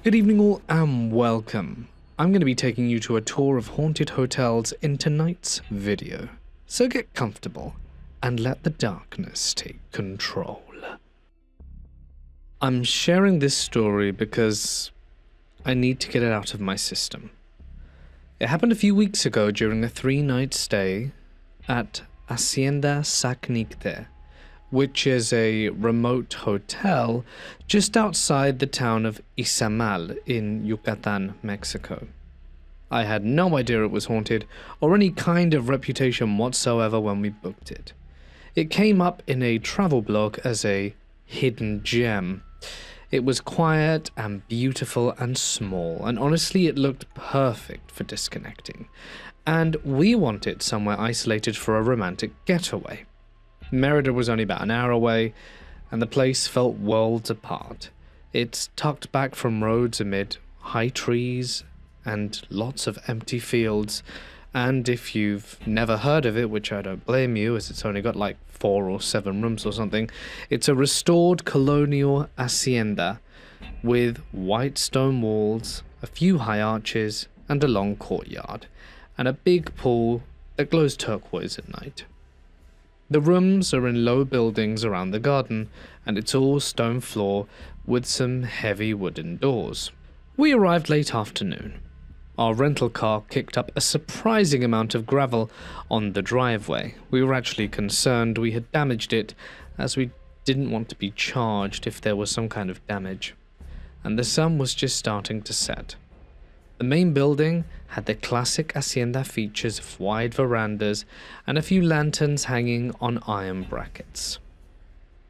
Good evening all and welcome. I'm going to be taking you to a tour of haunted hotels in tonight's video. So get comfortable and let the darkness take control. I'm sharing this story because I need to get it out of my system. It happened a few weeks ago during a 3-night stay at Hacienda Sacnicte, which is a remote hotel just outside the town of Izamal in Yucatan, Mexico. I had no idea it was haunted or any kind of reputation whatsoever when we booked it. It came up in a travel blog as a hidden gem. It was quiet and beautiful and small, and honestly it looked perfect for disconnecting. And we wanted somewhere isolated for a romantic getaway. Merida was only about an hour away, and the place felt worlds apart. It's tucked back from roads amid high trees and lots of empty fields, and if you've never heard of it, which I don't blame you as it's only got like 4 or 7 rooms or something, it's a restored colonial hacienda with white stone walls, a few high arches, and a long courtyard, and a big pool that glows turquoise at night. The rooms are in low buildings around the garden, and it's all stone floor with some heavy wooden doors. We arrived late afternoon. Our rental car kicked up a surprising amount of gravel on the driveway. We were actually concerned we had damaged it, as we didn't want to be charged if there was some kind of damage. And the sun was just starting to set. The main building had the classic hacienda features of wide verandas and a few lanterns hanging on iron brackets.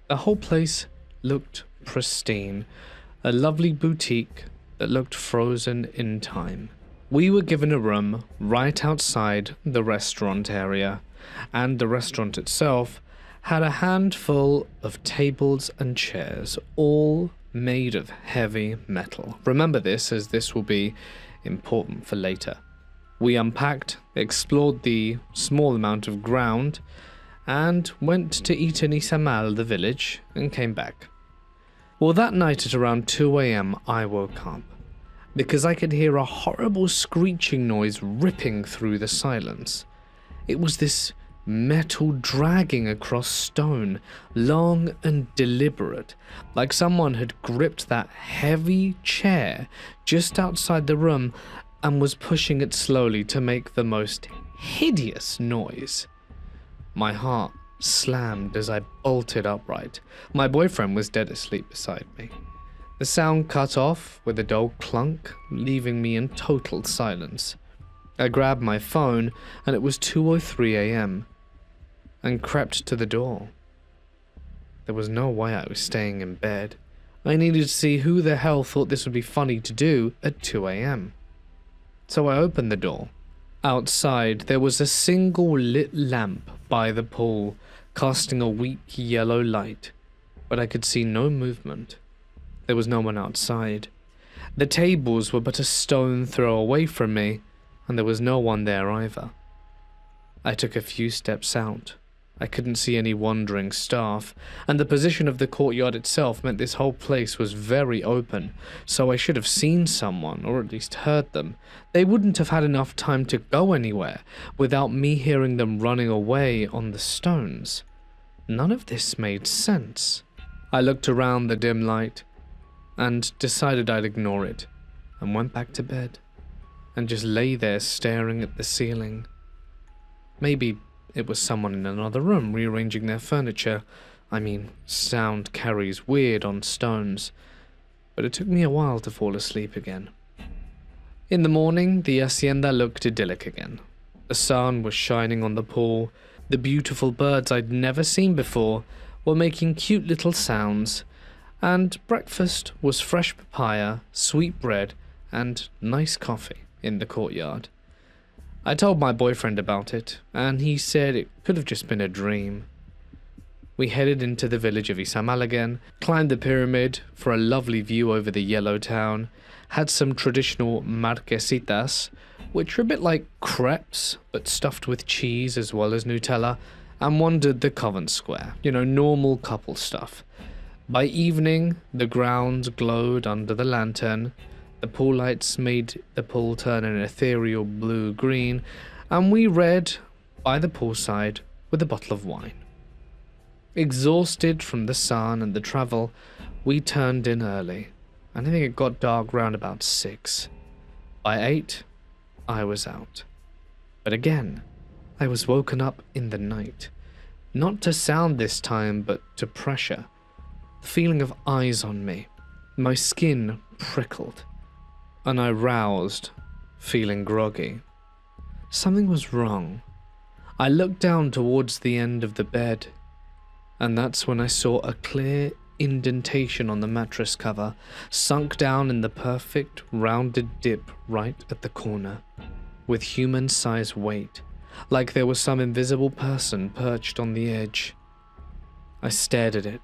The whole place looked pristine, a lovely boutique that looked frozen in time. We were given a room right outside the restaurant area, and the restaurant itself had a handful of tables and chairs, all made of heavy metal. Remember this, as this will be important for later. We unpacked, explored the small amount of ground, and went to eat in Izamal, the village, and came back. Well, that night at around 2 a.m. I woke up, because I could hear a horrible screeching noise ripping through the silence. It was this metal dragging across stone, long and deliberate, like someone had gripped that heavy chair just outside the room and was pushing it slowly to make the most hideous noise. My heart slammed as I bolted upright. My boyfriend was dead asleep beside me. The sound cut off with a dull clunk, leaving me in total silence. I grabbed my phone, and it was 2:03 a.m., and crept to the door. There was no way I was staying in bed. I needed to see who the hell thought this would be funny to do at 2 a.m. So I opened the door. Outside, there was a single lit lamp by the pool, casting a weak yellow light, but I could see no movement. There was no one outside. The tables were but a stone throw away from me, and there was no one there either. I took a few steps out. I couldn't see any wandering staff, and the position of the courtyard itself meant this whole place was very open, so I should have seen someone, or at least heard them. They wouldn't have had enough time to go anywhere without me hearing them running away on the stones. None of this made sense. I looked around the dim light, and decided I'd ignore it, and went back to bed, and just lay there staring at the ceiling. Maybe it was someone in another room rearranging their furniture. I mean, sound carries weird on stones, but it took me a while to fall asleep again. In the morning, the hacienda looked idyllic again. The sun was shining on the pool, the beautiful birds I'd never seen before were making cute little sounds, and breakfast was fresh papaya, sweet bread, and nice coffee in the courtyard. I told my boyfriend about it, and he said it could have just been a dream. We headed into the village of Izamal again, climbed the pyramid for a lovely view over the yellow town, had some traditional marquesitas, which are a bit like crepes, but stuffed with cheese as well as Nutella, and wandered the Covent Square, normal couple stuff. By evening, the grounds glowed under the lantern, The pool lights made the pool turn an ethereal blue-green, and we read by the poolside with a bottle of wine. Exhausted from the sun and the travel, we turned in early, and I think it got dark round about 6. By 8, I was out. But again, I was woken up in the night. Not to sound this time, but to pressure. The feeling of eyes on me. My skin prickled, and I roused, feeling groggy. Something was wrong. I looked down towards the end of the bed, and that's when I saw a clear indentation on the mattress cover, sunk down in the perfect rounded dip right at the corner, with human-sized weight, like there was some invisible person perched on the edge. I stared at it.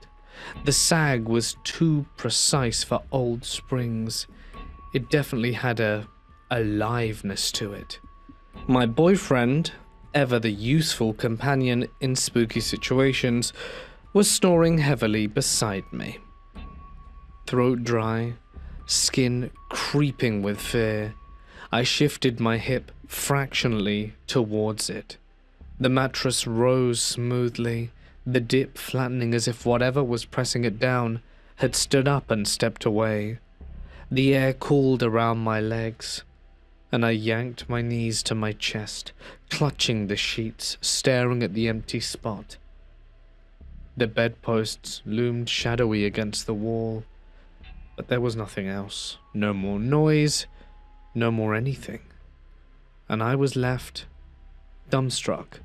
The sag was too precise for old springs. It definitely had a aliveness to it. My boyfriend, ever the useful companion in spooky situations, was snoring heavily beside me. Throat dry, skin creeping with fear, I shifted my hip fractionally towards it. The mattress rose smoothly, the dip flattening as if whatever was pressing it down had stood up and stepped away. The air cooled around my legs, and I yanked my knees to my chest, clutching the sheets, staring at the empty spot. The bedposts loomed shadowy against the wall, but there was nothing else. No more noise, no more anything. And I was left dumbstruck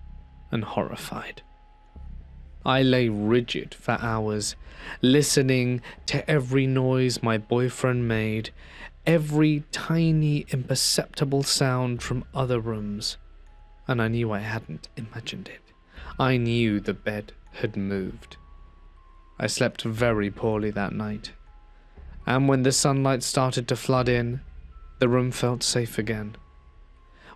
and horrified. I lay rigid for hours, listening to every noise my boyfriend made, every tiny imperceptible sound from other rooms, and I knew I hadn't imagined it. I knew the bed had moved. I slept very poorly that night, and when the sunlight started to flood in, the room felt safe again.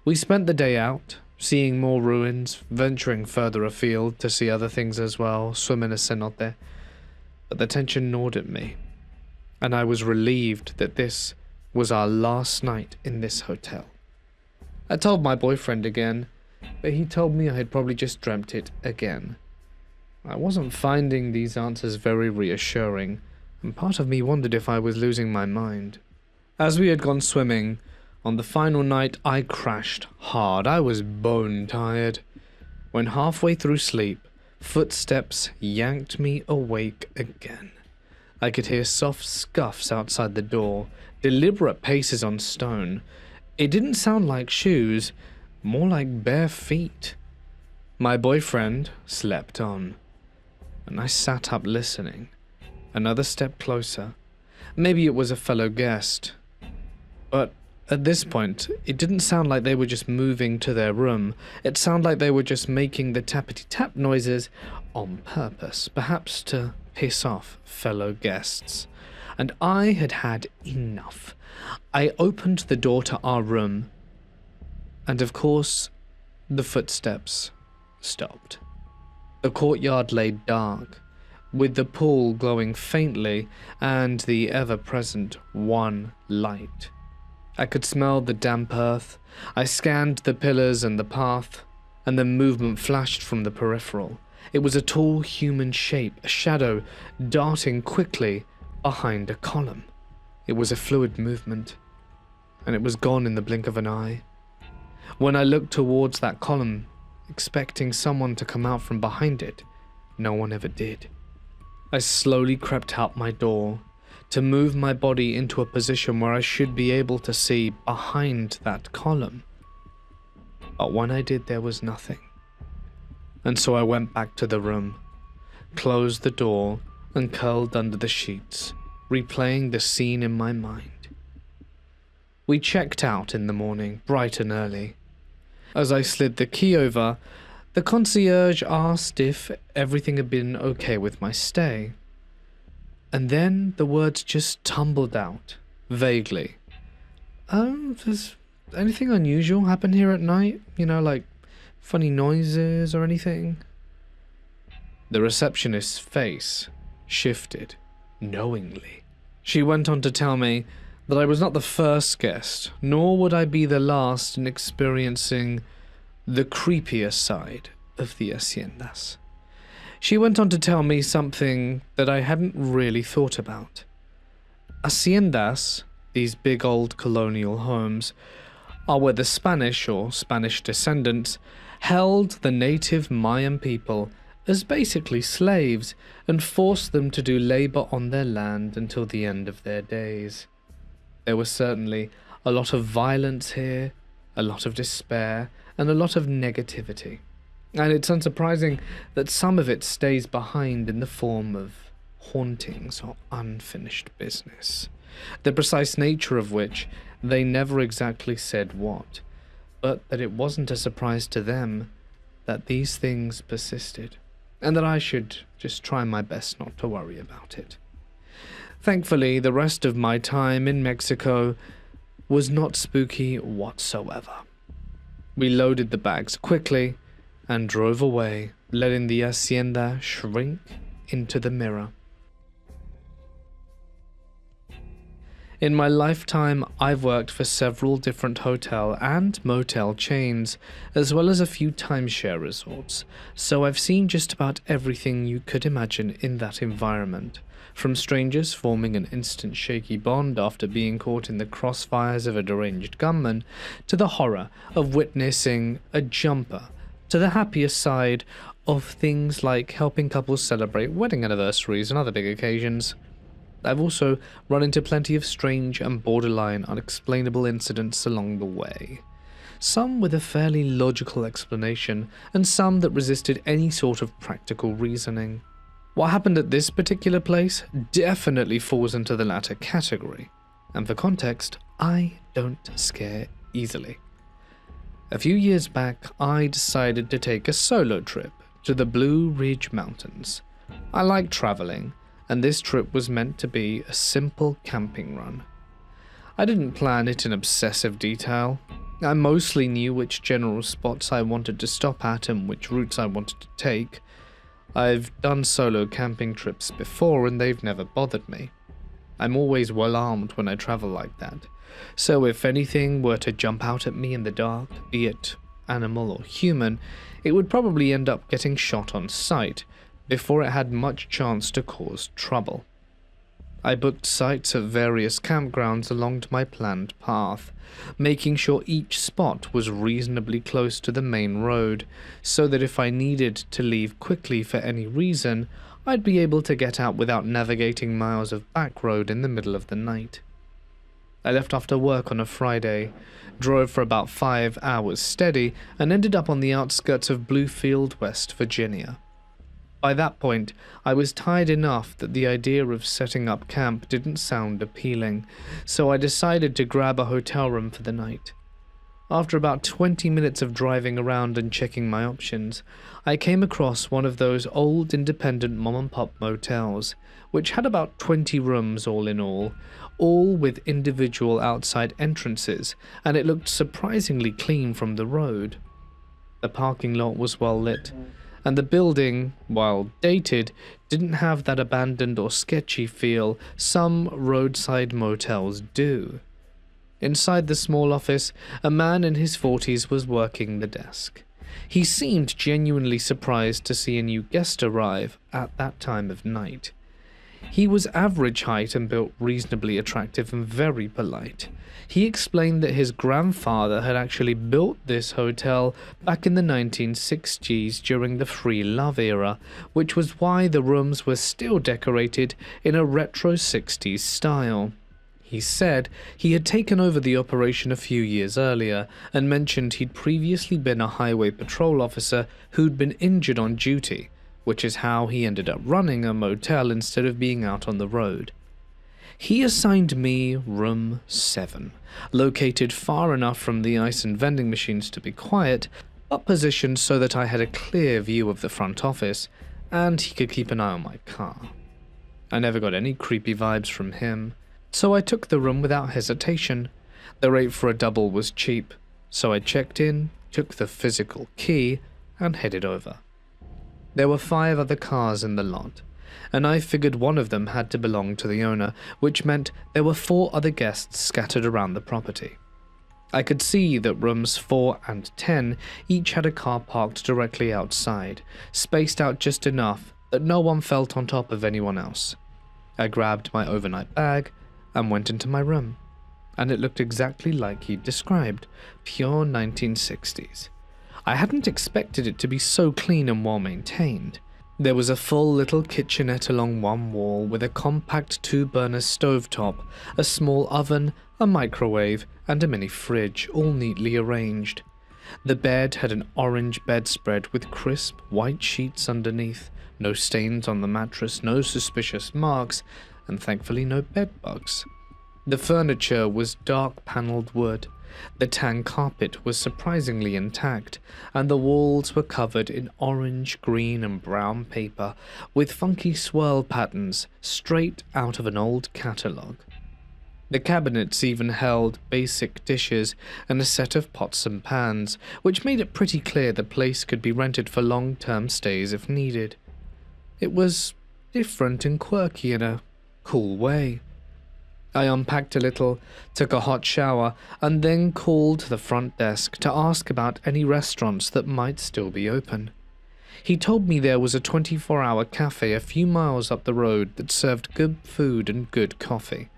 We spent the day out, seeing more ruins, venturing further afield to see other things as well, swim in a cenote. But the tension gnawed at me, and I was relieved that this was our last night in this hotel. I told my boyfriend again, but he told me I had probably just dreamt it again. I wasn't finding these answers very reassuring, and part of me wondered if I was losing my mind. As we had gone swimming, on the final night I crashed hard. I was bone tired. When halfway through sleep, footsteps yanked me awake again. I could hear soft scuffs outside the door, deliberate paces on stone. It didn't sound like shoes, more like bare feet. My boyfriend slept on, and I sat up listening. Another step closer. Maybe it was a fellow guest. But at this point, it didn't sound like they were just moving to their room. It sounded like they were just making the tappity-tap noises on purpose, perhaps to piss off fellow guests. And I had had enough. I opened the door to our room, and of course, the footsteps stopped. The courtyard lay dark, with the pool glowing faintly and the ever-present one light. I could smell the damp earth. I scanned the pillars and the path, and then movement flashed from the peripheral. It was a tall human shape, a shadow, darting quickly behind a column. It was a fluid movement, and it was gone in the blink of an eye. When I looked towards that column, expecting someone to come out from behind it, no one ever did. I slowly crept out my door, to move my body into a position where I should be able to see behind that column. But when I did, there was nothing. And so I went back to the room, closed the door, and curled under the sheets, replaying the scene in my mind. We checked out in the morning, bright and early. As I slid the key over, the concierge asked if everything had been okay with my stay. And then the words just tumbled out, vaguely. Does anything unusual happen here at night? You know, like funny noises or anything? The receptionist's face shifted, knowingly. She went on to tell me that I was not the first guest, nor would I be the last in experiencing the creepier side of the haciendas. She went on to tell me something that I hadn't really thought about. Haciendas, these big old colonial homes, are where the Spanish or Spanish descendants held the native Mayan people as basically slaves and forced them to do labor on their land until the end of their days. There was certainly a lot of violence here, a lot of despair, and a lot of negativity. And it's unsurprising that some of it stays behind in the form of hauntings or unfinished business, the precise nature of which they never exactly said what, but that it wasn't a surprise to them that these things persisted, and that I should just try my best not to worry about it. Thankfully, the rest of my time in Mexico was not spooky whatsoever. We loaded the bags quickly and drove away, letting the hacienda shrink into the mirror. In my lifetime, I've worked for several different hotel and motel chains, as well as a few timeshare resorts, so I've seen just about everything you could imagine in that environment, from strangers forming an instant shaky bond after being caught in the crossfires of a deranged gunman, to the horror of witnessing a jumper, to the happier side of things like helping couples celebrate wedding anniversaries and other big occasions. I've also run into plenty of strange and borderline unexplainable incidents along the way. Some with a fairly logical explanation, and some that resisted any sort of practical reasoning. What happened at this particular place definitely falls into the latter category, and for context, I don't scare easily. A few years back, I decided to take a solo trip to the Blue Ridge Mountains. I like traveling, and this trip was meant to be a simple camping run. I didn't plan it in obsessive detail. I mostly knew which general spots I wanted to stop at and which routes I wanted to take. I've done solo camping trips before and they've never bothered me. I'm always well armed when I travel like that, so if anything were to jump out at me in the dark, be it animal or human, it would probably end up getting shot on sight before it had much chance to cause trouble. I booked sites at various campgrounds along my planned path, making sure each spot was reasonably close to the main road, so that if I needed to leave quickly for any reason, I'd be able to get out without navigating miles of back road in the middle of the night. I left after work on a Friday, drove for about 5 hours steady, and ended up on the outskirts of Bluefield, West Virginia. By that point, I was tired enough that the idea of setting up camp didn't sound appealing, so I decided to grab a hotel room for the night. After about 20 minutes of driving around and checking my options, I came across one of those old independent mom-and-pop motels, which had about 20 rooms all in all with individual outside entrances, and it looked surprisingly clean from the road. The parking lot was well lit, and the building, while dated, didn't have that abandoned or sketchy feel some roadside motels do. Inside the small office, a man in his 40s was working the desk. He seemed genuinely surprised to see a new guest arrive at that time of night. He was average height and built reasonably attractive and very polite. He explained that his grandfather had actually built this hotel back in the 1960s during the free love era, which was why the rooms were still decorated in a retro 60s style. He said he had taken over the operation a few years earlier and mentioned he'd previously been a highway patrol officer who'd been injured on duty, which is how he ended up running a motel instead of being out on the road. He assigned me room 7, located far enough from the ice and vending machines to be quiet, but positioned so that I had a clear view of the front office, and he could keep an eye on my car. I never got any creepy vibes from him, so I took the room without hesitation. The rate for a double was cheap, so I checked in, took the physical key, and headed over. There were 5 other cars in the lot, and I figured one of them had to belong to the owner, which meant there were 4 other guests scattered around the property. I could see that rooms 4 and 10 each had a car parked directly outside, spaced out just enough that no one felt on top of anyone else. I grabbed my overnight bag and went into my room, and it looked exactly like he'd described, pure 1960s. I hadn't expected it to be so clean and well maintained. There was a full little kitchenette along one wall with a compact 2-burner stovetop, a small oven, a microwave, and a mini fridge, all neatly arranged. The bed had an orange bedspread with crisp white sheets underneath, no stains on the mattress, no suspicious marks, and thankfully no bed bugs. The furniture was dark panelled wood. The tan carpet was surprisingly intact, and the walls were covered in orange, green, and brown paper with funky swirl patterns straight out of an old catalogue. The cabinets even held basic dishes and a set of pots and pans, which made it pretty clear the place could be rented for long-term stays if needed. It was different and quirky in a cool way. I unpacked a little, took a hot shower, and then called the front desk to ask about any restaurants that might still be open. He told me there was a 24-hour cafe a few miles up the road that served good food and good coffee.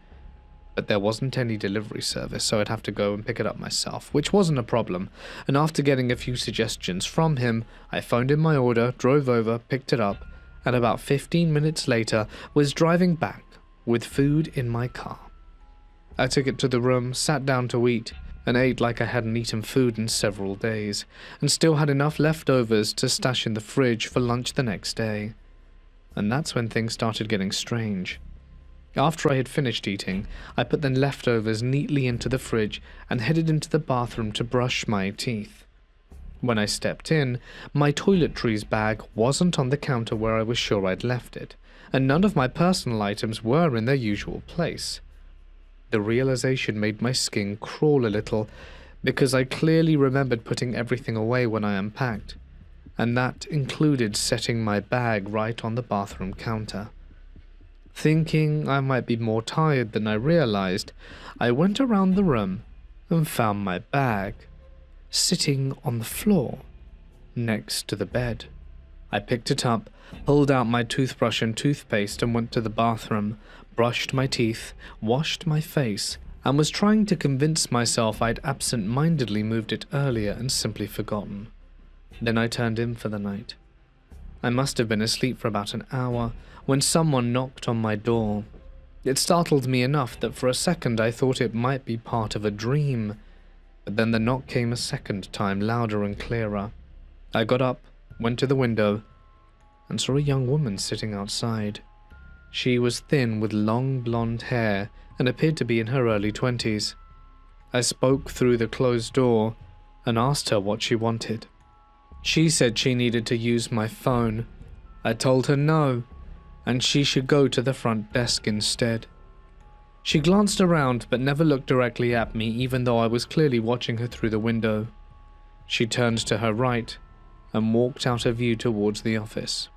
But there wasn't any delivery service, so I'd have to go and pick it up myself, which wasn't a problem, and after getting a few suggestions from him, I phoned in my order, drove over, picked it up, and about 15 minutes later was driving back with food in my car. I took it to the room, sat down to eat, and ate like I hadn't eaten food in several days, and still had enough leftovers to stash in the fridge for lunch the next day. And that's when things started getting strange. After I had finished eating, I put the leftovers neatly into the fridge and headed into the bathroom to brush my teeth. When I stepped in, my toiletries bag wasn't on the counter where I was sure I'd left it, and none of my personal items were in their usual place. The realization made my skin crawl a little, because I clearly remembered putting everything away when I unpacked, and that included setting my bag right on the bathroom counter. Thinking I might be more tired than I realized, I went around the room and found my bag, sitting on the floor, next to the bed. I picked it up, pulled out my toothbrush and toothpaste and went to the bathroom, brushed my teeth, washed my face, and was trying to convince myself I'd absent-mindedly moved it earlier and simply forgotten. Then I turned in for the night. I must have been asleep for about an hour when someone knocked on my door. It startled me enough that for a second I thought it might be part of a dream, but then the knock came a second time, louder and clearer. I got up, went to the window, and saw a young woman sitting outside. She was thin with long blonde hair and appeared to be in her early 20s. I spoke through the closed door and asked her what she wanted. She said she needed to use my phone. I told her no, and she should go to the front desk instead. She glanced around but never looked directly at me, even though I was clearly watching her through the window. She turned to her right and walked out of view towards the office.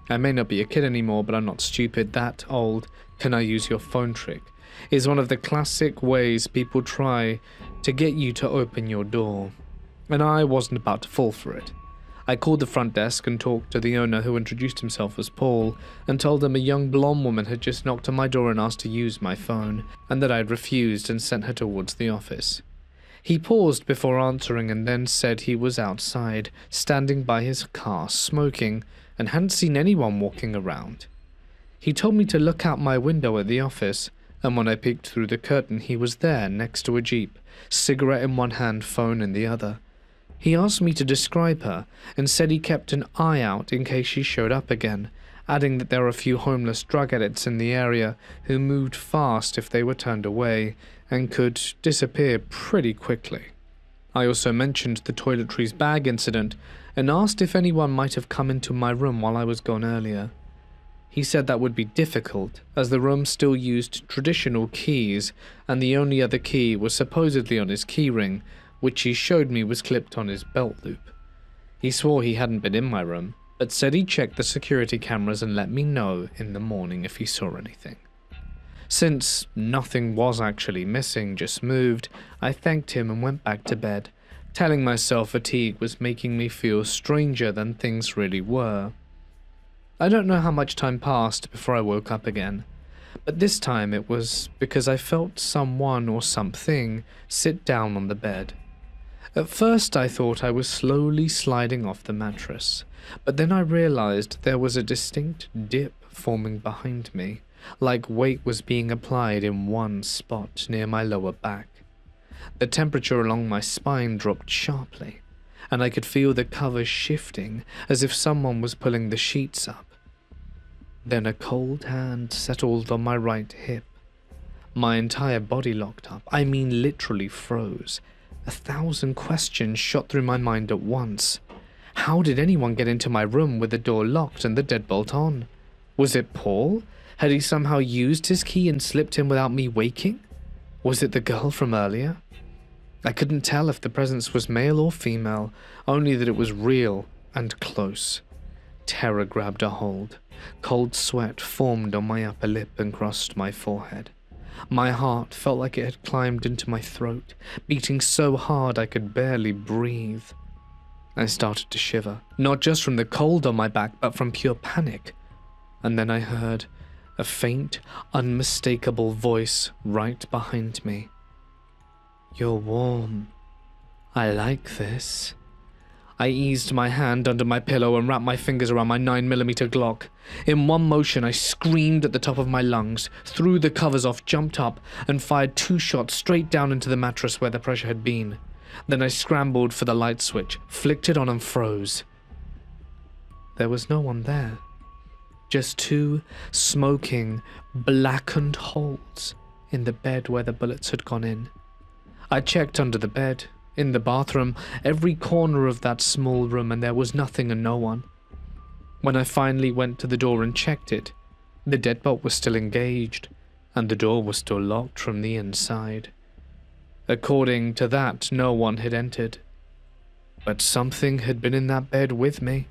I may not be a kid anymore, but I'm not stupid. That old "can I use your phone" trick is one of the classic ways people try to get you to open your door, and I wasn't about to fall for it. I called the front desk and talked to the owner, who introduced himself as Paul, and told him a young blonde woman had just knocked on my door and asked to use my phone, and that I had refused and sent her towards the office. He paused before answering and then said he was outside, standing by his car, smoking, and hadn't seen anyone walking around. He told me to look out my window at the office, and when I peeked through the curtain, he was there next to a Jeep, cigarette in one hand, phone in the other. He asked me to describe her, and said he kept an eye out in case she showed up again, adding that there were a few homeless drug addicts in the area who moved fast if they were turned away, and could disappear pretty quickly. I also mentioned the toiletries bag incident, and asked if anyone might have come into my room while I was gone earlier. He said that would be difficult, as the room still used traditional keys, and the only other key was supposedly on his keyring, which he showed me was clipped on his belt loop. He swore he hadn't been in my room, but said he'd check the security cameras and let me know in the morning if he saw anything. Since nothing was actually missing, just moved, I thanked him and went back to bed, telling myself fatigue was making me feel stranger than things really were. I don't know how much time passed before I woke up again, but this time it was because I felt someone or something sit down on the bed. At first I thought I was slowly sliding off the mattress, but then I realized there was a distinct dip forming behind me, like weight was being applied in one spot near my lower back. The temperature along my spine dropped sharply, and I could feel the covers shifting as if someone was pulling the sheets up. Then a cold hand settled on my right hip. My entire body locked up, I mean literally froze. 1,000 questions shot through my mind at once. How did anyone get into my room with the door locked and the deadbolt on? Was it Paul? Had he somehow used his key and slipped in without me waking? Was it the girl from earlier? I couldn't tell if the presence was male or female, only that it was real and close. Terror grabbed a hold. Cold sweat formed on my upper lip and crossed my forehead. My heart felt like it had climbed into my throat, beating so hard I could barely breathe. I started to shiver, not just from the cold on my back, but from pure panic. And then I heard a faint, unmistakable voice right behind me. "You're warm. I like this." I eased my hand under my pillow and wrapped my fingers around my 9mm Glock. In one motion, I screamed at the top of my lungs, threw the covers off, jumped up, and fired 2 shots straight down into the mattress where the pressure had been. Then I scrambled for the light switch, flicked it on and froze. There was no one there. Just 2 smoking, blackened holes in the bed where the bullets had gone in. I checked under the bed, in the bathroom, every corner of that small room, and there was nothing and no one. When I finally went to the door and checked it, the deadbolt was still engaged, and the door was still locked from the inside. According to that, no one had entered. But something had been in that bed with me.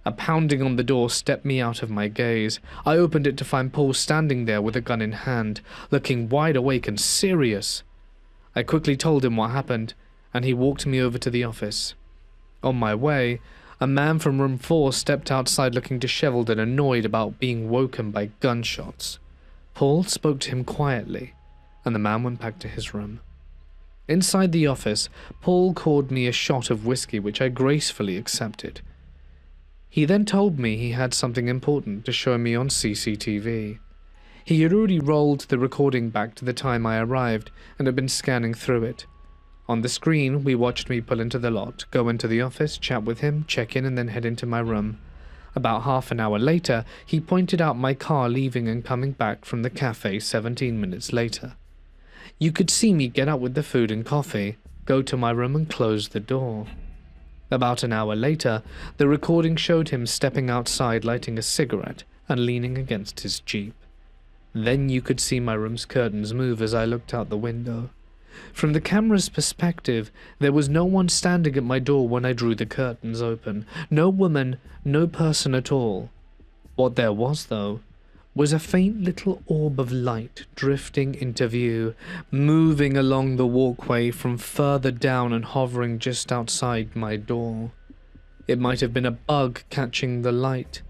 A pounding on the door stepped me out of my gaze. I opened it to find Paul standing there with a gun in hand, looking wide awake and serious. I quickly told him what happened, and he walked me over to the office. On my way, a man from room 4 stepped outside looking disheveled and annoyed about being woken by gunshots. Paul spoke to him quietly, and the man went back to his room. Inside the office, Paul poured me a shot of whiskey, which I gracefully accepted. He then told me he had something important to show me on CCTV. He had already rolled the recording back to the time I arrived and had been scanning through it. On the screen, we watched me pull into the lot, go into the office, chat with him, check in, and then head into my room. About half an hour later, he pointed out my car leaving and coming back from the cafe 17 minutes later. You could see me get up with the food and coffee, go to my room and close the door. About an hour later, the recording showed him stepping outside, lighting a cigarette and leaning against his Jeep. Then you could see my room's curtains move as I looked out the window. From the camera's perspective, there was no one standing at my door when I drew the curtains open. No woman, no person at all. What there was, though, was a faint little orb of light drifting into view, moving along the walkway from further down and hovering just outside my door. It might have been a bug catching the light,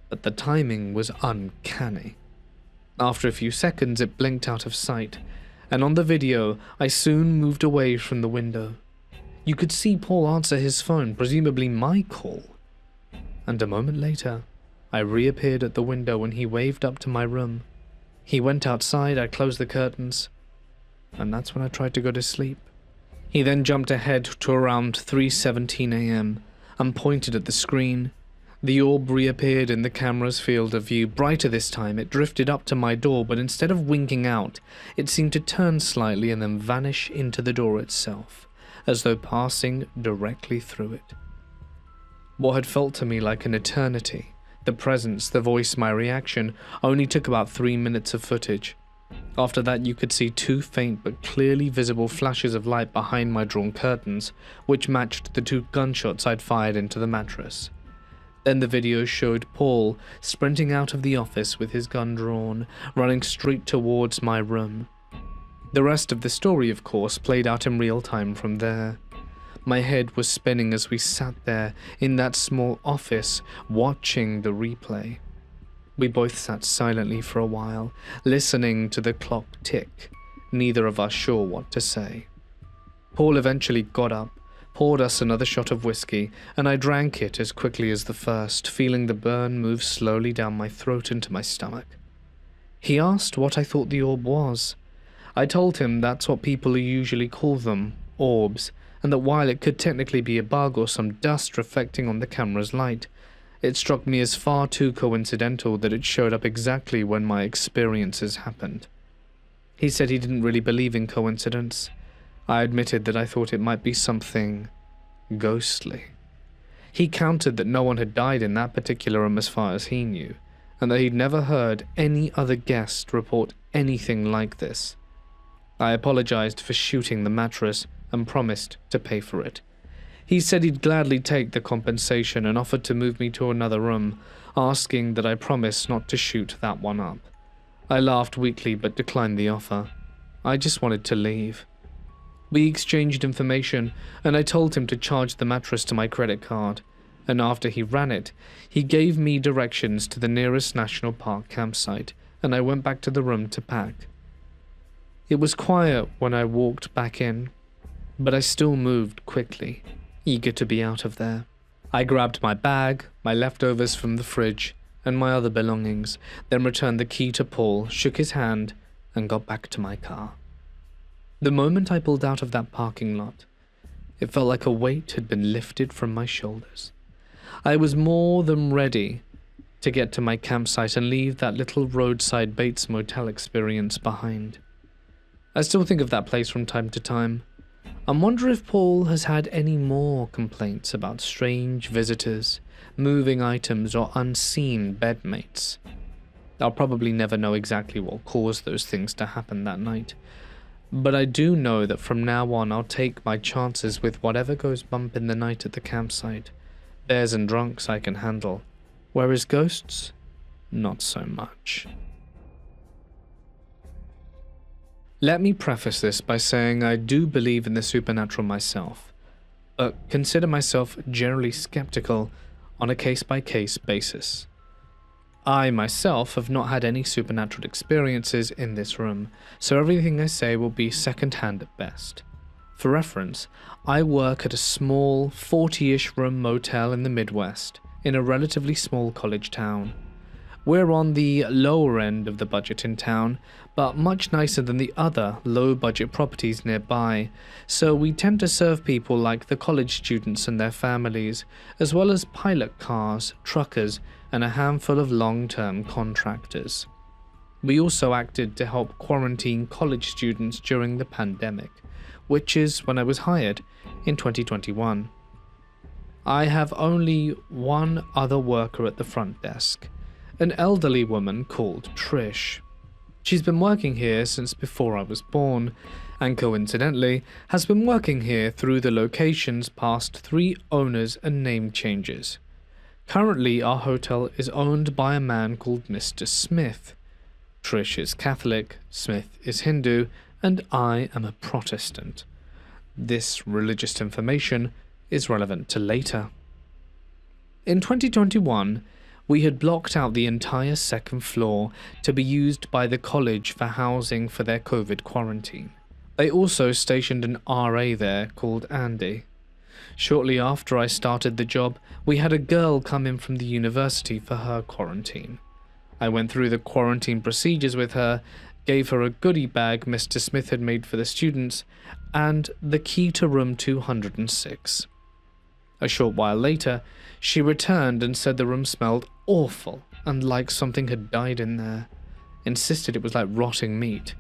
but the timing was uncanny. After a few seconds, it blinked out of sight, and on the video, I soon moved away from the window. You could see Paul answer his phone, presumably my call. And a moment later, I reappeared at the window and he waved up to my room. He went outside, I closed the curtains, and that's when I tried to go to sleep. He then jumped ahead to around 3:17 a.m. and pointed at the screen. The orb reappeared in the camera's field of view. Brighter this time, it drifted up to my door, but instead of winking out, it seemed to turn slightly and then vanish into the door itself, as though passing directly through it. What had felt to me like an eternity, the presence, the voice, my reaction, only took about 3 minutes of footage. After that, you could see 2 faint but clearly visible flashes of light behind my drawn curtains, which matched the 2 gunshots I'd fired into the mattress. Then the video showed Paul sprinting out of the office with his gun drawn, running straight towards my room. The rest of the story, of course, played out in real time from there. My head was spinning as we sat there in that small office watching the replay. We both sat silently for a while, listening to the clock tick, neither of us sure what to say. Paul eventually got up, poured us another shot of whiskey, and I drank it as quickly as the first, feeling the burn move slowly down my throat into my stomach. He asked what I thought the orb was. I told him that's what people usually call them, orbs, and that while it could technically be a bug or some dust reflecting on the camera's light, it struck me as far too coincidental that it showed up exactly when my experiences happened. He said he didn't really believe in coincidence. I admitted that I thought it might be something ghostly. He countered that no one had died in that particular room as far as he knew, and that he'd never heard any other guest report anything like this. I apologized for shooting the mattress and promised to pay for it. He said he'd gladly take the compensation and offered to move me to another room, asking that I promise not to shoot that one up. I laughed weakly but declined the offer. I just wanted to leave. We exchanged information, and I told him to charge the mattress to my credit card, and after he ran it, he gave me directions to the nearest national park campsite, and I went back to the room to pack. It was quiet when I walked back in, but I still moved quickly, eager to be out of there. I grabbed my bag, my leftovers from the fridge, and my other belongings, then returned the key to Paul, shook his hand, and got back to my car. The moment I pulled out of that parking lot, it felt like a weight had been lifted from my shoulders. I was more than ready to get to my campsite and leave that little roadside Bates Motel experience behind. I still think of that place from time to time. I wonder if Paul has had any more complaints about strange visitors, moving items, or unseen bedmates. I'll probably never know exactly what caused those things to happen that night. But I do know that from now on I'll take my chances with whatever goes bump in the night at the campsite. Bears and drunks I can handle, whereas ghosts, not so much. Let me preface this by saying I do believe in the supernatural myself, but consider myself generally skeptical on a case-by-case basis. I myself have not had any supernatural experiences in this room, so everything I say will be second-hand at best. For reference, I work at a small 40-ish room motel in the Midwest, in a relatively small college town. We're on the lower end of the budget in town, but much nicer than the other low-budget properties nearby, so we tend to serve people like the college students and their families, as well as pilot cars, truckers, and a handful of long-term contractors. We also acted to help quarantine college students during the pandemic, which is when I was hired in 2021. I have only one other worker at the front desk, an elderly woman called Trish. She's been working here since before I was born, and coincidentally has been working here through the location's past 3 owners and name changes. Currently, our hotel is owned by a man called Mr. Smith. Trish is Catholic, Smith is Hindu, and I am a Protestant. This religious information is relevant to later. In 2021, we had blocked out the entire second floor to be used by the college for housing for their COVID quarantine. They also stationed an RA there called Andy. Shortly after I started the job, we had a girl come in from the university for her quarantine. I went through the quarantine procedures with her, gave her a goodie bag Mr. Smith had made for the students, and the key to room 206. A short while later, she returned and said the room smelled awful and like something had died in there. Insisted it was like rotting meat.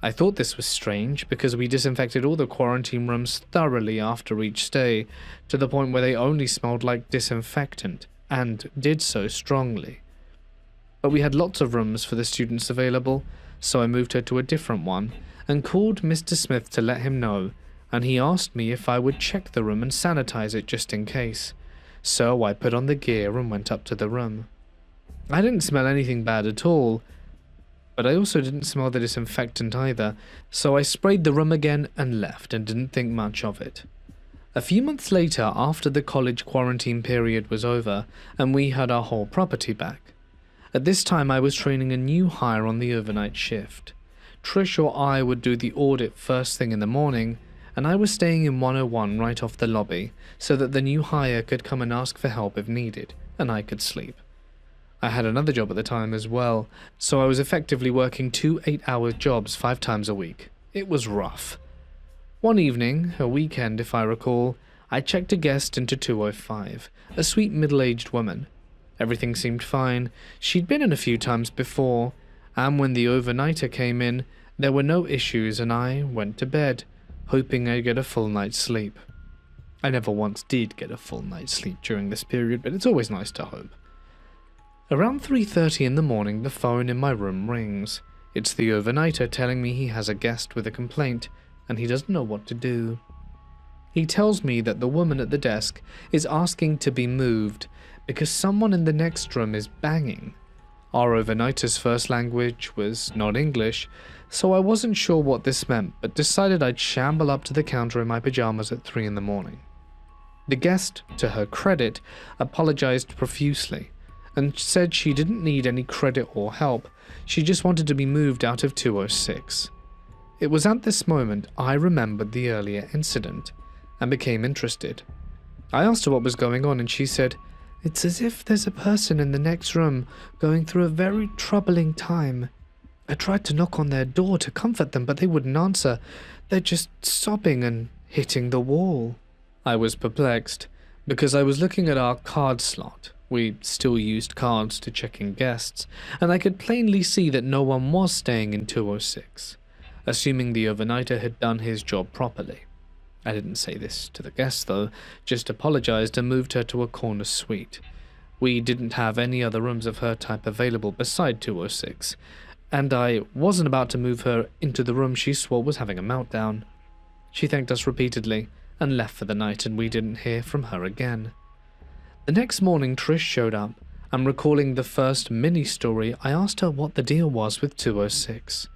I thought this was strange because we disinfected all the quarantine rooms thoroughly after each stay, to the point where they only smelled like disinfectant, and did so strongly. But we had lots of rooms for the students available, so I moved her to a different one, and called Mr. Smith to let him know, and he asked me if I would check the room and sanitize it just in case. So I put on the gear and went up to the room. I didn't smell anything bad at all, but I also didn't smell the disinfectant either, so I sprayed the room again and left and didn't think much of it. A few months later, after the college quarantine period was over and we had our whole property back. At this time I was training a new hire on the overnight shift. Trish or I would do the audit first thing in the morning, and I was staying in 101 right off the lobby so that the new hire could come and ask for help if needed, and I could sleep. I had another job at the time as well, so I was effectively working 2 8-hour jobs 5 times a week. It was rough. One evening, a weekend if I recall, I checked a guest into 205, a sweet middle-aged woman. Everything seemed fine. She'd been in a few times before, and when the overnighter came in, there were no issues and I went to bed, hoping I'd get a full night's sleep. I never once did get a full night's sleep during this period, but it's always nice to hope. Around 3:30 in the morning, the phone in my room rings. It's the overnighter telling me he has a guest with a complaint, and he doesn't know what to do. He tells me that the woman at the desk is asking to be moved because someone in the next room is banging. Our overnighters' first language was not English, so I wasn't sure what this meant, but decided I'd shamble up to the counter in my pajamas at 3 in the morning. The guest, to her credit, apologized profusely and said she didn't need any credit or help, she just wanted to be moved out of 206. It was at this moment I remembered the earlier incident and became interested. I asked her what was going on and she said, "It's as if there's a person in the next room going through a very troubling time. I tried to knock on their door to comfort them, but they wouldn't answer. They're just sobbing and hitting the wall." I was perplexed because I was looking at our card slot. We still used cards to check in guests, and I could plainly see that no one was staying in 206, assuming the overnighter had done his job properly. I didn't say this to the guest though, just apologized and moved her to a corner suite. We didn't have any other rooms of her type available beside 206, and I wasn't about to move her into the room she swore was having a meltdown. She thanked us repeatedly and left for the night, and we didn't hear from her again. The next morning Trish showed up, and recalling the first mini-story, I asked her what the deal was with 206.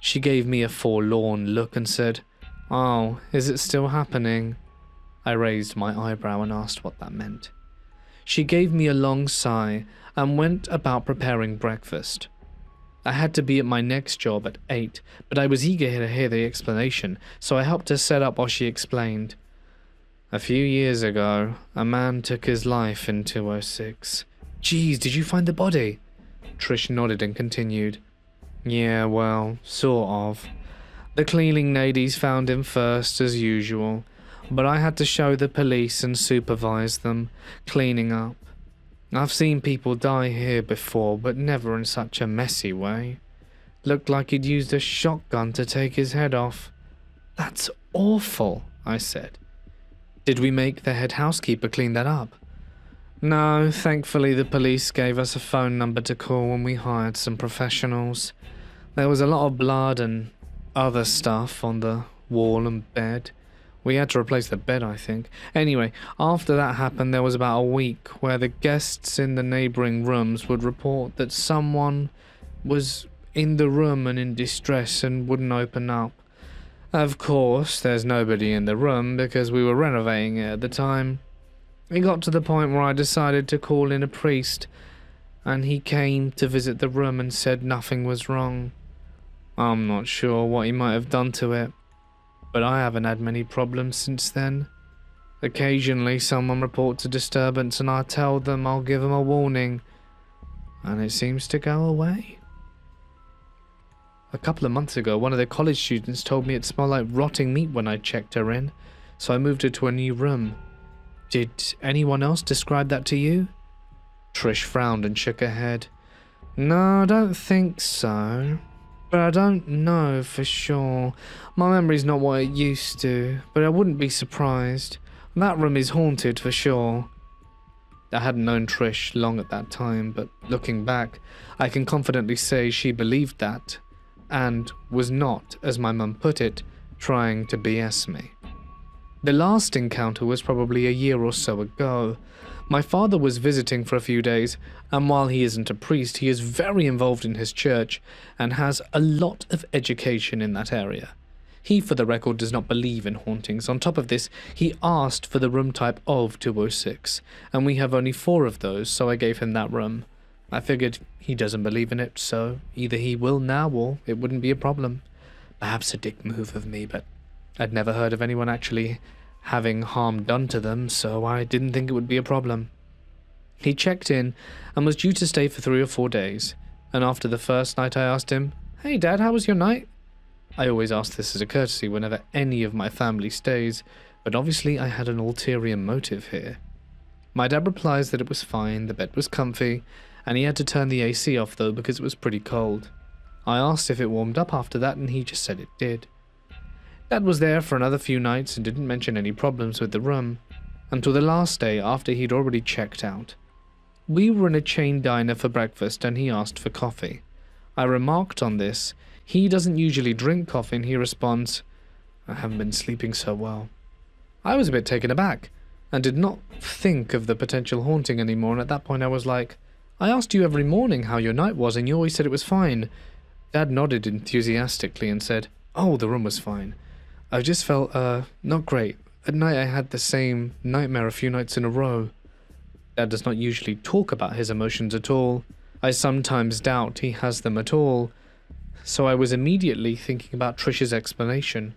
She gave me a forlorn look and said, "Oh, is it still happening?" I raised my eyebrow and asked what that meant. She gave me a long sigh and went about preparing breakfast. I had to be at my next job at 8, but I was eager to hear the explanation, so I helped her set up while she explained. "A few years ago, a man took his life in 206. Geez, did you find the body?" Trish nodded and continued. "Yeah, well, sort of. The cleaning ladies found him first as usual, but I had to show the police and supervise them, cleaning up. I've seen people die here before, but never in such a messy way. Looked like he'd used a shotgun to take his head off." "That's awful," I said. "Did we make the head housekeeper clean that up?" "No, thankfully the police gave us a phone number to call when we hired some professionals. There was a lot of blood and other stuff on the wall and bed. We had to replace the bed, I think. Anyway, after that happened, there was about a week where the guests in the neighbouring rooms would report that someone was in the room and in distress and wouldn't open up. Of course, there's nobody in the room because we were renovating it at the time. It got to the point where I decided to call in a priest, and he came to visit the room and said nothing was wrong. I'm not sure what he might have done to it, but I haven't had many problems since then. Occasionally someone reports a disturbance and I tell them I'll give them a warning, and it seems to go away." A couple of months ago, one of the college students told me it smelled like rotting meat when I checked her in, so I moved her to a new room. Did anyone else describe that to you? Trish frowned and shook her head. "No, I don't think so. But I don't know for sure. My memory's not what it used to, but I wouldn't be surprised. That room is haunted for sure." I hadn't known Trish long at that time, but looking back, I can confidently say she believed that, and was not, as my mum put it, trying to BS me. The last encounter was probably a year or so ago. My father was visiting for a few days, and while he isn't a priest, he is very involved in his church and has a lot of education in that area. He, for the record, does not believe in hauntings. On top of this, he asked for the room type of 206, and we have only 4 of those, so I gave him that room. I figured he doesn't believe in it, so either he will now or it wouldn't be a problem. Perhaps a dick move of me, but I'd never heard of anyone actually having harm done to them, so I didn't think it would be a problem. He checked in and was due to stay for 3 or 4 days, and after the first night I asked him, "Hey Dad, how was your night?" I always ask this as a courtesy whenever any of my family stays, but obviously I had an ulterior motive here. My dad replies that it was fine, the bed was comfy, and he had to turn the AC off though because it was pretty cold. I asked if it warmed up after that and he just said it did. Dad was there for another few nights and didn't mention any problems with the room, until the last day after he'd already checked out. We were in a chain diner for breakfast and he asked for coffee. I remarked on this. He doesn't usually drink coffee and he responds, "I haven't been sleeping so well." I was a bit taken aback and did not think of the potential haunting anymore, and at that point I was like, "I asked you every morning how your night was and you always said it was fine." Dad nodded enthusiastically and said, "Oh, the room was fine. I just felt, not great. At night I had the same nightmare a few nights in a row." Dad does not usually talk about his emotions at all. I sometimes doubt he has them at all. So I was immediately thinking about Trish's explanation.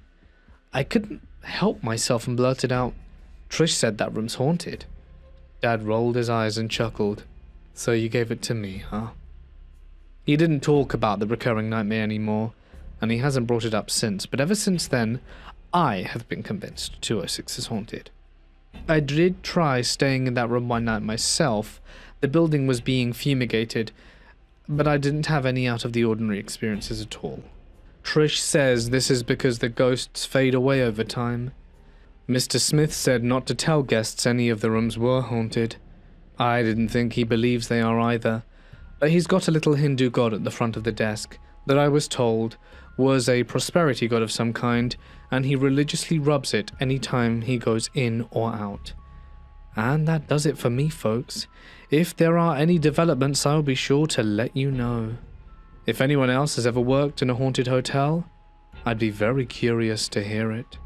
I couldn't help myself and blurted out, "Trish said that room's haunted." Dad rolled his eyes and chuckled. "So you gave it to me, huh?" He didn't talk about the recurring nightmare anymore, and he hasn't brought it up since, but ever since then, I have been convinced 206 is haunted. I did try staying in that room one night myself. The building was being fumigated, but I didn't have any out of the ordinary experiences at all. Trish says this is because the ghosts fade away over time. Mr. Smith said not to tell guests any of the rooms were haunted. I didn't think he believes they are either, but he's got a little Hindu god at the front of the desk that I was told was a prosperity god of some kind, and he religiously rubs it any time he goes in or out. And that does it for me, folks. If there are any developments, I'll be sure to let you know. If anyone else has ever worked in a haunted hotel, I'd be very curious to hear it.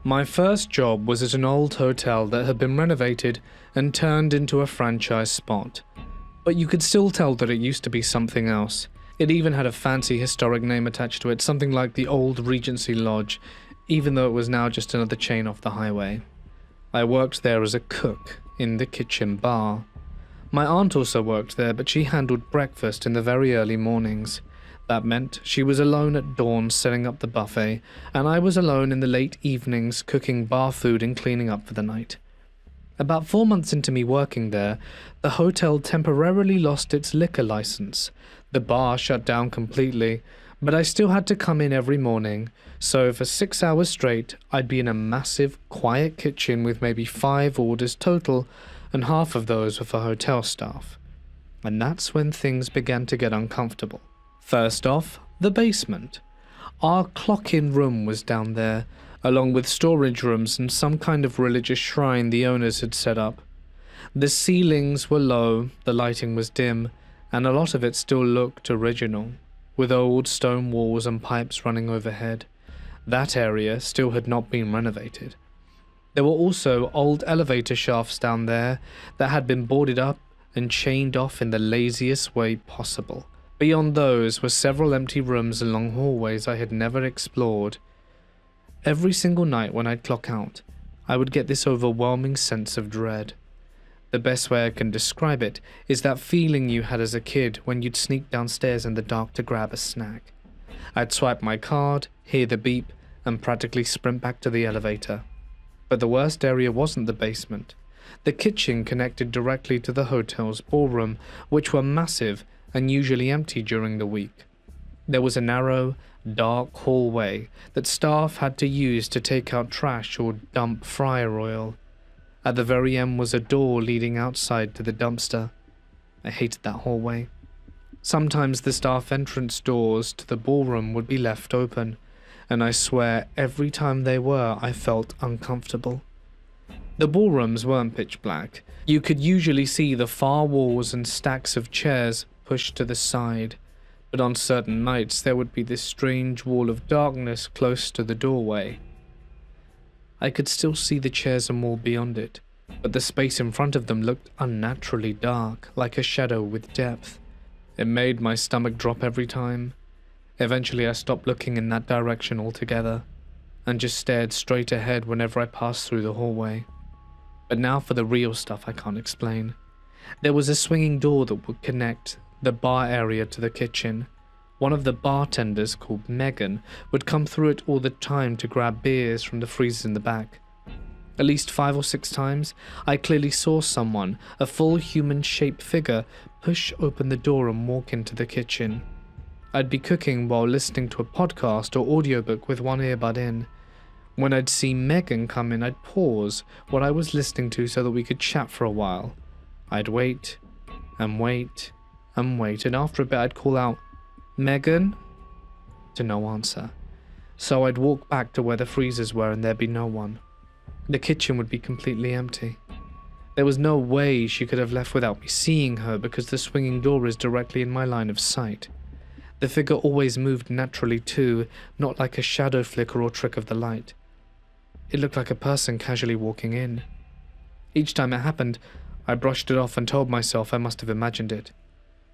My first job was at an old hotel that had been renovated and turned into a franchise spot, but you could still tell that it used to be something else. It even had a fancy historic name attached to it, something like the Old Regency Lodge, even though it was now just another chain off the highway. I worked there as a cook in the kitchen bar. My aunt also worked there, but she handled breakfast in the very early mornings. That meant she was alone at dawn setting up the buffet, and I was alone in the late evenings cooking bar food and cleaning up for the night. About 4 months into me working there, the hotel temporarily lost its liquor license. The bar shut down completely, but I still had to come in every morning, so for 6 hours straight, I'd be in a massive, quiet kitchen with maybe 5 orders total, and half of those were for hotel staff. And that's when things began to get uncomfortable. First off, the basement. Our clock-in room was down there, along with storage rooms and some kind of religious shrine the owners had set up. The ceilings were low, the lighting was dim, and a lot of it still looked original, with old stone walls and pipes running overhead. That area still had not been renovated. There were also old elevator shafts down there that had been boarded up and chained off in the laziest way possible. Beyond those were several empty rooms and long hallways I had never explored. Every single night when I'd clock out, I would get this overwhelming sense of dread. The best way I can describe it is that feeling you had as a kid when you'd sneak downstairs in the dark to grab a snack. I'd swipe my card, hear the beep, and practically sprint back to the elevator. But the worst area wasn't the basement. The kitchen connected directly to the hotel's ballroom, which were massive and usually empty during the week. There was a narrow, dark hallway that staff had to use to take out trash or dump fryer oil. At the very end was a door leading outside to the dumpster. I hated that hallway. Sometimes the staff entrance doors to the ballroom would be left open, and I swear every time they were, I felt uncomfortable. The ballrooms weren't pitch black. You could usually see the far walls and stacks of chairs pushed to the side, but on certain nights there would be this strange wall of darkness close to the doorway. I could still see the chairs and wall beyond it, but the space in front of them looked unnaturally dark, like a shadow with depth. It made my stomach drop every time. Eventually I stopped looking in that direction altogether, and just stared straight ahead whenever I passed through the hallway. But now for the real stuff I can't explain. There was a swinging door that would connect the bar area to the kitchen. One of the bartenders, called Megan, would come through it all the time to grab beers from the freezers in the back. At least 5 or 6 times, I clearly saw someone, a full human-shaped figure, push open the door and walk into the kitchen. I'd be cooking while listening to a podcast or audiobook with one earbud in. When I'd see Megan come in, I'd pause what I was listening to so that we could chat for a while. I'd wait, and wait, and wait, and after a bit I'd call out, "Megan?" To no answer. So I'd walk back to where the freezers were and there'd be no one. The kitchen would be completely empty. There was no way she could have left without me seeing her because the swinging door is directly in my line of sight. The figure always moved naturally too, not like a shadow flicker or trick of the light. It looked like a person casually walking in. Each time it happened, I brushed it off and told myself I must have imagined it.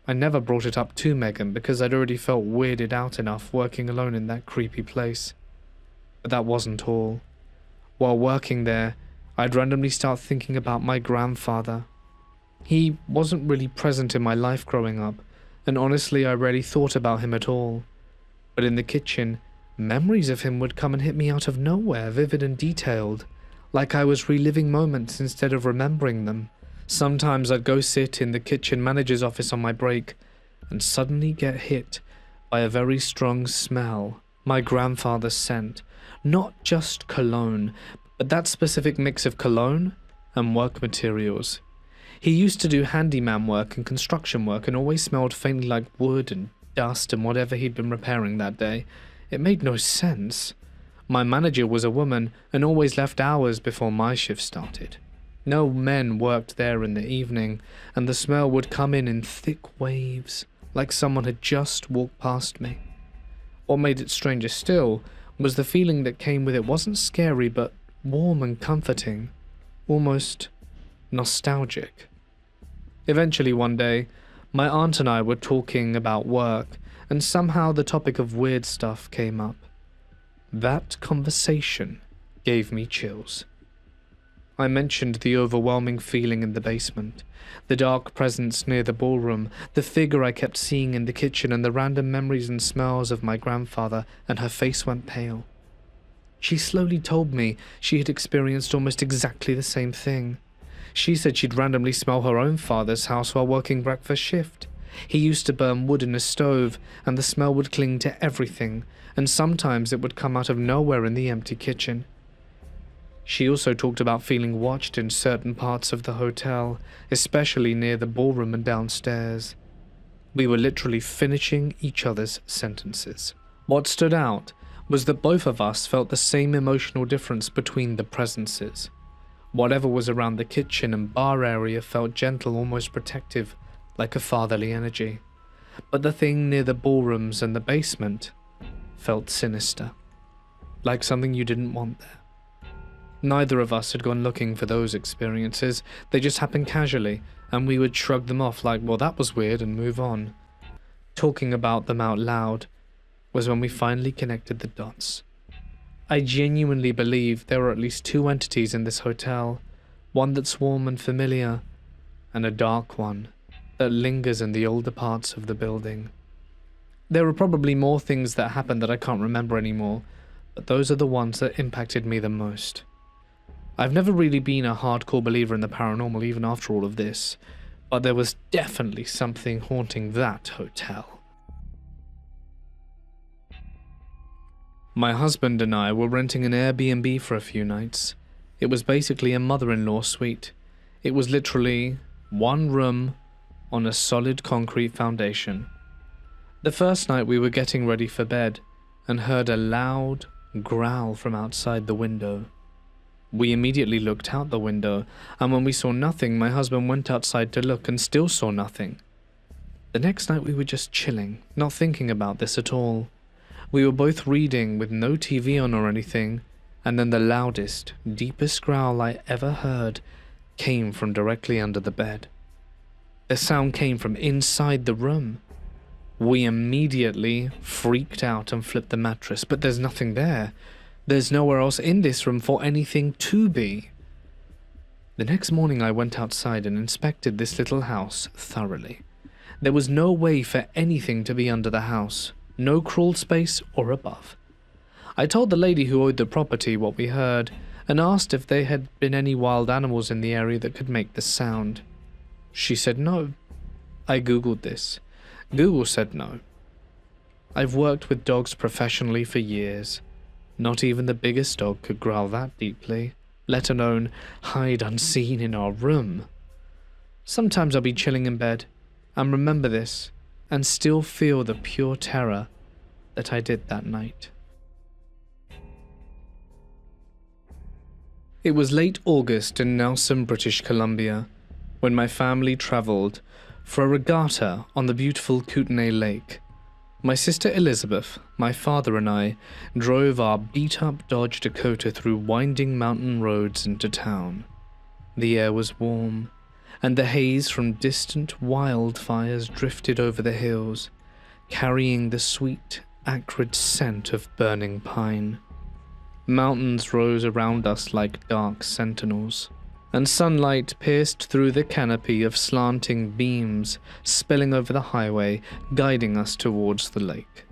I never brought it up to Megan because I'd already felt weirded out enough working alone in that creepy place. But that wasn't all. While working there, I'd randomly start thinking about my grandfather. He wasn't really present in my life growing up, and honestly I rarely thought about him at all. But in the kitchen, memories of him would come and hit me out of nowhere, vivid and detailed, like I was reliving moments instead of remembering them. Sometimes I'd go sit in the kitchen manager's office on my break, and suddenly get hit by a very strong smell my grandfather sent. Not just cologne, but that specific mix of cologne and work materials. He used to do handyman work and construction work and always smelled faintly like wood and dust and whatever he'd been repairing that day. It made no sense. My manager was a woman and always left hours before my shift started. No men worked there in the evening, and the smell would come in thick waves, like someone had just walked past me. What made it stranger still was the feeling that came with it wasn't scary but warm and comforting, almost nostalgic. Eventually one day, my aunt and I were talking about work, and somehow the topic of weird stuff came up. That conversation gave me chills. I mentioned the overwhelming feeling in the basement, the dark presence near the ballroom, the figure I kept seeing in the kitchen, and the random memories and smells of my grandfather, and her face went pale. She slowly told me she had experienced almost exactly the same thing. She said she'd randomly smell her own father's house while working breakfast shift. He used to burn wood in a stove, and the smell would cling to everything, and sometimes it would come out of nowhere in the empty kitchen. She also talked about feeling watched in certain parts of the hotel, especially near the ballroom and downstairs. We were literally finishing each other's sentences. What stood out was that both of us felt the same emotional difference between the presences. Whatever was around the kitchen and bar area felt gentle, almost protective, like a fatherly energy. But the thing near the ballrooms and the basement felt sinister, like something you didn't want there. Neither of us had gone looking for those experiences. They just happened casually, and we would shrug them off like, well, that was weird, and move on. Talking about them out loud was when we finally connected the dots. I genuinely believe there are at least 2 entities in this hotel, one that's warm and familiar, and a dark one that lingers in the older parts of the building. There are probably more things that happened that I can't remember anymore, but those are the ones that impacted me the most. I've never really been a hardcore believer in the paranormal even after all of this, but there was definitely something haunting that hotel. My husband and I were renting an Airbnb for a few nights. It was basically a mother-in-law suite. It was literally one room on a solid concrete foundation. The first night we were getting ready for bed, and heard a loud growl from outside the window. We immediately looked out the window, and when we saw nothing, my husband went outside to look and still saw nothing. The next night we were just chilling, not thinking about this at all. We were both reading with no TV on or anything, and then the loudest, deepest growl I ever heard came from directly under the bed. The sound came from inside the room. We immediately freaked out and flipped the mattress, but there's nothing there. There's nowhere else in this room for anything to be. The next morning I went outside and inspected this little house thoroughly. There was no way for anything to be under the house, no crawl space or above. I told the lady who owned the property what we heard and asked if there had been any wild animals in the area that could make the sound. She said no. I googled this. Google said no. I've worked with dogs professionally for years. Not even the biggest dog could growl that deeply, let alone hide unseen in our room. Sometimes I'll be chilling in bed and remember this and still feel the pure terror that I did that night. It was late August in Nelson, British Columbia, when my family travelled for a regatta on the beautiful Kootenay Lake. My sister Elizabeth, my father and I drove our beat-up Dodge Dakota through winding mountain roads into town. The air was warm, and the haze from distant wildfires drifted over the hills, carrying the sweet, acrid scent of burning pine. Mountains rose around us like dark sentinels, and sunlight pierced through the canopy of slanting beams, spilling over the highway, guiding us towards the lake.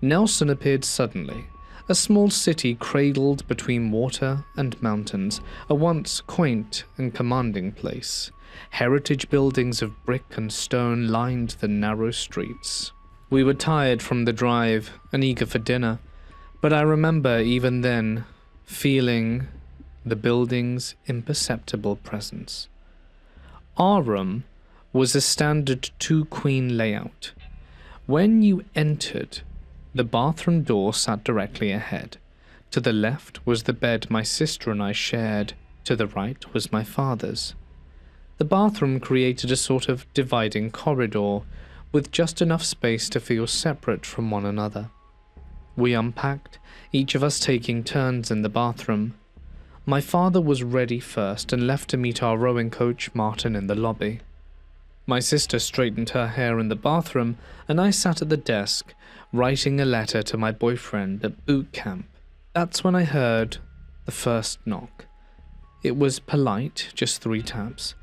Nelson appeared suddenly, a small city cradled between water and mountains, a once quaint and commanding place. Heritage buildings of brick and stone lined the narrow streets. We were tired from the drive and eager for dinner, but I remember even then feeling the building's imperceptible presence. Our room was a standard two-queen layout. When you entered, the bathroom door sat directly ahead. To the left was the bed my sister and I shared. To the right was my father's. The bathroom created a sort of dividing corridor, with just enough space to feel separate from one another. We unpacked, each of us taking turns in the bathroom. My father was ready first and left to meet our rowing coach Martin in the lobby. My sister straightened her hair in the bathroom, and I sat at the desk, writing a letter to my boyfriend at boot camp. That's when I heard the first knock. It was polite, just 3 taps,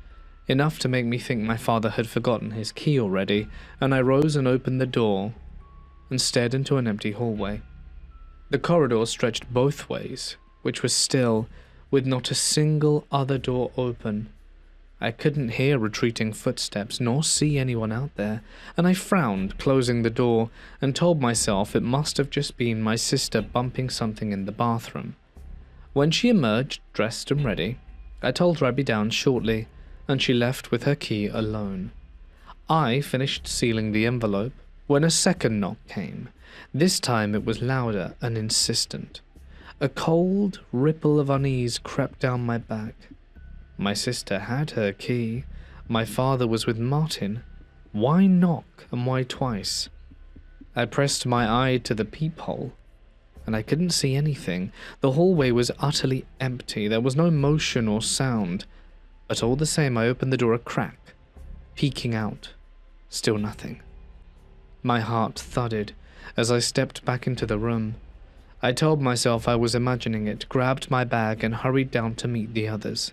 enough to make me think my father had forgotten his key already, and I rose and opened the door and stared into an empty hallway. The corridor stretched both ways, which was still, with not a single other door open. I couldn't hear retreating footsteps nor see anyone out there, and I frowned, closing the door, and told myself it must have just been my sister bumping something in the bathroom. When she emerged, dressed and ready, I told her I'd be down shortly, and she left with her key alone. I finished sealing the envelope when a second knock came. This time it was louder and insistent. A cold ripple of unease crept down my back. My sister had her key. My father was with Martin. Why knock, and why twice? I pressed my eye to the peephole, and I couldn't see anything. The hallway was utterly empty. There was no motion or sound. But all the same, I opened the door a crack, peeking out. Still nothing. My heart thudded as I stepped back into the room. I told myself I was imagining it, grabbed my bag and hurried down to meet the others.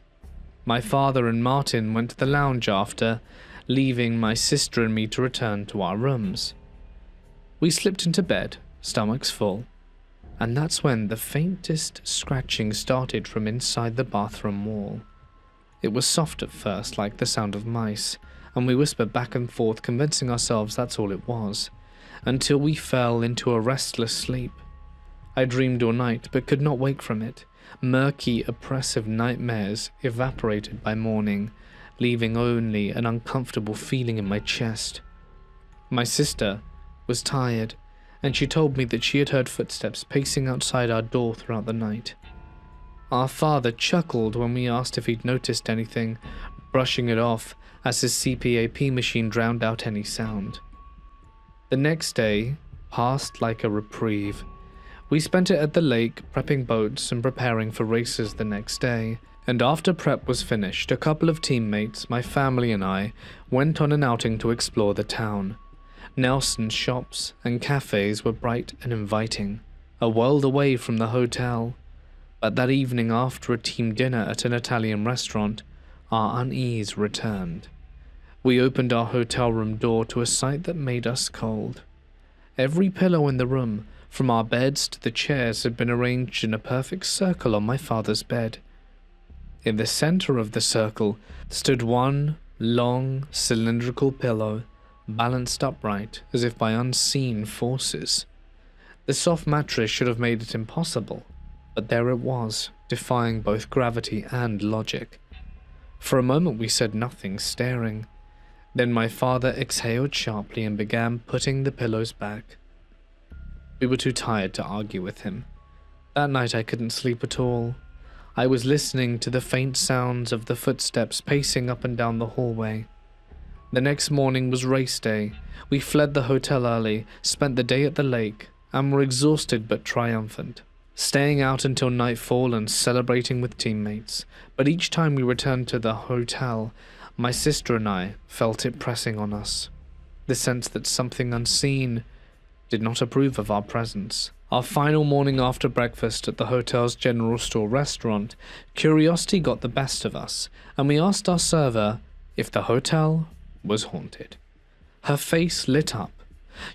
My father and Martin went to the lounge after, leaving my sister and me to return to our rooms. We slipped into bed, stomachs full, and that's when the faintest scratching started from inside the bathroom wall. It was soft at first, like the sound of mice, and we whispered back and forth, convincing ourselves that's all it was, until we fell into a restless sleep. I dreamed all night, but could not wake from it. Murky, oppressive nightmares evaporated by morning, leaving only an uncomfortable feeling in my chest. My sister was tired and she told me that she had heard footsteps pacing outside our door throughout the night. Our father chuckled when we asked if he'd noticed anything, brushing it off as his CPAP machine drowned out any sound. The next day passed like a reprieve. We spent it at the lake, prepping boats and preparing for races the next day. And after prep was finished, a couple of teammates, my family and I, went on an outing to explore the town. Nelson's shops and cafes were bright and inviting, a world away from the hotel. But that evening, after a team dinner at an Italian restaurant, our unease returned. We opened our hotel room door to a sight that made us cold. Every pillow in the room, from our beds to the chairs, had been arranged in a perfect circle on my father's bed. In the center of the circle stood one long, cylindrical pillow, balanced upright as if by unseen forces. The soft mattress should have made it impossible, but there it was, defying both gravity and logic. For a moment we said nothing, staring. Then my father exhaled sharply and began putting the pillows back. We were too tired to argue with him. That night I couldn't sleep at all. I was listening to the faint sounds of the footsteps pacing up and down the hallway. The next morning was race day. We fled the hotel early, spent the day at the lake, and were exhausted but triumphant, staying out until nightfall and celebrating with teammates. But each time we returned to the hotel, my sister and I felt it pressing on us. The sense that something unseen did not approve of our presence. Our final morning after breakfast at the hotel's general store restaurant, curiosity got the best of us, and we asked our server if the hotel was haunted. Her face lit up.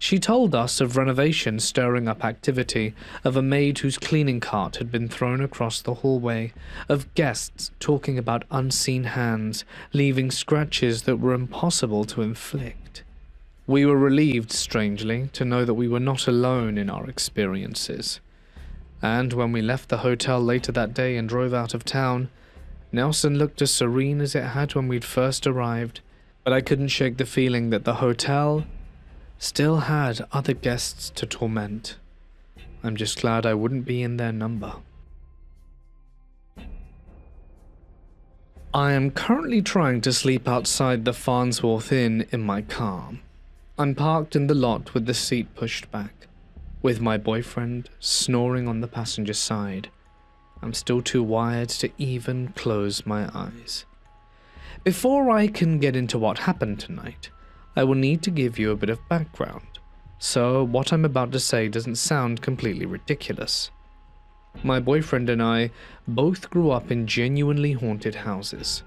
She told us of renovations stirring up activity, of a maid whose cleaning cart had been thrown across the hallway, of guests talking about unseen hands, leaving scratches that were impossible to inflict. We were relieved, strangely, to know that we were not alone in our experiences. And when we left the hotel later that day and drove out of town, Nelson looked as serene as it had when we'd first arrived, but I couldn't shake the feeling that the hotel still had other guests to torment. I'm just glad I wouldn't be in their number. I am currently trying to sleep outside the Farnsworth Inn in my car. I'm parked in the lot with the seat pushed back, with my boyfriend snoring on the passenger side. I'm still too wired to even close my eyes. Before I can get into what happened tonight, I will need to give you a bit of background, so what I'm about to say doesn't sound completely ridiculous. My boyfriend and I both grew up in genuinely haunted houses.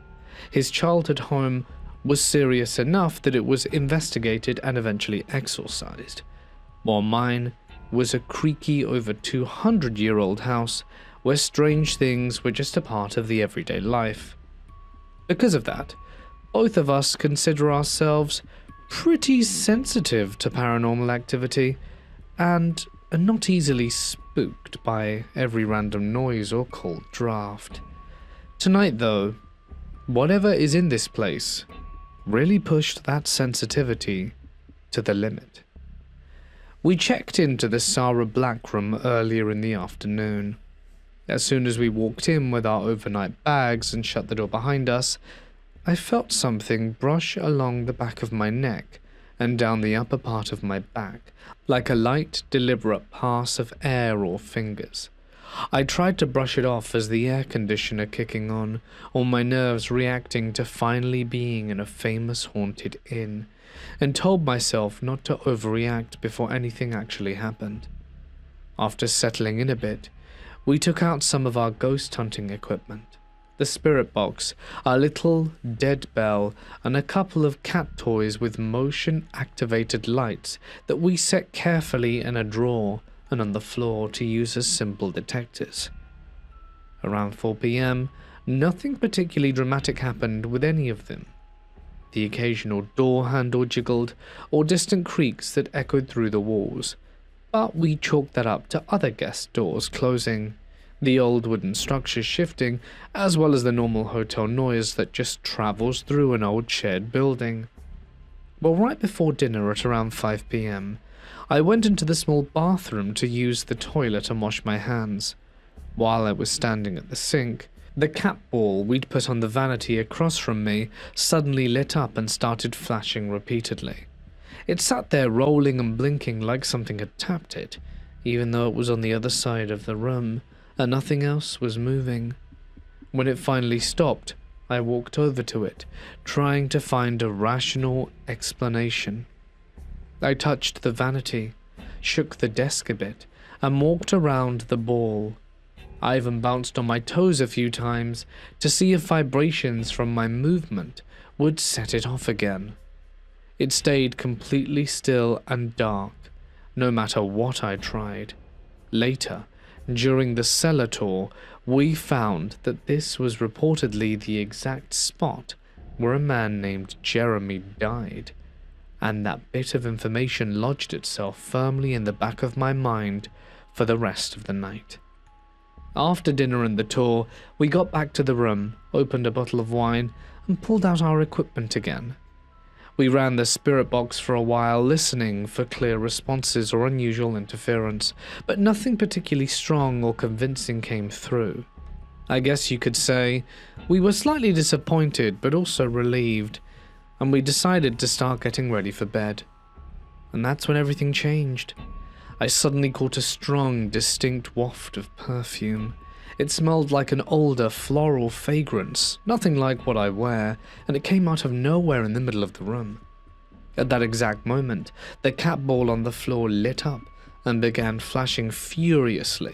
His childhood home was serious enough that it was investigated and eventually exorcised, while mine was a creaky over 200-year-old house where strange things were just a part of the everyday life. Because of that, both of us consider ourselves pretty sensitive to paranormal activity and are not easily spooked by every random noise or cold draft. Tonight, though, whatever is in this place really pushed that sensitivity to the limit. We checked into the Sarah Black room earlier in the afternoon. As soon as we walked in with our overnight bags and shut the door behind us, I felt something brush along the back of my neck and down the upper part of my back, like a light, deliberate pass of air or fingers. I tried to brush it off as the air conditioner kicking on, all my nerves reacting to finally being in a famous haunted inn, and told myself not to overreact before anything actually happened. After settling in a bit, we took out some of our ghost hunting equipment, the spirit box, our little dead bell, and a couple of cat toys with motion-activated lights that we set carefully in a drawer and on the floor to use as simple detectors. Around 4 p.m, nothing particularly dramatic happened with any of them. The occasional door handle jiggled, or distant creaks that echoed through the walls, but we chalked that up to other guest doors closing, the old wooden structures shifting, as well as the normal hotel noise that just travels through an old shared building. Well, right before dinner at around 5 p.m., I went into the small bathroom to use the toilet and wash my hands. While I was standing at the sink, the cat ball we'd put on the vanity across from me suddenly lit up and started flashing repeatedly. It sat there rolling and blinking like something had tapped it, even though it was on the other side of the room and nothing else was moving. When it finally stopped, I walked over to it, trying to find a rational explanation. I touched the vanity, shook the desk a bit, and walked around the ball. I even bounced on my toes a few times to see if vibrations from my movement would set it off again. It stayed completely still and dark, no matter what I tried. Later, during the cellar tour, we found that this was reportedly the exact spot where a man named Jeremy died, and that bit of information lodged itself firmly in the back of my mind for the rest of the night. After dinner and the tour, we got back to the room, opened a bottle of wine, and pulled out our equipment again. We ran the spirit box for a while, listening for clear responses or unusual interference, but nothing particularly strong or convincing came through. I guess you could say we were slightly disappointed but also relieved, and we decided to start getting ready for bed. And that's when everything changed. I suddenly caught a strong, distinct waft of perfume. It smelled like an older, floral fragrance, nothing like what I wear, and it came out of nowhere in the middle of the room. At that exact moment, the cat ball on the floor lit up and began flashing furiously,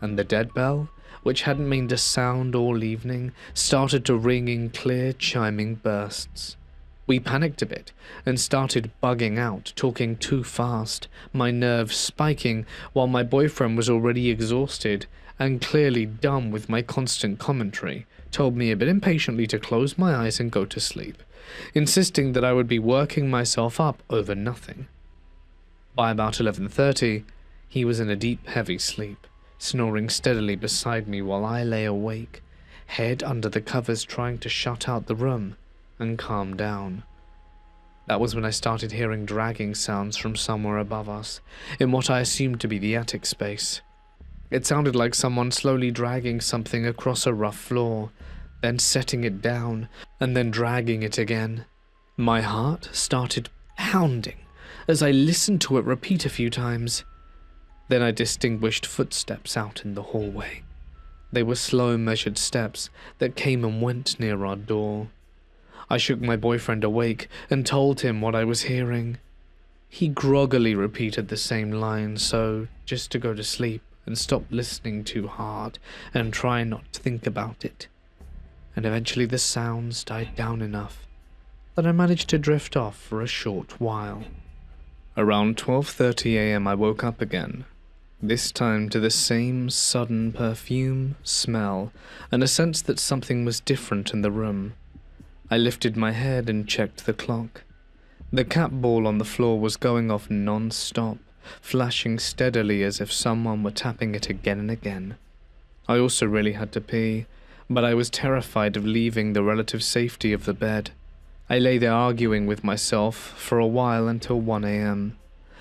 and the dead bell, which hadn't made a sound all evening, started to ring in clear, chiming bursts. We panicked a bit and started bugging out, talking too fast, my nerves spiking while my boyfriend was already exhausted and clearly done with my constant commentary, told me a bit impatiently to close my eyes and go to sleep, insisting that I would be working myself up over nothing. By about 11:30, he was in a deep, heavy sleep, snoring steadily beside me while I lay awake, head under the covers trying to shut out the room and calm down. That was when I started hearing dragging sounds from somewhere above us, in what I assumed to be the attic space. It sounded like someone slowly dragging something across a rough floor, then setting it down, and then dragging it again. My heart started pounding as I listened to it repeat a few times. Then I distinguished footsteps out in the hallway. They were slow, measured steps that came and went near our door. I shook my boyfriend awake and told him what I was hearing. He groggily repeated the same line, so just to go to sleep and stop listening too hard and try not to think about it. And eventually the sounds died down enough that I managed to drift off for a short while. Around 12:30 a.m. I woke up again, this time to the same sudden perfume, smell, and a sense that something was different in the room. I lifted my head and checked the clock. The cat ball on the floor was going off non-stop, flashing steadily as if someone were tapping it again and again. I also really had to pee, but I was terrified of leaving the relative safety of the bed. I lay there arguing with myself for a while until 1 a.m.,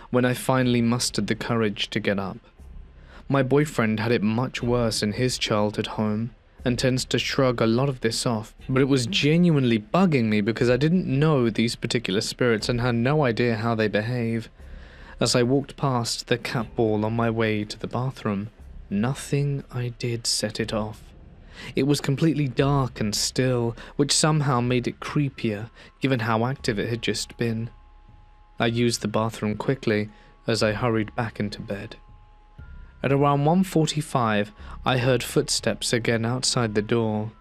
when I finally mustered the courage to get up. My boyfriend had it much worse in his childhood home, and tends to shrug a lot of this off, but it was genuinely bugging me because I didn't know these particular spirits and had no idea how they behave. As I walked past the cat ball on my way to the bathroom, nothing I did set it off. It was completely dark and still, which somehow made it creepier, given how active it had just been. I used the bathroom quickly as I hurried back into bed. At around 1:45, I heard footsteps again outside the door.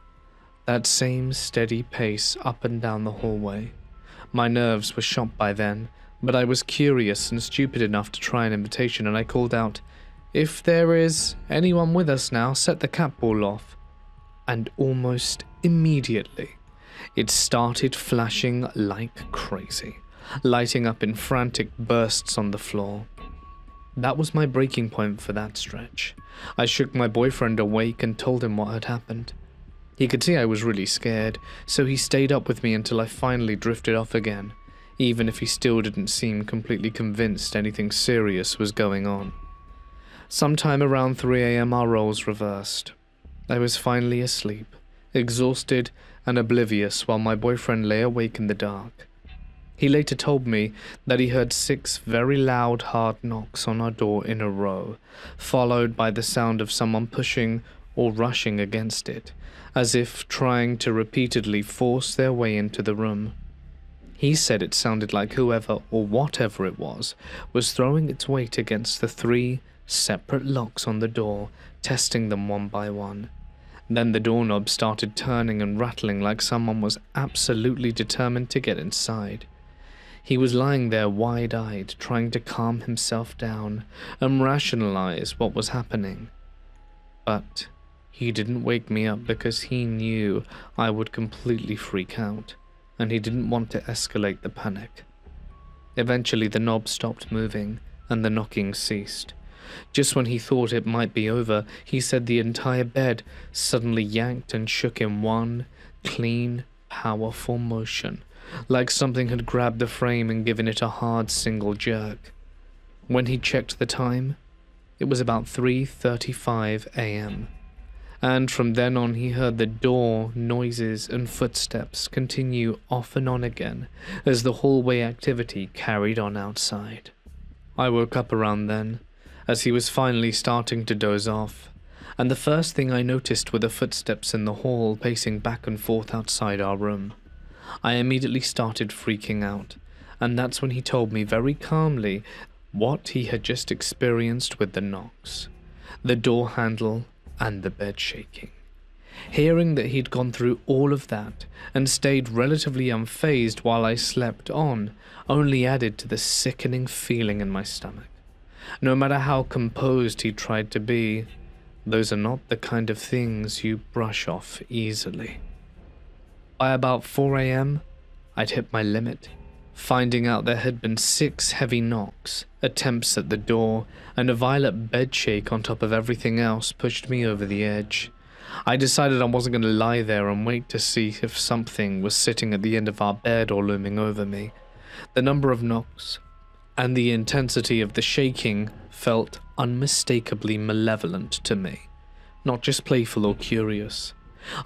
That same steady pace up and down the hallway. My nerves were shot by then, but I was curious and stupid enough to try an invitation, and I called out, "If there is anyone with us now, set the cat ball off." And almost immediately, it started flashing like crazy, lighting up in frantic bursts on the floor. That was my breaking point for that stretch. I shook my boyfriend awake and told him what had happened. He could see I was really scared, so he stayed up with me until I finally drifted off again, even if he still didn't seem completely convinced anything serious was going on. Sometime around 3 a.m. our roles reversed. I was finally asleep, exhausted and oblivious while my boyfriend lay awake in the dark. He later told me that he heard 6 very loud, hard knocks on our door in a row, followed by the sound of someone pushing or rushing against it, as if trying to repeatedly force their way into the room. He said it sounded like whoever or whatever it was throwing its weight against the 3 separate locks on the door, testing them one by one. Then the doorknob started turning and rattling like someone was absolutely determined to get inside. He was lying there wide-eyed, trying to calm himself down and rationalize what was happening. But he didn't wake me up because he knew I would completely freak out, and he didn't want to escalate the panic. Eventually the knob stopped moving and the knocking ceased. Just when he thought it might be over, he said the entire bed suddenly yanked and shook in one clean, powerful motion, like something had grabbed the frame and given it a hard single jerk. When he checked the time, it was about 3:35 a.m. And from then on he heard the door, noises and footsteps continue off and on again as the hallway activity carried on outside. I woke up around then, as he was finally starting to doze off, and the first thing I noticed were the footsteps in the hall pacing back and forth outside our room. I immediately started freaking out, and that's when he told me very calmly what he had just experienced with the knocks, the door handle, and the bed shaking. Hearing that he'd gone through all of that and stayed relatively unfazed while I slept on only added to the sickening feeling in my stomach. No matter how composed he tried to be, those are not the kind of things you brush off easily. By about 4 a.m., I'd hit my limit, finding out there had been 6 heavy knocks, attempts at the door, and a violent bed shake on top of everything else pushed me over the edge. I decided I wasn't going to lie there and wait to see if something was sitting at the end of our bed or looming over me. The number of knocks and the intensity of the shaking felt unmistakably malevolent to me, not just playful or curious.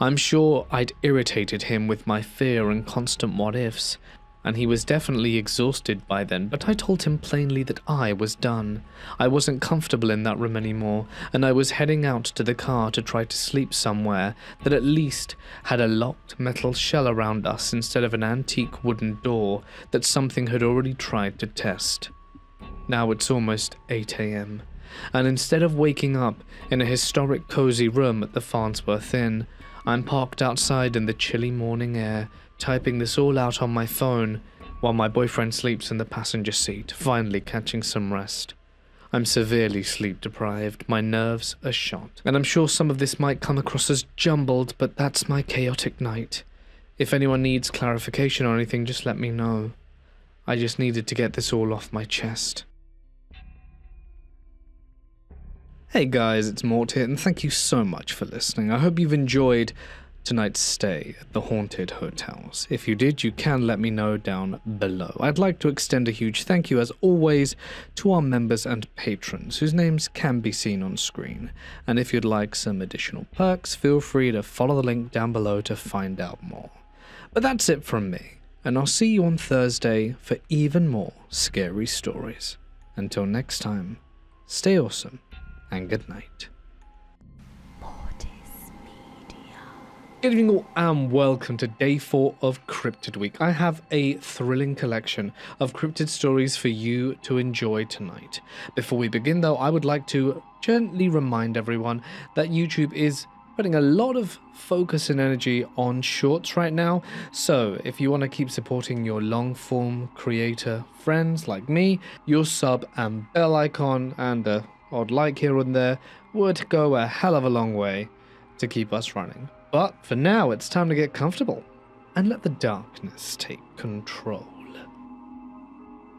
I'm sure I'd irritated him with my fear and constant what-ifs, and he was definitely exhausted by then, but I told him plainly that I was done. I wasn't comfortable in that room anymore, and I was heading out to the car to try to sleep somewhere that at least had a locked metal shell around us instead of an antique wooden door that something had already tried to test. Now it's almost 8 a.m., and instead of waking up in a historic cozy room at the Farnsworth Inn, I'm parked outside in the chilly morning air, typing this all out on my phone while my boyfriend sleeps in the passenger seat, finally catching some rest. I'm severely sleep deprived, my nerves are shot, and I'm sure some of this might come across as jumbled, but that's my chaotic night. If anyone needs clarification or anything, just let me know. I just needed to get this all off my chest. Hey guys, it's Mort here, and thank you so much for listening. I hope you've enjoyed tonight's stay at the Haunted Hotels. If you did, you can let me know down below. I'd like to extend a huge thank you, as always, to our members and patrons, whose names can be seen on screen. And if you'd like some additional perks, feel free to follow the link down below to find out more. But that's it from me, and I'll see you on Thursday for even more scary stories. Until next time, stay awesome, and good night. Good evening all, and welcome to day 4 of Cryptid Week. I have a thrilling collection of cryptid stories for you to enjoy tonight. Before we begin though, I would like to gently remind everyone that YouTube is putting a lot of focus and energy on shorts right now, so if you want to keep supporting your long form creator friends like me, your sub and bell icon and the odd like here and there would go a hell of a long way to keep us running. But for now, it's time to get comfortable and let the darkness take control.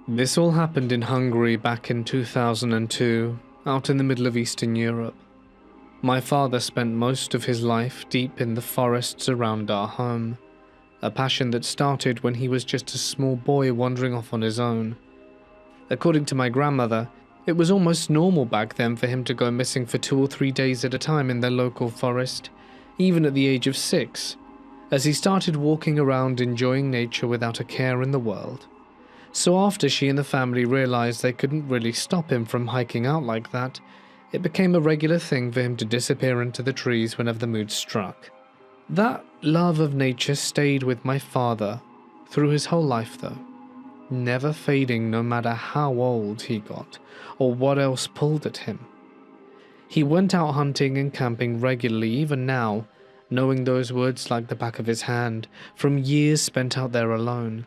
This all happened in Hungary back in 2002, out in the middle of Eastern Europe. My father spent most of his life deep in the forests around our home, a passion that started when he was just a small boy wandering off on his own. According to my grandmother, it was almost normal back then for him to go missing for 2 or 3 days at a time in their local forest, even at the age of 6, as he started walking around enjoying nature without a care in the world. So after she and the family realized they couldn't really stop him from hiking out like that, it became a regular thing for him to disappear into the trees whenever the mood struck. That love of nature stayed with my father through his whole life though, never fading no matter how old he got or what else pulled at him. He went out hunting and camping regularly even now, knowing those woods like the back of his hand from years spent out there alone.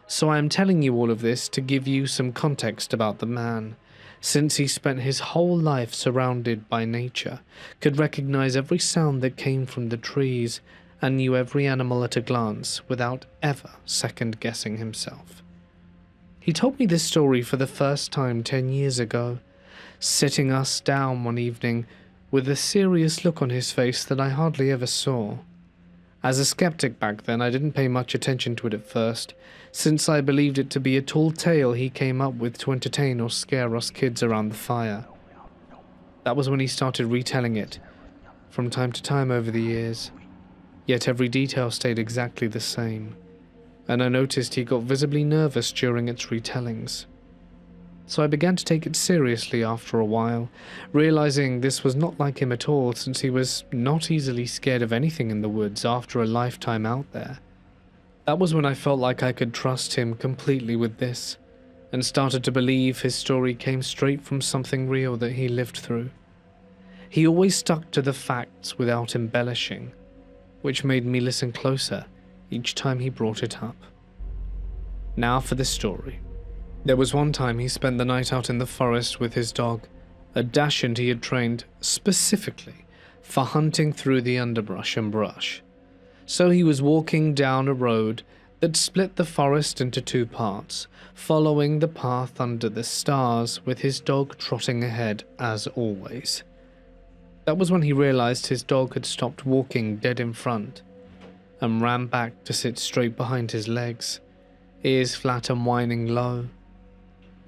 So I am telling you all of this to give you some context about the man, since he spent his whole life surrounded by nature, could recognize every sound that came from the trees, and knew every animal at a glance without ever second-guessing himself. He told me this story for the first time 10 years ago, sitting us down one evening with a serious look on his face that I hardly ever saw. As a skeptic back then, I didn't pay much attention to it at first, since I believed it to be a tall tale he came up with to entertain or scare us kids around the fire. That was when he started retelling it, from time to time over the years, yet every detail stayed exactly the same, and I noticed he got visibly nervous during its retellings. So I began to take it seriously after a while, realizing this was not like him at all, since he was not easily scared of anything in the woods after a lifetime out there. That was when I felt like I could trust him completely with this, and started to believe his story came straight from something real that he lived through. He always stuck to the facts without embellishing, which made me listen closer each time he brought it up. Now for the story. There was one time he spent the night out in the forest with his dog, a dachshund he had trained specifically for hunting through the underbrush and brush. So he was walking down a road that split the forest into 2 parts, following the path under the stars with his dog trotting ahead as always. That was when he realized his dog had stopped walking dead in front and ran back to sit straight behind his legs, ears flat and whining low.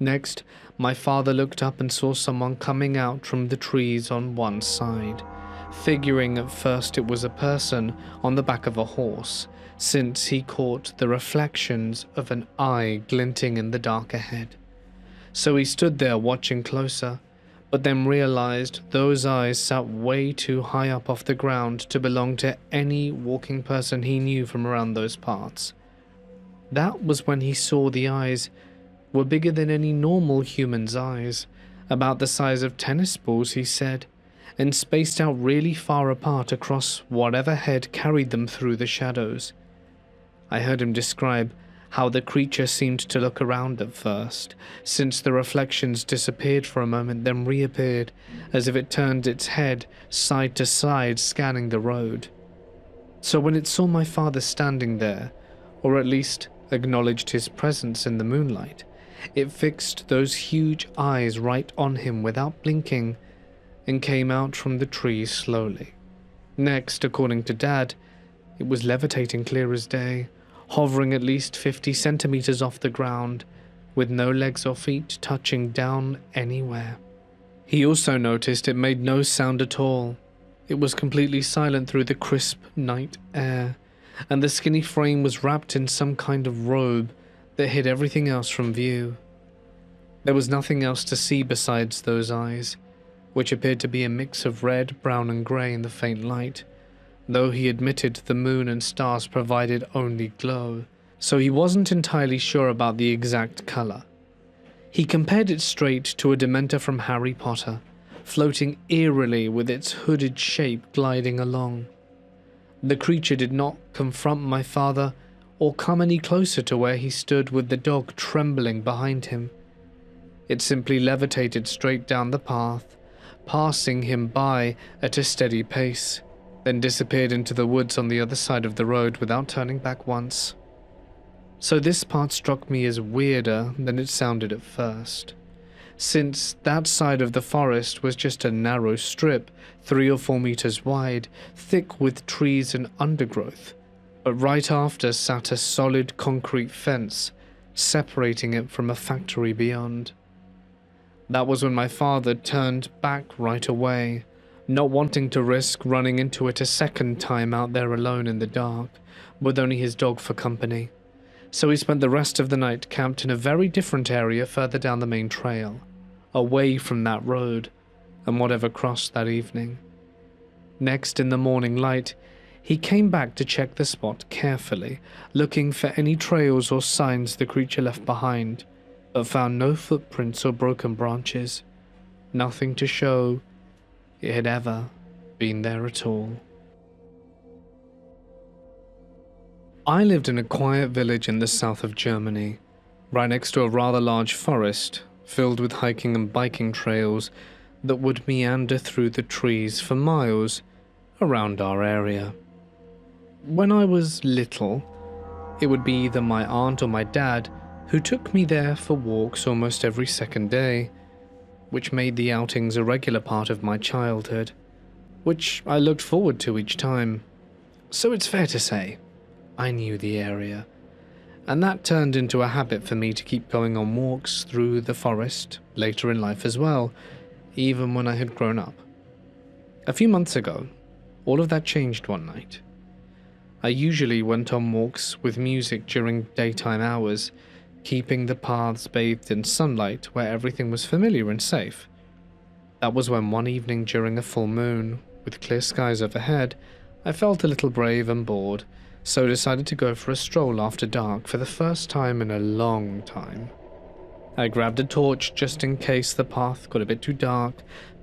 Next, my father looked up and saw someone coming out from the trees on one side, figuring at first it was a person on the back of a horse, since he caught the reflections of an eye glinting in the dark ahead. So he stood there watching closer, but then realized those eyes sat way too high up off the ground to belong to any walking person he knew from around those parts. That was when he saw the eyes were bigger than any normal human's eyes, about the size of tennis balls, he said, and spaced out really far apart across whatever head carried them through the shadows. I heard him describe how the creature seemed to look around at first, since the reflections disappeared for a moment then reappeared, as if it turned its head side to side scanning the road. So when it saw my father standing there, or at least acknowledged his presence in the moonlight, it fixed those huge eyes right on him without blinking and came out from the trees slowly. Next, according to Dad, it was levitating clear as day, hovering at least 50 centimeters off the ground, with no legs or feet touching down anywhere. He also noticed it made no sound at all. It was completely silent through the crisp night air, and the skinny frame was wrapped in some kind of robe that hid everything else from view. There was nothing else to see besides those eyes, which appeared to be a mix of red, brown and grey in the faint light, though he admitted the moon and stars provided only glow, so he wasn't entirely sure about the exact colour. He compared it straight to a Dementor from Harry Potter, floating eerily with its hooded shape gliding along. The creature did not confront my father or come any closer to where he stood with the dog trembling behind him. It simply levitated straight down the path, passing him by at a steady pace, then disappeared into the woods on the other side of the road without turning back once. So this part struck me as weirder than it sounded at first, since that side of the forest was just a narrow strip, 3 or 4 meters wide, thick with trees and undergrowth, but right after sat a solid concrete fence, separating it from a factory beyond. That was when my father turned back right away, not wanting to risk running into it a second time out there alone in the dark, with only his dog for company. So he spent the rest of the night camped in a very different area further down the main trail, away from that road and whatever crossed that evening. Next, in the morning light, he came back to check the spot carefully, looking for any trails or signs the creature left behind, but found no footprints or broken branches, nothing to show it had ever been there at all. I lived in a quiet village in the south of Germany, right next to a rather large forest, filled with hiking and biking trails that would meander through the trees for miles around our area. When I was little, it would be either my aunt or my dad who took me there for walks almost every second day, which made the outings a regular part of my childhood, which I looked forward to each time. So it's fair to say, I knew the area, and that turned into a habit for me to keep going on walks through the forest later in life as well, even when I had grown up. A few months ago, all of that changed one night. I usually went on walks with music during daytime hours, keeping the paths bathed in sunlight where everything was familiar and safe. That was when one evening during a full moon, with clear skies overhead, I felt a little brave and bored, so decided to go for a stroll after dark for the first time in a long time. I grabbed a torch just in case the path got a bit too dark,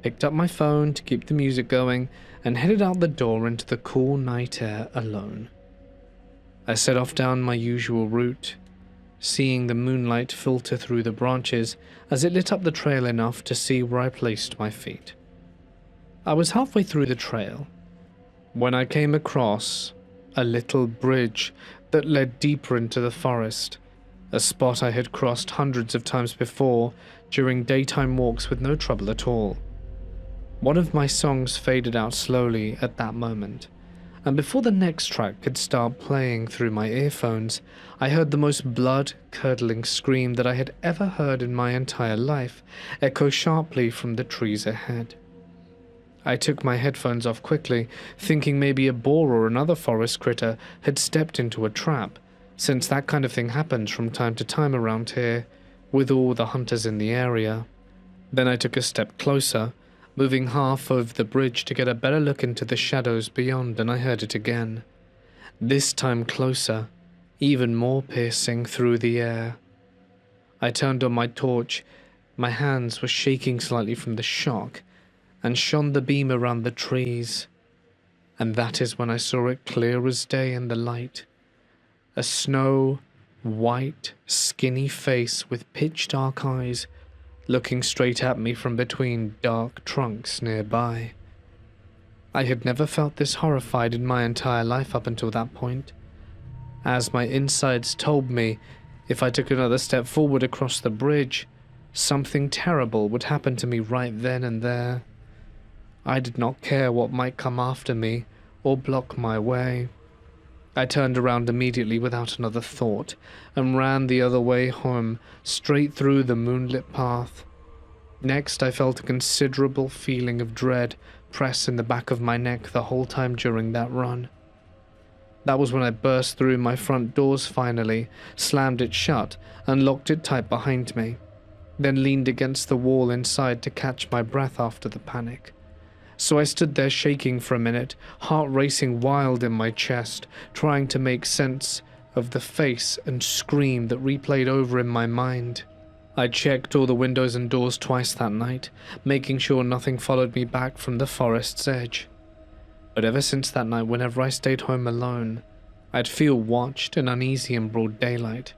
picked up my phone to keep the music going, and headed out the door into the cool night air alone. I set off down my usual route, seeing the moonlight filter through the branches as it lit up the trail enough to see where I placed my feet. I was halfway through the trail when I came across a little bridge that led deeper into the forest, a spot I had crossed hundreds of times before during daytime walks with no trouble at all. One of my songs faded out slowly at that moment, and before the next track could start playing through my earphones, I heard the most blood-curdling scream that I had ever heard in my entire life echo sharply from the trees ahead. I took my headphones off quickly, thinking maybe a boar or another forest critter had stepped into a trap, since that kind of thing happens from time to time around here, with all the hunters in the area. Then I took a step closer, moving half over the bridge to get a better look into the shadows beyond, and I heard it again. This time closer, even more piercing through the air. I turned on my torch. My hands were shaking slightly from the shock, and shone the beam around the trees. And that is when I saw it clear as day in the light. A snow-white, skinny face with pitch-dark eyes, looking straight at me from between dark trunks nearby. I had never felt this horrified in my entire life up until that point, as my insides told me if I took another step forward across the bridge, something terrible would happen to me right then and there. I did not care what might come after me or block my way. I turned around immediately without another thought and ran the other way home, straight through the moonlit path. Next, I felt a considerable feeling of dread press in the back of my neck the whole time during that run. That was when I burst through my front doors finally, slammed it shut, and locked it tight behind me, then leaned against the wall inside to catch my breath after the panic. So I stood there shaking for a minute, heart racing wild in my chest, trying to make sense of the face and scream that replayed over in my mind. I checked all the windows and doors twice that night, making sure nothing followed me back from the forest's edge. But ever since that night, whenever I stayed home alone, I'd feel watched and uneasy in broad daylight.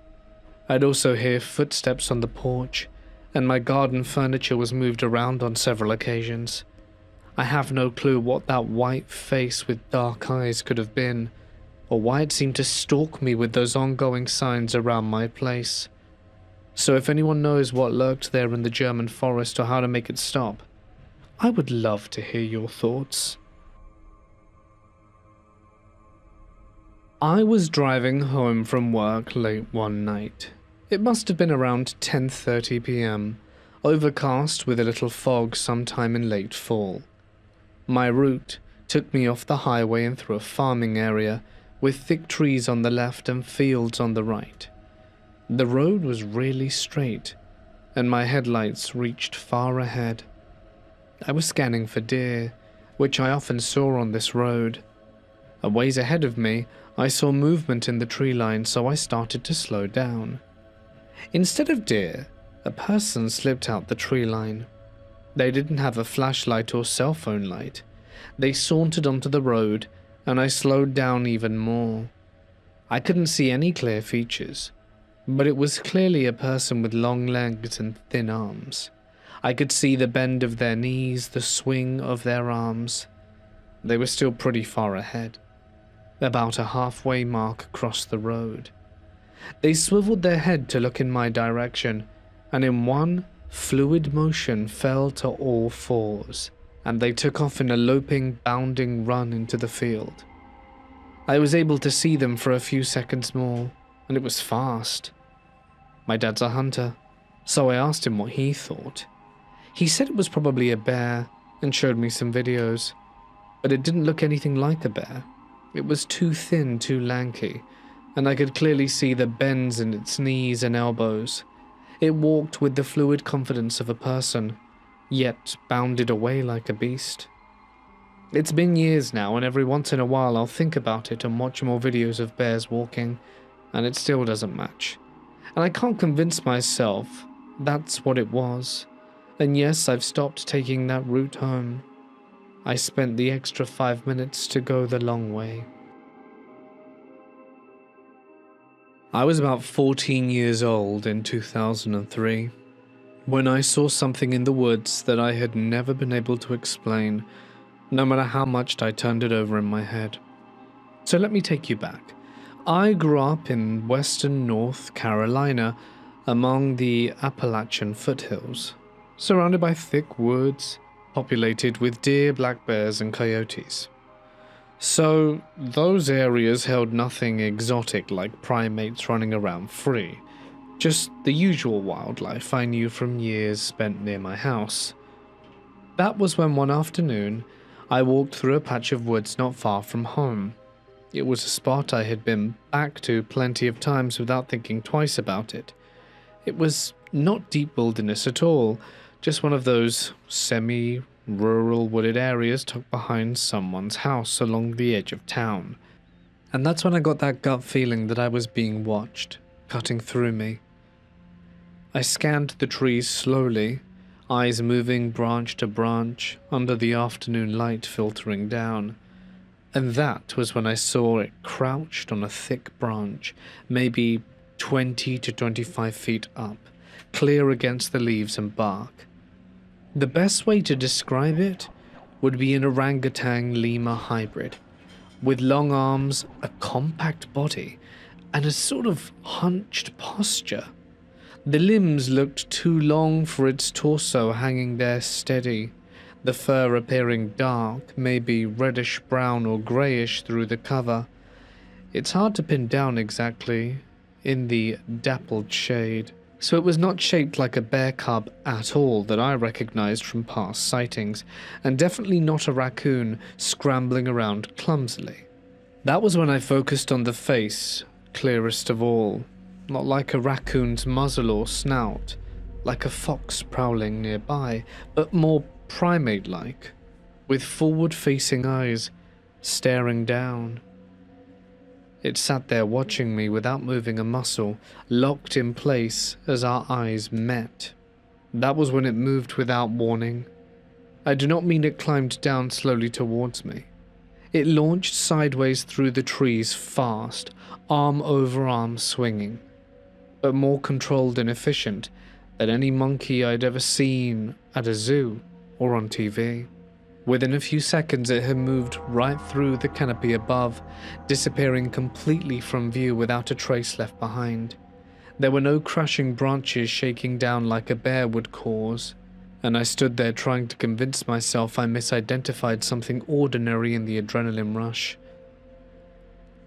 I'd also hear footsteps on the porch, and my garden furniture was moved around on several occasions. I have no clue what that white face with dark eyes could have been, or why it seemed to stalk me with those ongoing signs around my place. So if anyone knows what lurked there in the German forest or how to make it stop, I would love to hear your thoughts. I was driving home from work late one night. It must have been around 10:30 p.m., overcast with a little fog sometime in late fall. My route took me off the highway and through a farming area with thick trees on the left and fields on the right. The road was really straight, and my headlights reached far ahead. I was scanning for deer, which I often saw on this road. A ways ahead of me, I saw movement in the tree line, so I started to slow down. Instead of deer, a person slipped out the tree line. They didn't have a flashlight or cell phone light. They sauntered onto the road, and I slowed down even more. I couldn't see any clear features, but it was clearly a person with long legs and thin arms. I could see the bend of their knees, the swing of their arms. They were still pretty far ahead, about a halfway mark across the road. They swiveled their head to look in my direction, and in one fluid motion fell to all fours, and they took off in a loping, bounding run into the field. I was able to see them for a few seconds more, and it was fast. My dad's a hunter, so I asked him what he thought. He said it was probably a bear and showed me some videos, but it didn't look anything like a bear. It was too thin, too lanky, and I could clearly see the bends in its knees and elbows. It walked with the fluid confidence of a person, yet bounded away like a beast. It's been years now, and every once in a while I'll think about it and watch more videos of bears walking, and it still doesn't match. And I can't convince myself that's what it was. And yes, I've stopped taking that route home. I spent the extra 5 minutes to go the long way. I was about 14 years old in 2003 when I saw something in the woods that I had never been able to explain, no matter how much I turned it over in my head. So let me take you back. I grew up in western North Carolina among the Appalachian foothills, surrounded by thick woods, populated with deer, black bears, and coyotes. So those areas held nothing exotic like primates running around free, just the usual wildlife I knew from years spent near my house. That was when one afternoon I walked through a patch of woods not far from home. It was a spot I had been back to plenty of times without thinking twice about it. It was not deep wilderness at all, just one of those semi-rural wooded areas tucked behind someone's house along the edge of town. And that's when I got that gut feeling that I was being watched, cutting through me. I scanned the trees slowly, eyes moving branch to branch under the afternoon light filtering down. And that was when I saw it crouched on a thick branch, maybe 20 to 25 feet up, clear against the leaves and bark. The best way to describe it would be an orangutan-lemur hybrid, with long arms, a compact body, and a sort of hunched posture. The limbs looked too long for its torso hanging there steady, the fur appearing dark, maybe reddish-brown or greyish through the cover. It's hard to pin down exactly in the dappled shade. So it was not shaped like a bear cub at all that I recognized from past sightings, and definitely not a raccoon scrambling around clumsily. That was when I focused on the face, clearest of all, not like a raccoon's muzzle or snout, like a fox prowling nearby, but more primate-like, with forward-facing eyes, staring down. It sat there watching me without moving a muscle, locked in place as our eyes met. That was when it moved without warning. I do not mean it climbed down slowly towards me. It launched sideways through the trees fast, arm over arm swinging, but more controlled and efficient than any monkey I'd ever seen at a zoo or on TV. Within a few seconds it had moved right through the canopy above, disappearing completely from view without a trace left behind. There were no crashing branches shaking down like a bear would cause, and I stood there trying to convince myself I misidentified something ordinary in the adrenaline rush.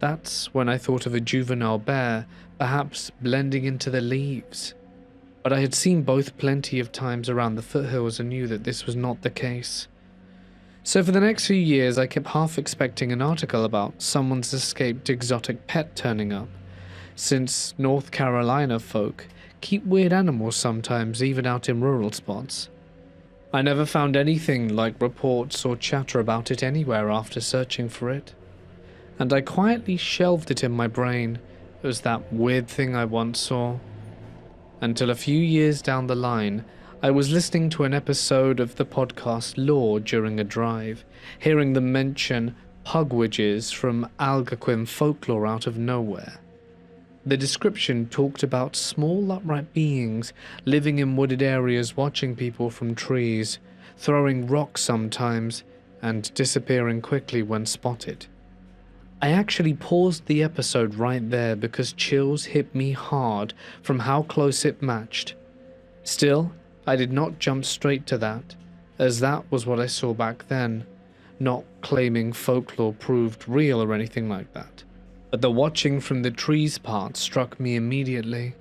That's when I thought of a juvenile bear, perhaps blending into the leaves. But I had seen both plenty of times around the foothills and knew that this was not the case. So for the next few years, I kept half expecting an article about someone's escaped exotic pet turning up, since North Carolina folk keep weird animals sometimes, even out in rural spots. I never found anything like reports or chatter about it anywhere after searching for it, and I quietly shelved it in my brain as that weird thing I once saw. Until a few years down the line, I was listening to an episode of the podcast Lore during a drive, hearing them mention pugwidges from Algonquin folklore out of nowhere. The description talked about small upright beings living in wooded areas, watching people from trees, throwing rocks sometimes, and disappearing quickly when spotted. I actually paused the episode right there because chills hit me hard from how close it matched. Still, I did not jump straight to that, as that was what I saw back then, not claiming folklore proved real or anything like that. But the watching from the trees part struck me immediately,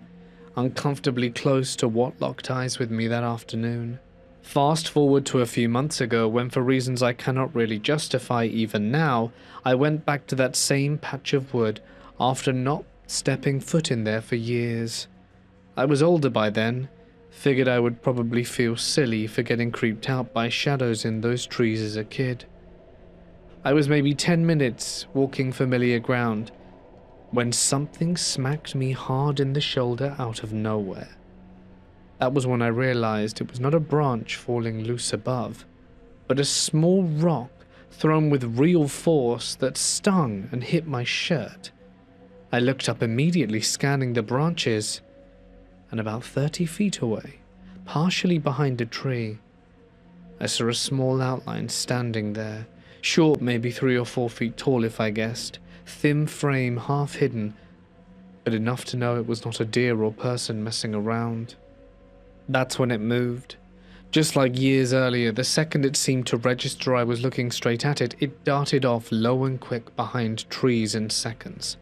uncomfortably close to what locked eyes with me that afternoon. Fast forward to a few months ago when, for reasons I cannot really justify even now, I went back to that same patch of wood after not stepping foot in there for years. I was older by then, figured I would probably feel silly for getting creeped out by shadows in those trees as a kid. I was maybe 10 minutes walking familiar ground when something smacked me hard in the shoulder out of nowhere. That was when I realized it was not a branch falling loose above, but a small rock thrown with real force that stung and hit my shirt. I looked up immediately, scanning the branches, and about 30 feet away, partially behind a tree, I saw a small outline standing there, short, maybe 3 or 4 feet tall if I guessed, thin frame half hidden, but enough to know it was not a deer or person messing around. That's when it moved. Just like years earlier, the second it seemed to register I was looking straight at it, it darted off low and quick behind trees in seconds.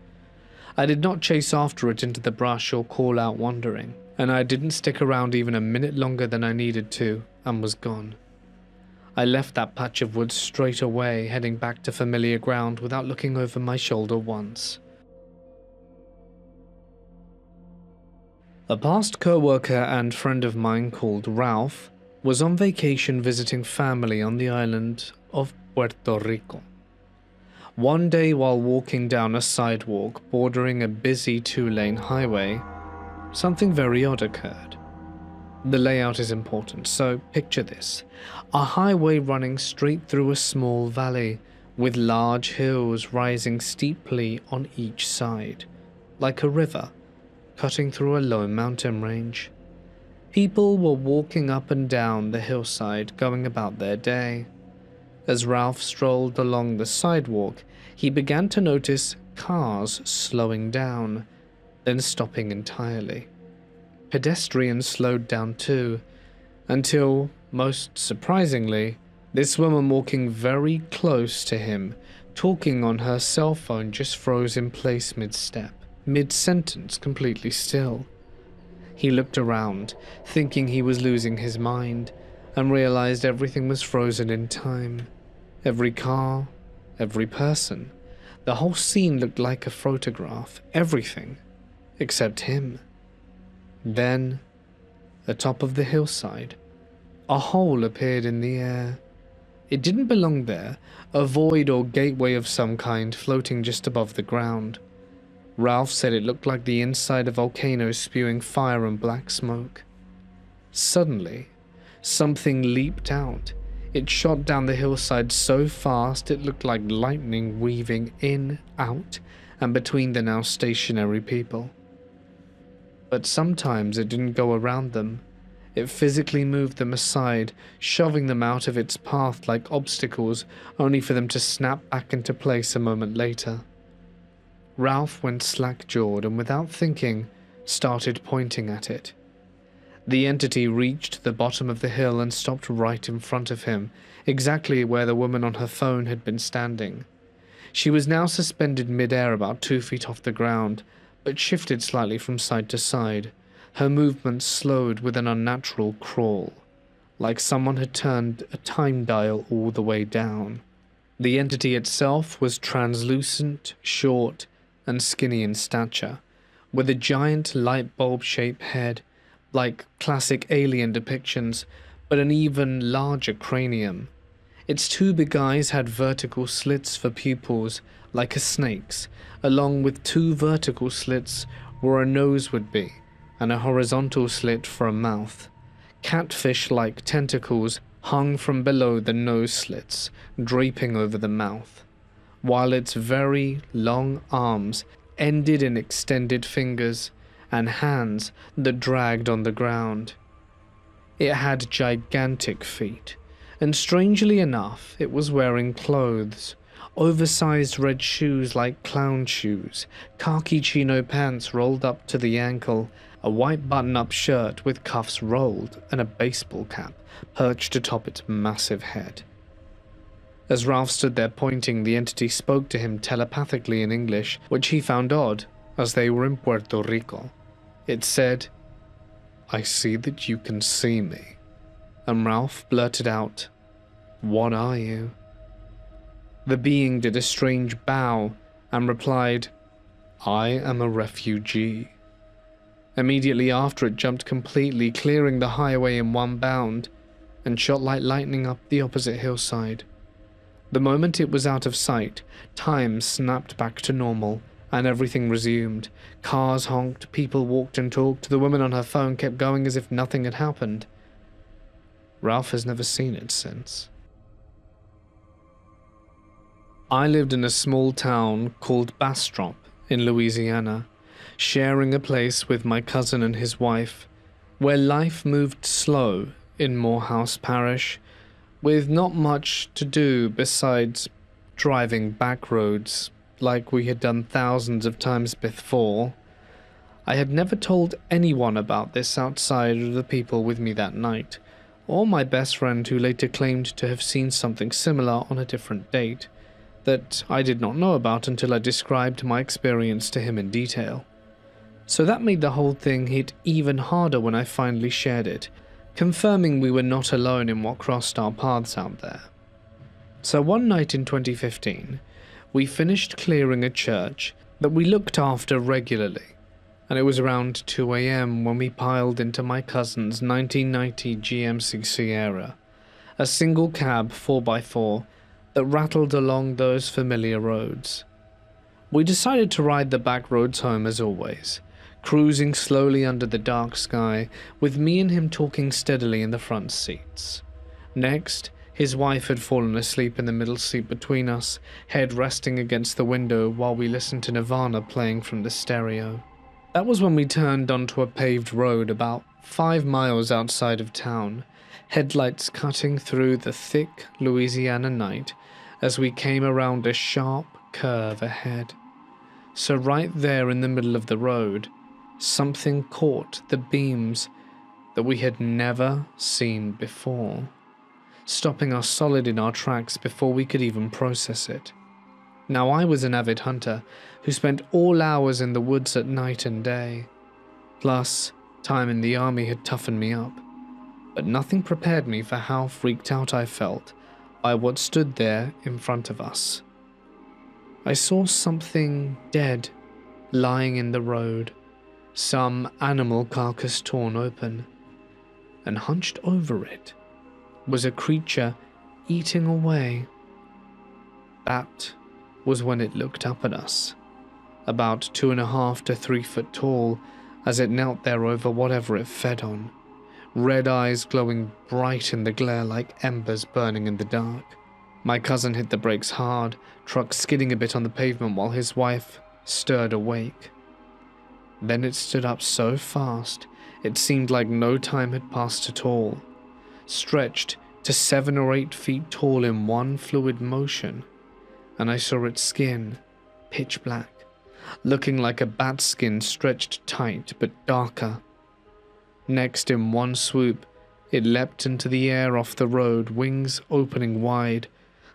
I did not chase after it into the brush or call out wandering, and I didn't stick around even a minute longer than I needed to, and was gone. I left that patch of woods straight away, heading back to familiar ground without looking over my shoulder once. A past co-worker and friend of mine called Ralph was on vacation visiting family on the island of Puerto Rico. One day while walking down a sidewalk bordering a busy 2-lane highway, something very odd occurred. The layout is important, so picture this. A highway running straight through a small valley, with large hills rising steeply on each side, like a river, cutting through a low mountain range. People were walking up and down the hillside, going about their day. As Ralph strolled along the sidewalk, he began to notice cars slowing down, then stopping entirely. Pedestrians slowed down too, until, most surprisingly, this woman walking very close to him, talking on her cell phone, just froze in place mid-step, mid-sentence, completely still. He looked around, thinking he was losing his mind, and realized everything was frozen in time. Every car, every person. The whole scene looked like a photograph, everything, except him. Then, atop of the hillside, a hole appeared in the air. It didn't belong there, a void or gateway of some kind floating just above the ground. Ralph said it looked like the inside of a volcano spewing fire and black smoke. Suddenly, something leaped out. It shot down the hillside so fast it looked like lightning weaving in, out, and between the now stationary people. But sometimes it didn't go around them. It physically moved them aside, shoving them out of its path like obstacles, only for them to snap back into place a moment later. Ralph went slack-jawed and without thinking, started pointing at it. The entity reached the bottom of the hill and stopped right in front of him, exactly where the woman on her phone had been standing. She was now suspended mid-air about 2 feet off the ground, but shifted slightly from side to side. Her movements slowed with an unnatural crawl, like someone had turned a time dial all the way down. The entity itself was translucent, short, and skinny in stature, with a giant light bulb-shaped head, like classic alien depictions, but an even larger cranium. Its two big eyes had vertical slits for pupils, like a snake's, along with two vertical slits where a nose would be, and a horizontal slit for a mouth. Catfish-like tentacles hung from below the nose slits, draping over the mouth, while its very long arms ended in extended fingers and hands that dragged on the ground. It had gigantic feet, and strangely enough, it was wearing clothes. Oversized red shoes like clown shoes, khaki chino pants rolled up to the ankle, a white button-up shirt with cuffs rolled, and a baseball cap perched atop its massive head. As Ralph stood there pointing, the entity spoke to him telepathically in English, which he found odd, as they were in Puerto Rico. It said, "I see that you can see me," and Ralph blurted out, "What are you?" The being did a strange bow and replied, "I am a refugee." Immediately after, it jumped completely, clearing the highway in one bound, and shot like lightning up the opposite hillside. The moment it was out of sight, time snapped back to normal, and everything resumed. Cars honked, people walked and talked, the woman on her phone kept going as if nothing had happened. Ralph has never seen it since. I lived in a small town called Bastrop in Louisiana, sharing a place with my cousin and his wife, where life moved slow in Morehouse Parish, with not much to do besides driving back roads like we had done thousands of times before. I had never told anyone about this outside of the people with me that night, or my best friend who later claimed to have seen something similar on a different date, that I did not know about until I described my experience to him in detail. So that made the whole thing hit even harder when I finally shared it, confirming we were not alone in what crossed our paths out there. So one night in 2015, we finished clearing a church that we looked after regularly, and it was around 2 a.m. when we piled into my cousin's 1990 GMC Sierra, a single cab 4x4 that rattled along those familiar roads. We decided to ride the back roads home as always, cruising slowly under the dark sky, with me and him talking steadily in the front seats. Next, his wife had fallen asleep in the middle seat between us, head resting against the window while we listened to Nirvana playing from the stereo. That was when we turned onto a paved road about 5 miles outside of town, headlights cutting through the thick Louisiana night as we came around a sharp curve ahead. So right there in the middle of the road, something caught the beams that we had never seen before, stopping us solid in our tracks before we could even process it. Now, I was an avid hunter who spent all hours in the woods at night and day. Plus, time in the army had toughened me up, but nothing prepared me for how freaked out I felt by what stood there in front of us. I saw something dead lying in the road, some animal carcass torn open, and hunched over it was a creature eating away. That was when it looked up at us, about 2.5 to 3 foot tall, as it knelt there over whatever it fed on, red eyes glowing bright in the glare like embers burning in the dark. My cousin hit the brakes hard, truck skidding a bit on the pavement while his wife stirred awake. Then it stood up so fast, it seemed like no time had passed at all, stretched to 7 or 8 feet tall in one fluid motion, and I saw its skin, pitch black, looking like a bat skin stretched tight but darker. Next, in one swoop, it leapt into the air off the road, wings opening wide,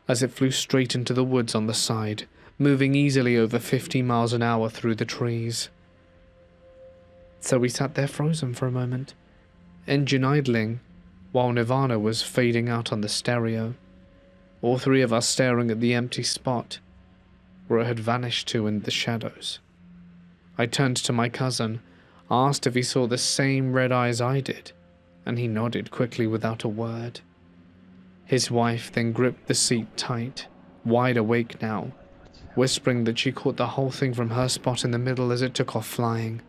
as it flew straight into the woods on the side, moving easily over 50 miles an hour through the trees. So we sat there frozen for a moment, engine idling, while Nirvana was fading out on the stereo, all three of us staring at the empty spot where it had vanished to in the shadows. I turned to my cousin, asked if he saw the same red eyes I did, and he nodded quickly without a word. His wife then gripped the seat tight, wide awake now, whispering that she caught the whole thing from her spot in the middle as it took off flying.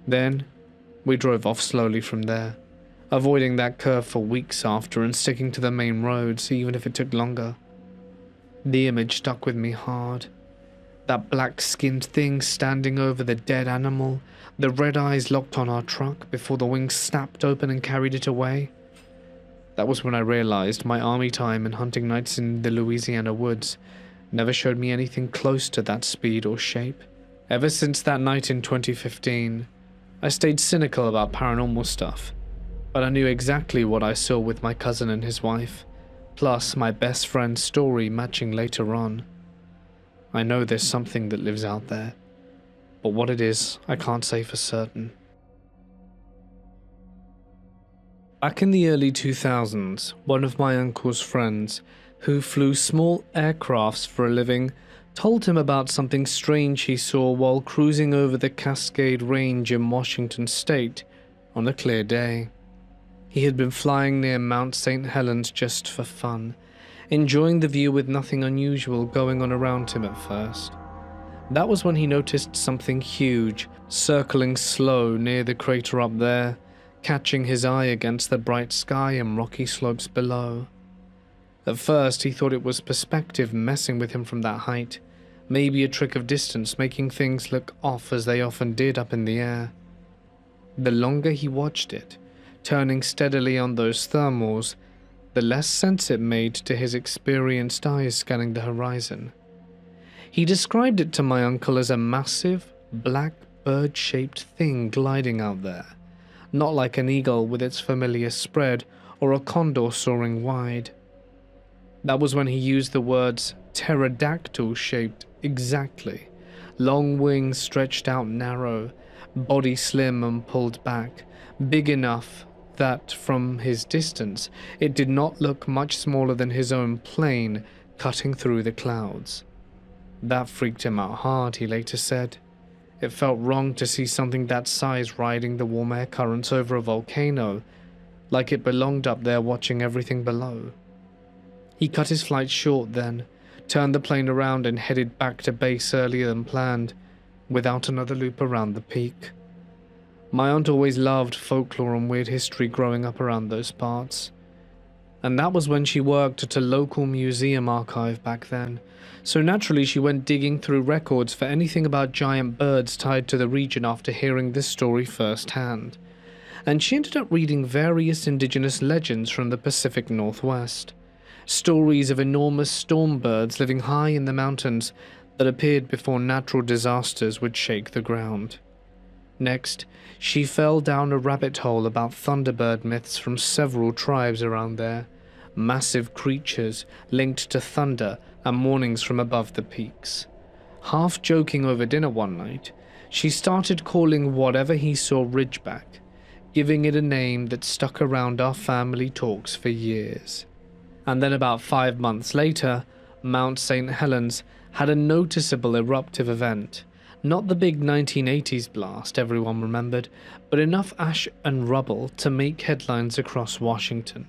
Then, we drove off slowly from there, avoiding that curve for weeks after and sticking to the main roads even if it took longer. The image stuck with me hard. That black-skinned thing standing over the dead animal, the red eyes locked on our truck before the wings snapped open and carried it away. That was when I realized my army time and hunting nights in the Louisiana woods never showed me anything close to that speed or shape. Ever since that night in 2015, I stayed cynical about paranormal stuff, but I knew exactly what I saw with my cousin and his wife, plus my best friend's story matching later on. I know there's something that lives out there, but what it is, I can't say for certain. Back in the early 2000s, one of my uncle's friends, who flew small aircrafts for a living, told him about something strange he saw while cruising over the Cascade Range in Washington state on a clear day. He had been flying near Mount St. Helens just for fun, enjoying the view with nothing unusual going on around him at first. That was when he noticed something huge circling slow near the crater up there, catching his eye against the bright sky and rocky slopes below. At first he thought it was perspective messing with him from that height, maybe a trick of distance making things look off as they often did up in the air. The longer he watched it, turning steadily on those thermals, the less sense it made to his experienced eyes scanning the horizon. He described it to my uncle as a massive, black bird-shaped thing gliding out there, not like an eagle with its familiar spread or a condor soaring wide. That was when he used the words pterodactyl-shaped exactly, long wings stretched out narrow, body slim and pulled back, big enough that from his distance it did not look much smaller than his own plane cutting through the clouds. That freaked him out hard, he later said. It felt wrong to see something that size riding the warm air currents over a volcano, like it belonged up there watching everything below. He cut his flight short then, turned the plane around and headed back to base earlier than planned, without another loop around the peak. My aunt always loved folklore and weird history growing up around those parts. And that was when she worked at a local museum archive back then, so naturally she went digging through records for anything about giant birds tied to the region after hearing this story firsthand. And she ended up reading various indigenous legends from the Pacific Northwest. Stories of enormous storm birds living high in the mountains that appeared before natural disasters would shake the ground. Next, she fell down a rabbit hole about thunderbird myths from several tribes around there, massive creatures linked to thunder and warnings from above the peaks. Half joking over dinner one night, she started calling whatever he saw Ridgeback, giving it a name that stuck around our family talks for years. And then about 5 months later, Mount St. Helens had a noticeable eruptive event. Not the big 1980s blast everyone remembered, but enough ash and rubble to make headlines across Washington.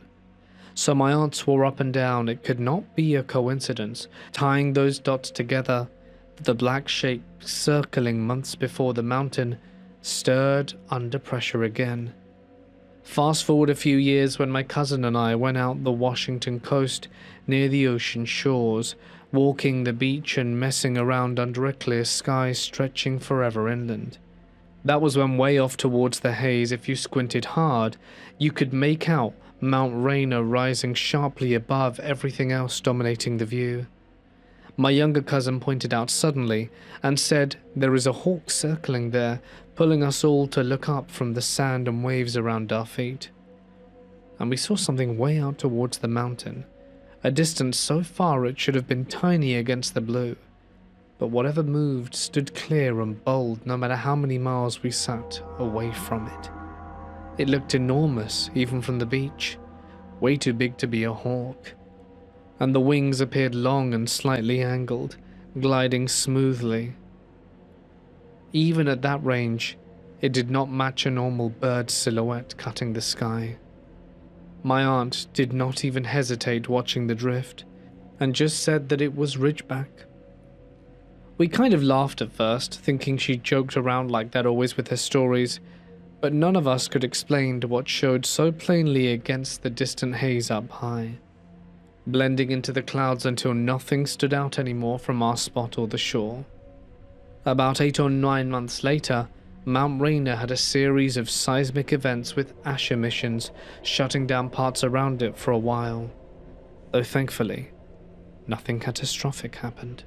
So my aunt swore up and down it could not be a coincidence, tying those dots together, that the black shape circling months before the mountain stirred under pressure again. Fast forward a few years when my cousin and I went out the Washington coast near the ocean shores, walking the beach and messing around under a clear sky stretching forever inland. That was when way off towards the haze, if you squinted hard, you could make out Mount Rainier rising sharply above everything else dominating the view. My younger cousin pointed out suddenly and said there is a hawk circling there, pulling us all to look up from the sand and waves around our feet. And we saw something way out towards the mountain, a distance so far it should have been tiny against the blue. but whatever moved stood clear and bold no matter how many miles we sat away from it. It looked enormous, even from the beach, way too big to be a hawk, and the wings appeared long and slightly angled, gliding smoothly. Even at that range, it did not match a normal bird silhouette cutting the sky. My aunt did not even hesitate watching the drift, and just said that it was Ridgeback. We kind of laughed at first, thinking she joked around like that always with her stories, but none of us could explain what showed so plainly against the distant haze up high, blending into the clouds until nothing stood out anymore from our spot or the shore. About 8 or 9 months later, Mount Rainier had a series of seismic events with ash emissions shutting down parts around it for a while, though thankfully, nothing catastrophic happened.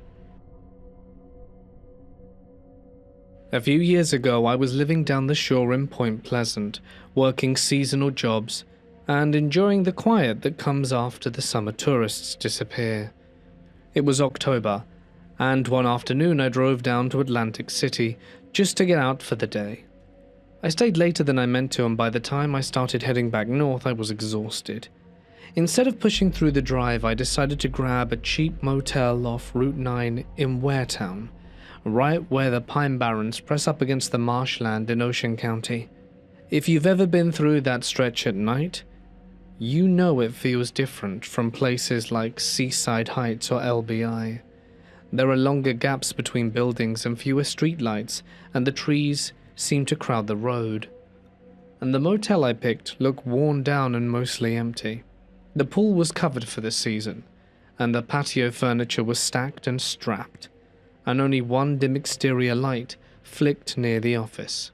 A few years ago, I was living down the shore in Point Pleasant, working seasonal jobs, and enjoying the quiet that comes after the summer tourists disappear. It was October, and one afternoon I drove down to Atlantic City just to get out for the day. I stayed later than I meant to, and by the time I started heading back north, I was exhausted. Instead of pushing through the drive, I decided to grab a cheap motel off Route 9 in Waretown, right where the Pine Barrens press up against the marshland in Ocean County. If you've ever been through that stretch at night, you know it feels different from places like Seaside Heights or LBI. There are longer gaps between buildings and fewer streetlights, and the trees seem to crowd the road. And the motel I picked looked worn down and mostly empty. The pool was covered for the season, and the patio furniture was stacked and strapped, and only one dim exterior light flicked near the office.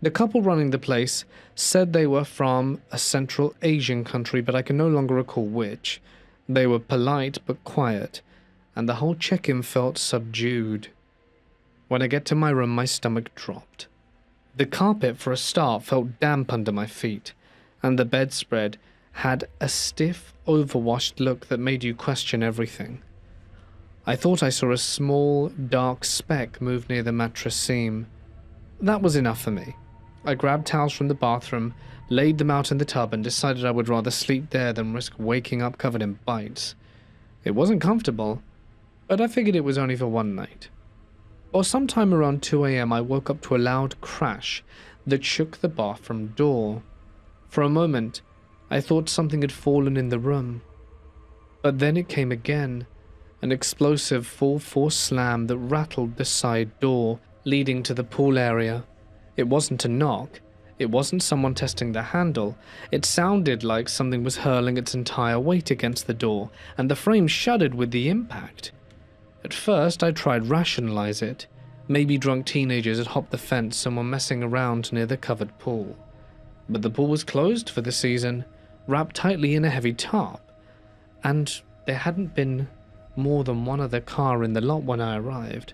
The couple running the place said they were from a Central Asian country, but I can no longer recall which. They were polite but quiet, and the whole check-in felt subdued. When I get to my room, my stomach dropped. The carpet, for a start, felt damp under my feet, and the bedspread had a stiff, overwashed look that made you question everything. I thought I saw a small, dark speck move near the mattress seam. That was enough for me. I grabbed towels from the bathroom, laid them out in the tub, and decided I would rather sleep there than risk waking up covered in bites. It wasn't comfortable, but I figured it was only for one night. Or sometime around 2 a.m. I woke up to a loud crash that shook the bathroom door. For a moment, I thought something had fallen in the room. But then it came again. An explosive full-force slam that rattled the side door leading to the pool area. It wasn't a knock. It wasn't someone testing the handle. It sounded like something was hurling its entire weight against the door, and the frame shuddered with the impact. At first, I tried rationalize it. Maybe drunk teenagers had hopped the fence and were messing around near the covered pool. But the pool was closed for the season, wrapped tightly in a heavy tarp, and there hadn't been more than one other car in the lot when I arrived.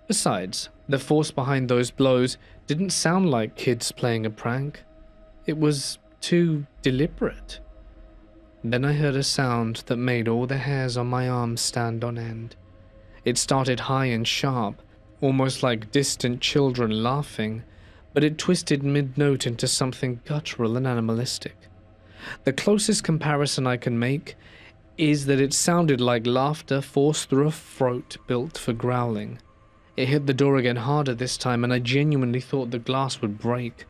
Besides, the force behind those blows didn't sound like kids playing a prank. It was too deliberate. Then I heard a sound that made all the hairs on my arms stand on end. It started high and sharp, almost like distant children laughing, but it twisted mid-note into something guttural and animalistic. The closest comparison I can make is that it sounded like laughter forced through a throat built for growling. It hit the door again harder this time, and I genuinely thought the glass would break.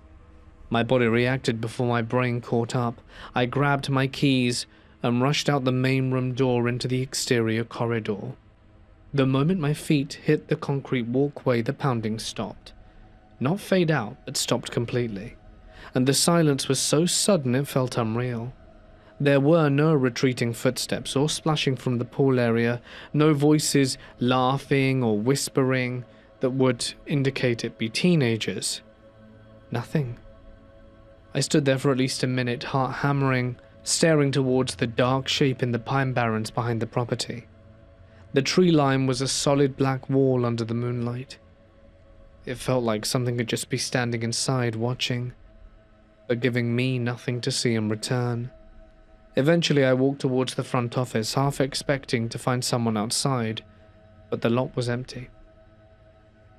My body reacted before my brain caught up. I grabbed my keys and rushed out the main room door into the exterior corridor. The moment my feet hit the concrete walkway, the pounding stopped. Not fade out, but stopped completely. And the silence was so sudden it felt unreal. There were no retreating footsteps or splashing from the pool area, no voices laughing or whispering that would indicate it be teenagers. Nothing. I stood there for at least a minute, heart hammering, staring towards the dark shape in the pine barrens behind the property. The tree line was a solid black wall under the moonlight. It felt like something could just be standing inside watching, but giving me nothing to see in return. Eventually I walked towards the front office, half expecting to find someone outside, but the lot was empty.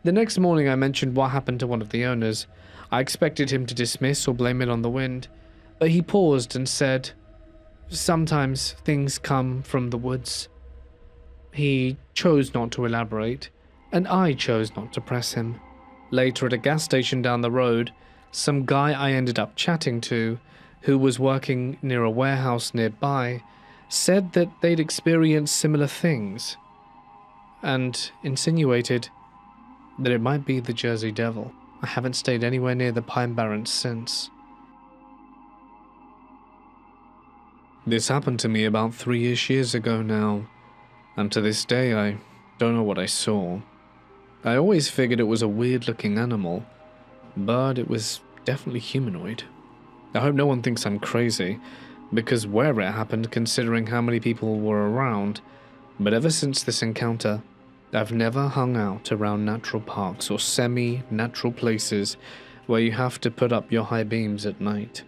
The next morning I mentioned what happened to one of the owners. I expected him to dismiss or blame it on the wind, but he paused and said, "Sometimes things come from the woods." He chose not to elaborate, and I chose not to press him. Later, at a gas station down the road, some guy I ended up chatting to, who was working near a warehouse nearby, said that they'd experienced similar things, and insinuated that it might be the Jersey Devil. I haven't stayed anywhere near the Pine Barrens since. This happened to me about 3-ish years ago now, and to this day I don't know what I saw. I always figured it was a weird-looking animal, but it was definitely humanoid. I hope no one thinks I'm crazy, because where it happened, considering how many people were around, but ever since this encounter, I've never hung out around natural parks or semi-natural places where you have to put up your high beams at night.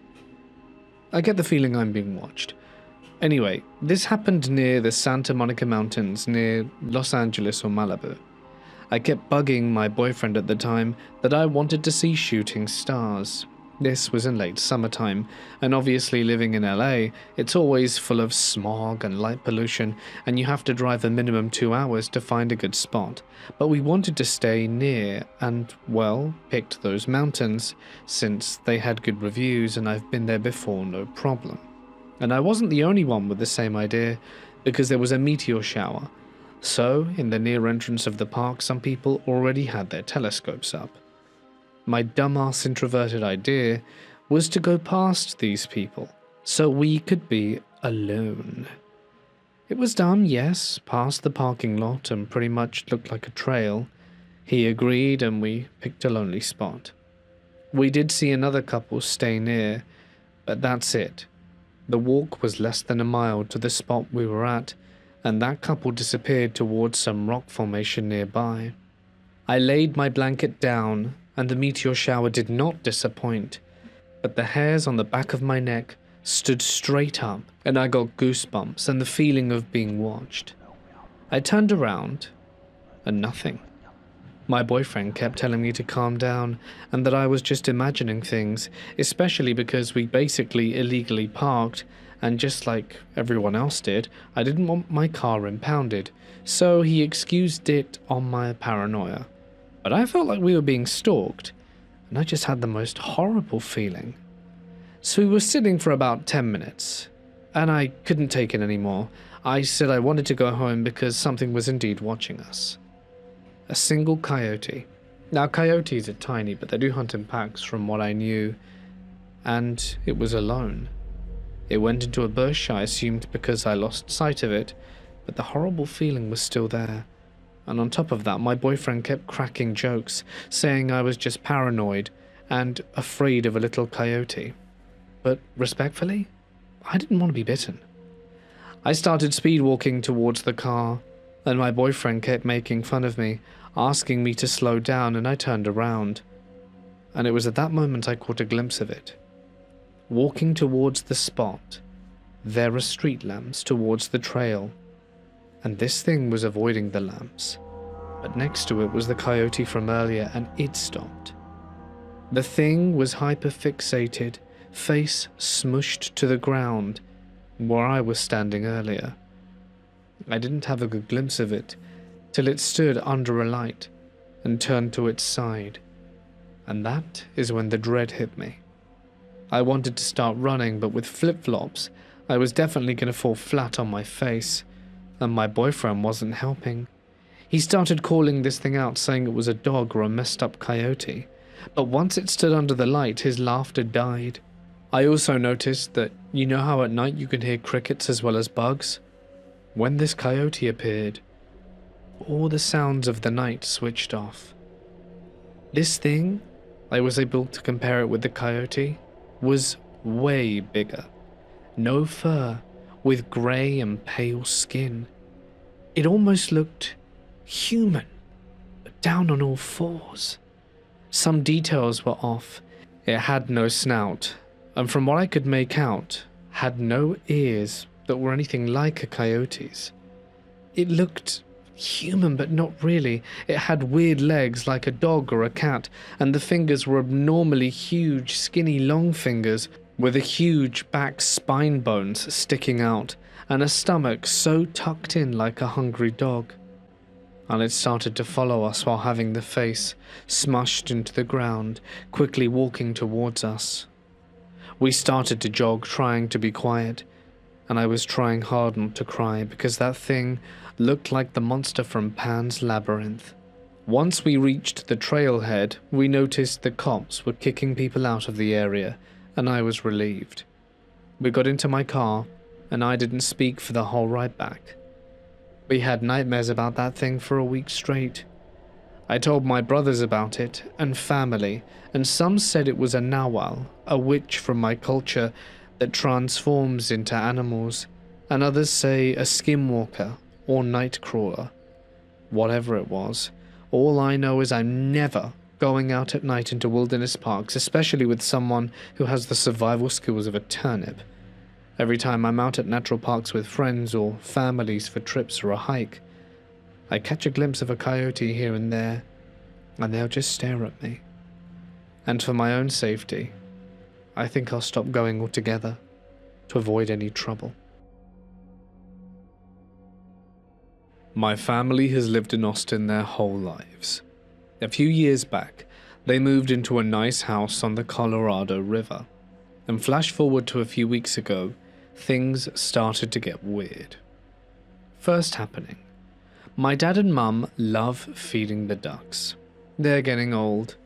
I get the feeling I'm being watched. Anyway, this happened near the Santa Monica Mountains near Los Angeles or Malibu. I kept bugging my boyfriend at the time that I wanted to see shooting stars. This was in late summertime, and obviously living in LA, it's always full of smog and light pollution, and you have to drive a minimum 2 hours to find a good spot. But we wanted to stay near and, well, picked those mountains, since they had good reviews and I've been there before, no problem. And I wasn't the only one with the same idea, because there was a meteor shower. So, in the near entrance of the park, some people already had their telescopes up. My dumbass introverted idea was to go past these people, so we could be alone. It was done, yes, past the parking lot and pretty much looked like a trail. He agreed and we picked a lonely spot. We did see another couple stay near, but that's it. The walk was less than a mile to the spot we were at, and that couple disappeared towards some rock formation nearby. I laid my blanket down, and the meteor shower did not disappoint, but the hairs on the back of my neck stood straight up, and I got goosebumps and the feeling of being watched. I turned around, and nothing. My boyfriend kept telling me to calm down and that I was just imagining things, especially because we basically illegally parked, and just like everyone else did, I didn't want my car impounded, so he excused it on my paranoia. But I felt like we were being stalked, and I just had the most horrible feeling. So we were sitting for about 10 minutes, and I couldn't take it anymore. I said I wanted to go home because something was indeed watching us. A single coyote. Now, coyotes are tiny, but they do hunt in packs from what I knew, and it was alone. It went into a bush, I assumed because I lost sight of it, but the horrible feeling was still there. And on top of that, my boyfriend kept cracking jokes, saying I was just paranoid and afraid of a little coyote. But respectfully, I didn't want to be bitten. I started speed walking towards the car, and my boyfriend kept making fun of me, asking me to slow down, and I turned around. And it was at that moment I caught a glimpse of it. Walking towards the spot, there are street lamps towards the trail, and this thing was avoiding the lamps. But next to it was the coyote from earlier, and it stopped. The thing was hyperfixated, face smushed to the ground, where I was standing earlier. I didn't have a good glimpse of it, till it stood under a light, and turned to its side. And that is when the dread hit me. I wanted to start running, but with flip-flops, I was definitely going to fall flat on my face, and my boyfriend wasn't helping. He started calling this thing out, saying it was a dog or a messed up coyote, but once it stood under the light, his laughter died. I also noticed that, you know how at night you can hear crickets as well as bugs? When this coyote appeared, all the sounds of the night switched off. This thing, I was able to compare it with the coyote, was way bigger. No fur, with grey and pale skin. It almost looked human, but down on all fours. Some details were off. It had no snout, and from what I could make out, had no ears that were anything like a coyote's. It looked human, but not really. It had weird legs like a dog or a cat, and the fingers were abnormally huge, skinny, long fingers with a huge back spine bones sticking out, and a stomach so tucked in like a hungry dog. And it started to follow us while having the face smushed into the ground, quickly walking towards us. We started to jog, trying to be quiet, and I was trying hard not to cry because that thing looked like the monster from Pan's Labyrinth. Once we reached the trailhead, we noticed the cops were kicking people out of the area, and I was relieved. We got into my car, and I didn't speak for the whole ride back. We had nightmares about that thing for a week straight. I told my brothers about it, and family, and some said it was a nawal, a witch from my culture that transforms into animals, and others say a skinwalker or nightcrawler. Whatever it was, all I know is I'm never going out at night into wilderness parks, especially with someone who has the survival skills of a turnip. Every time I'm out at natural parks with friends or families for trips or a hike, I catch a glimpse of a coyote here and there, and they'll just stare at me. And for my own safety, I think I'll stop going altogether to avoid any trouble. My family has lived in Austin their whole lives. A few years back, they moved into a nice house on the Colorado River. And flash forward to a few weeks ago, things started to get weird. First happening, my dad and mum love feeding the ducks. They're getting old,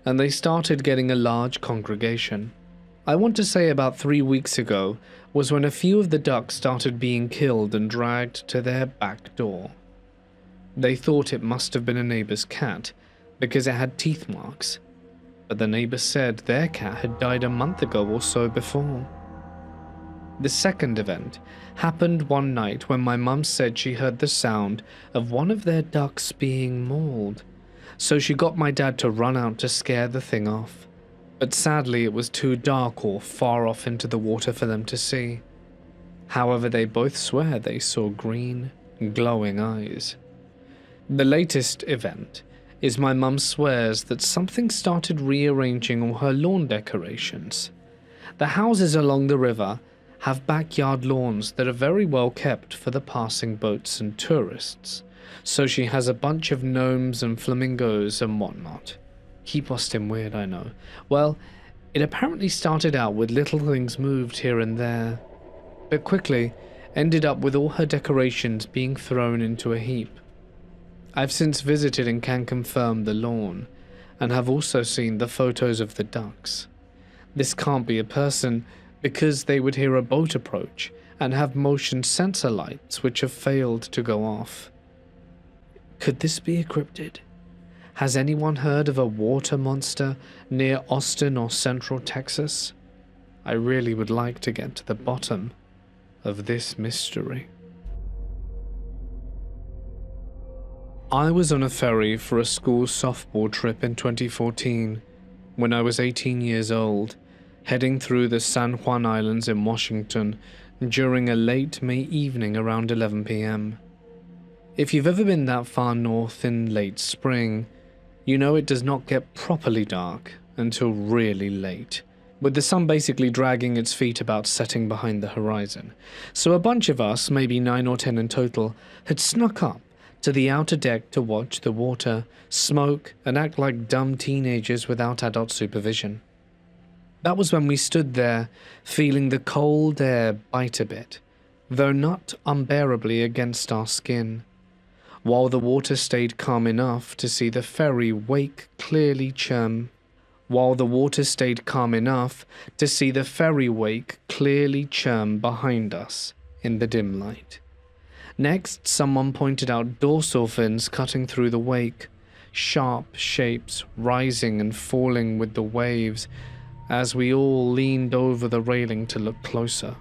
and they started getting a large congregation. I want to say about 3 weeks ago was when a few of the ducks started being killed and dragged to their back door. They thought it must have been a neighbor's cat because it had teeth marks, but the neighbor said their cat had died a month ago or so before. The second event happened one night when my mum said she heard the sound of one of their ducks being mauled, so she got my dad to run out to scare the thing off. But sadly it was too dark or far off into the water for them to see. However, they both swear they saw green, glowing eyes. The latest event is my mum swears that something started rearranging all her lawn decorations. The houses along the river have backyard lawns that are very well kept for the passing boats and tourists, so she has a bunch of gnomes and flamingos and whatnot. Keep Austin weird, I know. Well, it apparently started out with little things moved here and there, but quickly ended up with all her decorations being thrown into a heap. I've since visited and can confirm the lawn, and have also seen the photos of the ducks. This can't be a person, because they would hear a boat approach and have motion sensor lights which have failed to go off. Could this be a cryptid? Has anyone heard of a water monster near Austin or Central Texas? I really would like to get to the bottom of this mystery. I was on a ferry for a school softball trip in 2014 when I was 18 years old, heading through the San Juan Islands in Washington during a late May evening around 11 p.m. If you've ever been that far north in late spring, you know it does not get properly dark until really late, with the sun basically dragging its feet about setting behind the horizon. So a bunch of us, maybe 9 or 10 in total, had snuck up to the outer deck to watch the water, smoke, and act like dumb teenagers without adult supervision. That was when we stood there, feeling the cold air bite a bit, though not unbearably against our skin, while the water stayed calm enough to see the ferry wake clearly churn behind us in the dim light. Next, someone pointed out dorsal fins cutting through the wake, sharp shapes rising and falling with the waves as we all leaned over the railing to look closer.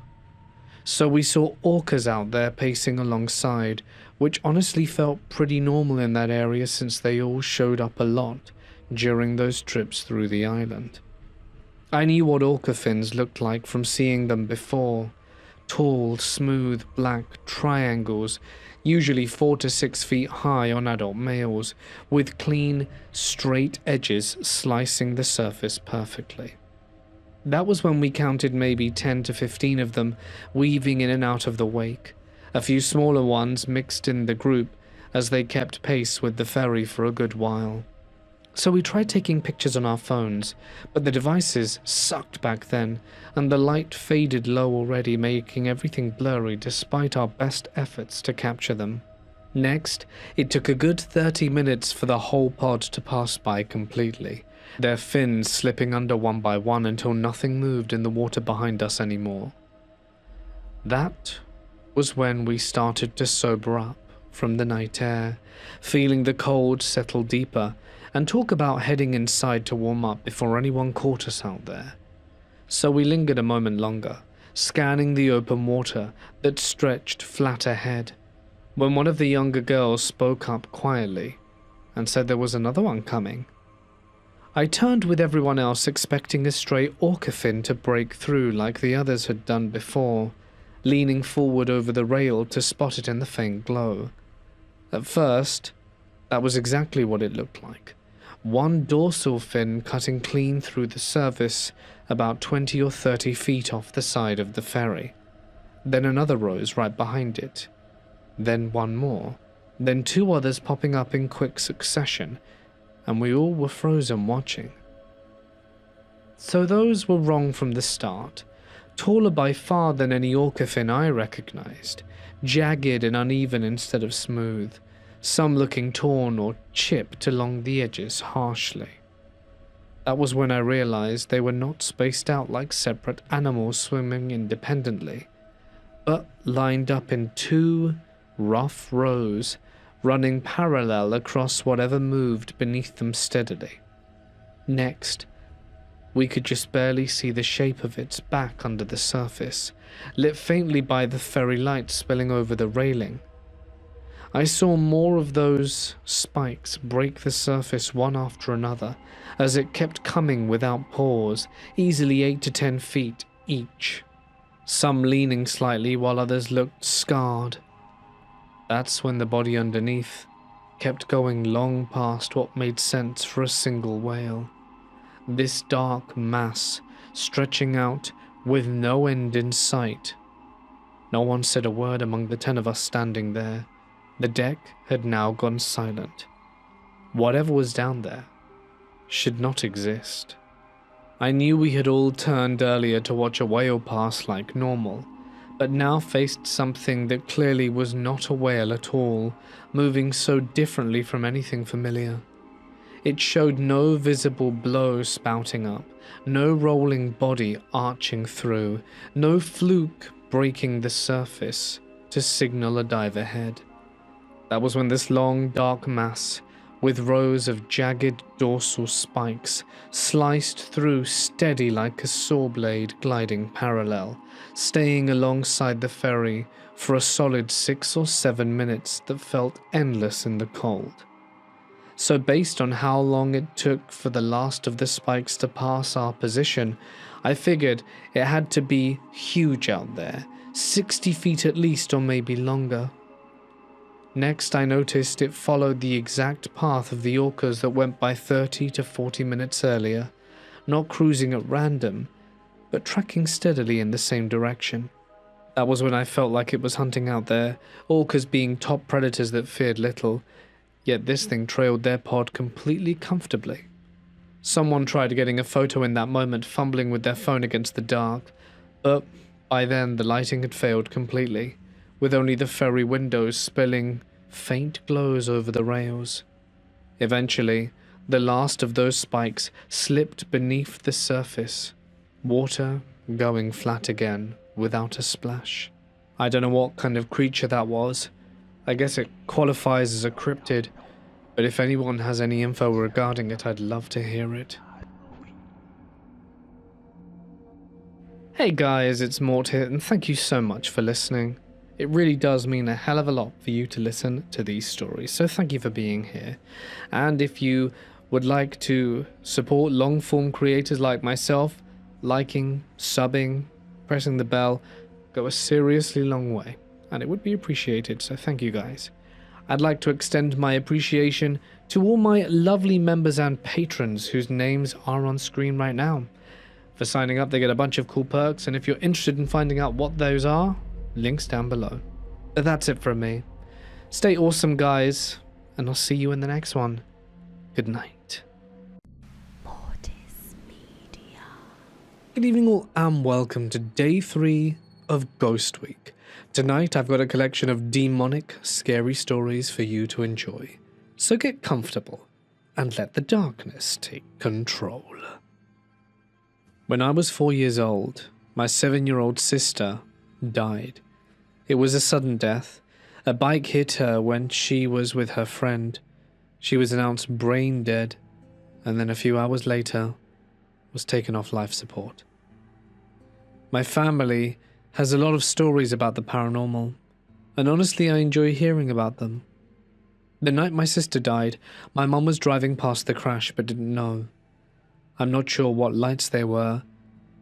So we saw orcas out there pacing alongside, which honestly felt pretty normal in that area since they all showed up a lot during those trips through the island. I knew what orca fins looked like from seeing them before, Tall, smooth, black triangles, usually 4 to 6 feet high on adult males, with clean, straight edges slicing the surface perfectly. That was when we counted maybe 10 to 15 of them weaving in and out of the wake, a few smaller ones mixed in the group as they kept pace with the ferry for a good while. So we tried taking pictures on our phones, but the devices sucked back then, and the light faded low already, making everything blurry despite our best efforts to capture them. Next, it took a good 30 minutes for the whole pod to pass by completely, their fins slipping under one by one until nothing moved in the water behind us anymore. That was when we started to sober up from the night air, feeling the cold settle deeper, and talk about heading inside to warm up before anyone caught us out there. So we lingered a moment longer, scanning the open water that stretched flat ahead, when one of the younger girls spoke up quietly and said there was another one coming. I turned with everyone else, expecting a stray orca fin to break through like the others had done before, leaning forward over the rail to spot it in the faint glow. At first, that was exactly what it looked like. One dorsal fin cutting clean through the surface about 20 or 30 feet off the side of the ferry. Then another rose right behind it. Then one more. Then two others popping up in quick succession, and we all were frozen watching. So those were wrong from the start. Taller by far than any orca fin I recognized, jagged and uneven instead of smooth, some looking torn or chipped along the edges harshly. That was when I realized they were not spaced out like separate animals swimming independently, but lined up in two rough rows, running parallel across whatever moved beneath them steadily. Next, we could just barely see the shape of its back under the surface, lit faintly by the ferry light spilling over the railing. I saw more of those spikes break the surface one after another as it kept coming without pause, easily 8 to 10 feet each, some leaning slightly while others looked scarred. That's when the body underneath kept going long past what made sense for a single whale. This dark mass stretching out with no end in sight. No one said a word among the 10 of us standing there. The deck had now gone silent. Whatever was down there should not exist. I knew we had all turned earlier to watch a whale pass like normal, but now faced something that clearly was not a whale at all, moving so differently from anything familiar. It showed no visible blow spouting up, no rolling body arching through, no fluke breaking the surface to signal a dive ahead. That was when this long, dark mass, with rows of jagged dorsal spikes, sliced through steady like a saw blade gliding parallel, staying alongside the ferry for a solid 6 or 7 minutes that felt endless in the cold. So based on how long it took for the last of the spikes to pass our position, I figured it had to be huge out there, 60 feet at least or maybe longer. Next, I noticed it followed the exact path of the orcas that went by 30 to 40 minutes earlier, not cruising at random, but tracking steadily in the same direction. That was when I felt like it was hunting out there, orcas being top predators that feared little, yet this thing trailed their pod completely comfortably. Someone tried getting a photo in that moment, fumbling with their phone against the dark, but by then the lighting had failed completely, with only the ferry windows spilling faint glows over the rails. Eventually, the last of those spikes slipped beneath the surface, water going flat again without a splash. I don't know what kind of creature that was. I guess it qualifies as a cryptid, but if anyone has any info regarding it, I'd love to hear it. Hey guys, it's Mort here, and thank you so much for listening. It really does mean a hell of a lot for you to listen to these stories, so thank you for being here. And if you would like to support long-form creators like myself, liking, subbing, pressing the bell, go a seriously long way, and it would be appreciated, so thank you guys. I'd like to extend my appreciation to all my lovely members and patrons whose names are on screen right now. For signing up, they get a bunch of cool perks, and if you're interested in finding out what those are, links down below. But that's it from me. Stay awesome, guys, and I'll see you in the next one. Good night. Good evening all, and welcome to day 3 of Ghost Week. Tonight I've got a collection of demonic, scary stories for you to enjoy. So get comfortable and let the darkness take control. When I was 4 years old, my 7-year-old sister died. It was a sudden death. A bike hit her when she was with her friend. She was announced brain dead, and then a few hours later was taken off life support. My family has a lot of stories about the paranormal, and honestly I enjoy hearing about them. The night my sister died, my mum was driving past the crash but didn't know. I'm not sure what lights they were,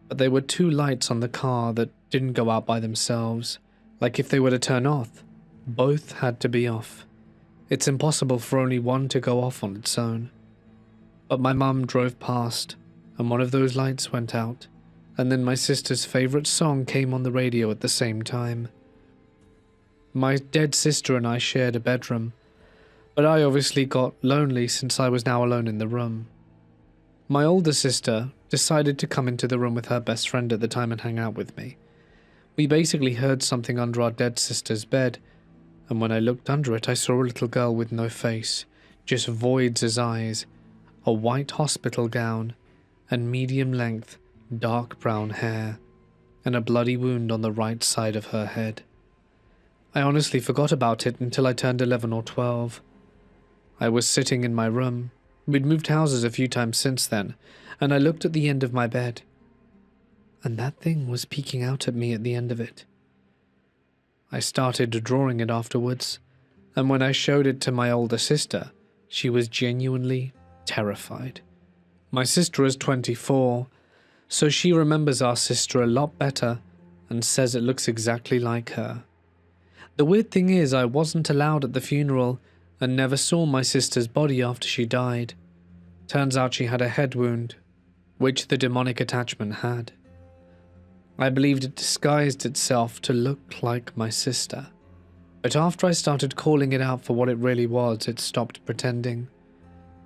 but there were 2 lights on the car that didn't go out by themselves. Like if they were to turn off, both had to be off. It's impossible for only one to go off on its own. But my mum drove past, and one of those lights went out, and then my sister's favourite song came on the radio at the same time. My dead sister and I shared a bedroom, but I obviously got lonely since I was now alone in the room. My older sister decided to come into the room with her best friend at the time and hang out with me. We basically heard something under our dead sister's bed, and when I looked under it I saw a little girl with no face, just voids as eyes, a white hospital gown, and medium-length, dark brown hair, and a bloody wound on the right side of her head. I honestly forgot about it until I turned 11 or 12. I was sitting in my room. We'd moved houses a few times since then, and I looked at the end of my bed, and that thing was peeking out at me at the end of it. I started drawing it afterwards, and when I showed it to my older sister, she was genuinely terrified. My sister is 24, so she remembers our sister a lot better and says it looks exactly like her. The weird thing is I wasn't allowed at the funeral and never saw my sister's body after she died. Turns out she had a head wound, which the demonic attachment had. I believed it disguised itself to look like my sister, but after I started calling it out for what it really was, it stopped pretending.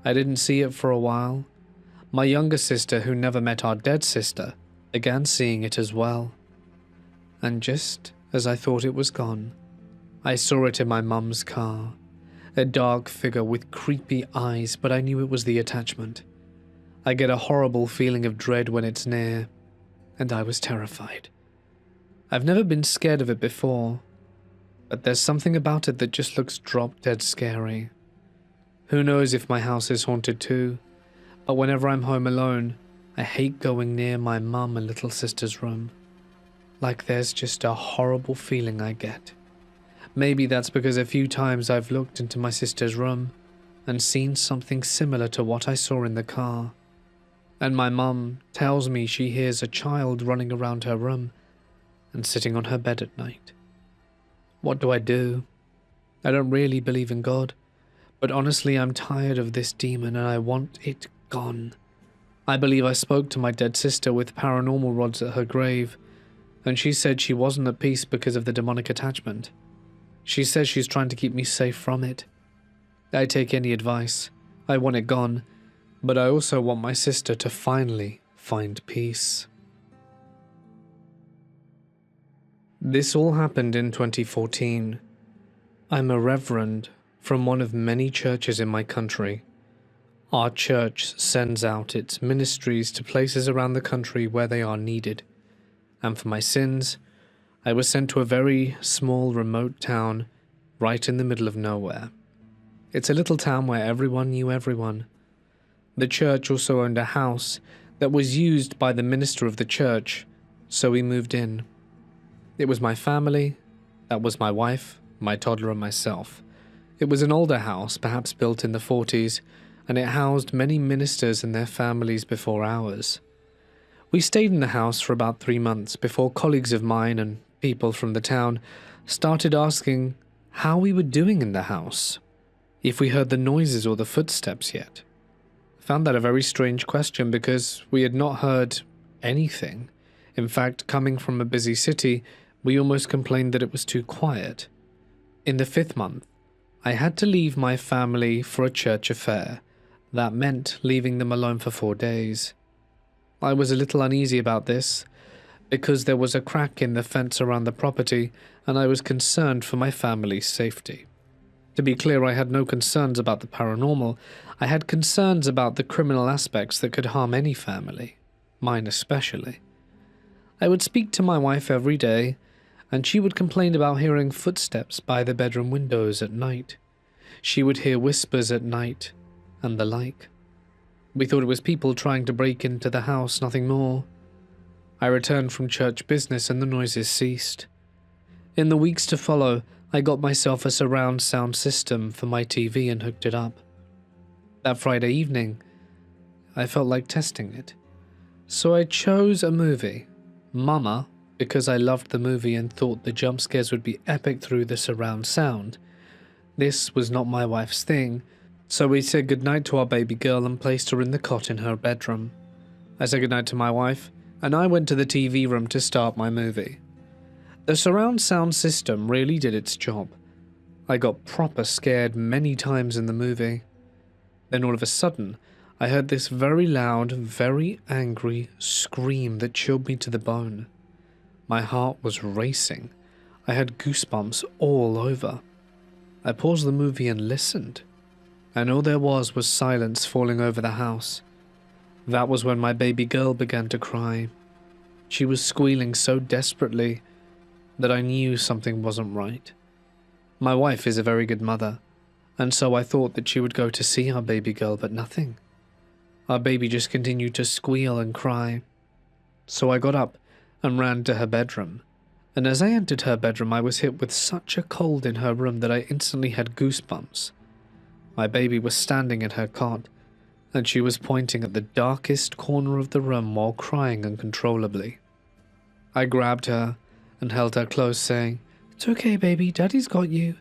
I didn't see it for a while. My younger sister, who never met our dead sister, began seeing it as well. And just as I thought it was gone, I saw it in my mum's car. A dark figure with creepy eyes, but I knew it was the attachment. I get a horrible feeling of dread when it's near, and I was terrified. I've never been scared of it before, but there's something about it that just looks drop-dead scary. Who knows if my house is haunted too? But whenever I'm home alone, I hate going near my mum and little sister's room. Like there's just a horrible feeling I get. Maybe that's because a few times I've looked into my sister's room and seen something similar to what I saw in the car. And my mum tells me she hears a child running around her room and sitting on her bed at night. What do? I don't really believe in God, but honestly I'm tired of this demon and I want it gone. I believe I spoke to my dead sister with paranormal rods at her grave, and she said she wasn't at peace because of the demonic attachment. She says she's trying to keep me safe from it. I take any advice. I want it gone, but I also want my sister to finally find peace. This all happened in 2014. I'm a reverend from one of many churches in my country. Our church sends out its ministries to places around the country where they are needed. And for my sins, I was sent to a very small, remote town right in the middle of nowhere. It's a little town where everyone knew everyone. The church also owned a house that was used by the minister of the church, so we moved in. It was my family, that was my wife, my toddler and myself. It was an older house, perhaps built in the 40s, and it housed many ministers and their families before ours. We stayed in the house for about 3 months before colleagues of mine and people from the town started asking how we were doing in the house, if we heard the noises or the footsteps yet. I found that a very strange question because we had not heard anything. In fact, coming from a busy city, we almost complained that it was too quiet. In the 5th month, I had to leave my family for a church affair. That meant leaving them alone for 4 days. I was a little uneasy about this, because there was a crack in the fence around the property, and I was concerned for my family's safety. To be clear, I had no concerns about the paranormal. I had concerns about the criminal aspects that could harm any family, mine especially. I would speak to my wife every day, and she would complain about hearing footsteps by the bedroom windows at night. She would hear whispers at night, and the like. We thought it was people trying to break into the house, nothing more. I returned from church business and the noises ceased. In the weeks to follow, I got myself a surround sound system for my TV and hooked it up. That Friday evening, I felt like testing it. So I chose a movie, Mama, because I loved the movie and thought the jump scares would be epic through the surround sound. This was not my wife's thing, so we said goodnight to our baby girl and placed her in the cot in her bedroom. I said goodnight to my wife, and I went to the TV room to start my movie. The surround sound system really did its job. I got proper scared many times in the movie. Then all of a sudden, I heard this very loud, very angry scream that chilled me to the bone. My heart was racing. I had goosebumps all over. I paused the movie and listened, and all there was silence falling over the house. That was when my baby girl began to cry. She was squealing so desperately that I knew something wasn't right. My wife is a very good mother, and so I thought that she would go to see our baby girl, but nothing. Our baby just continued to squeal and cry. So I got up and ran to her bedroom, and as I entered her bedroom I was hit with such a cold in her room that I instantly had goosebumps. My baby was standing in her cot, and she was pointing at the darkest corner of the room while crying uncontrollably. I grabbed her and held her close, saying, "It's okay, baby, Daddy's got you."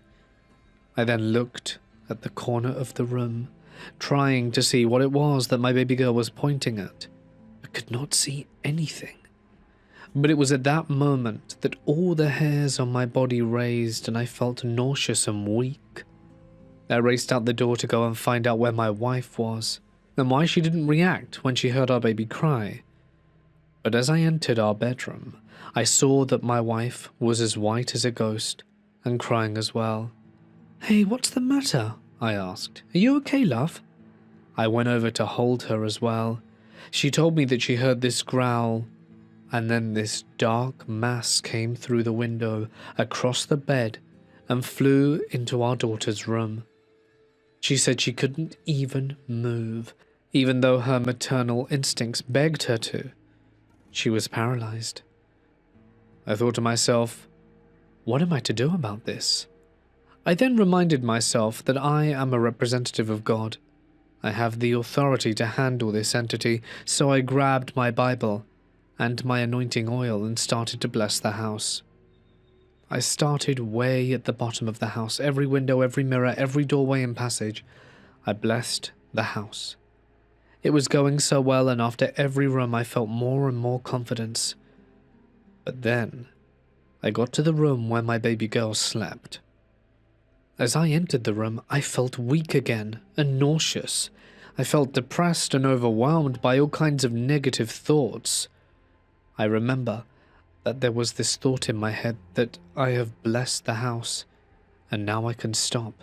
I then looked at the corner of the room, trying to see what it was that my baby girl was pointing at, but could not see anything. But it was at that moment that all the hairs on my body raised and I felt nauseous and weak. I raced out the door to go and find out where my wife was, and why she didn't react when she heard our baby cry. But as I entered our bedroom, I saw that my wife was as white as a ghost, and crying as well. "Hey, what's the matter?" I asked. "Are you okay, love?" I went over to hold her as well. She told me that she heard this growl, and then this dark mass came through the window, across the bed, and flew into our daughter's room. She said she couldn't even move, even though her maternal instincts begged her to. She was paralyzed. I thought to myself, what am I to do about this? I then reminded myself that I am a representative of God. I have the authority to handle this entity, so I grabbed my Bible and my anointing oil and started to bless the house. I started way at the bottom of the house, every window, every mirror, every doorway and passage. I blessed the house. It was going so well, and after every room I felt more and more confidence. But then I got to the room where my baby girl slept. As I entered the room, I felt weak again and nauseous. I felt depressed and overwhelmed by all kinds of negative thoughts. I remember that there was this thought in my head that I have blessed the house, and now I can stop.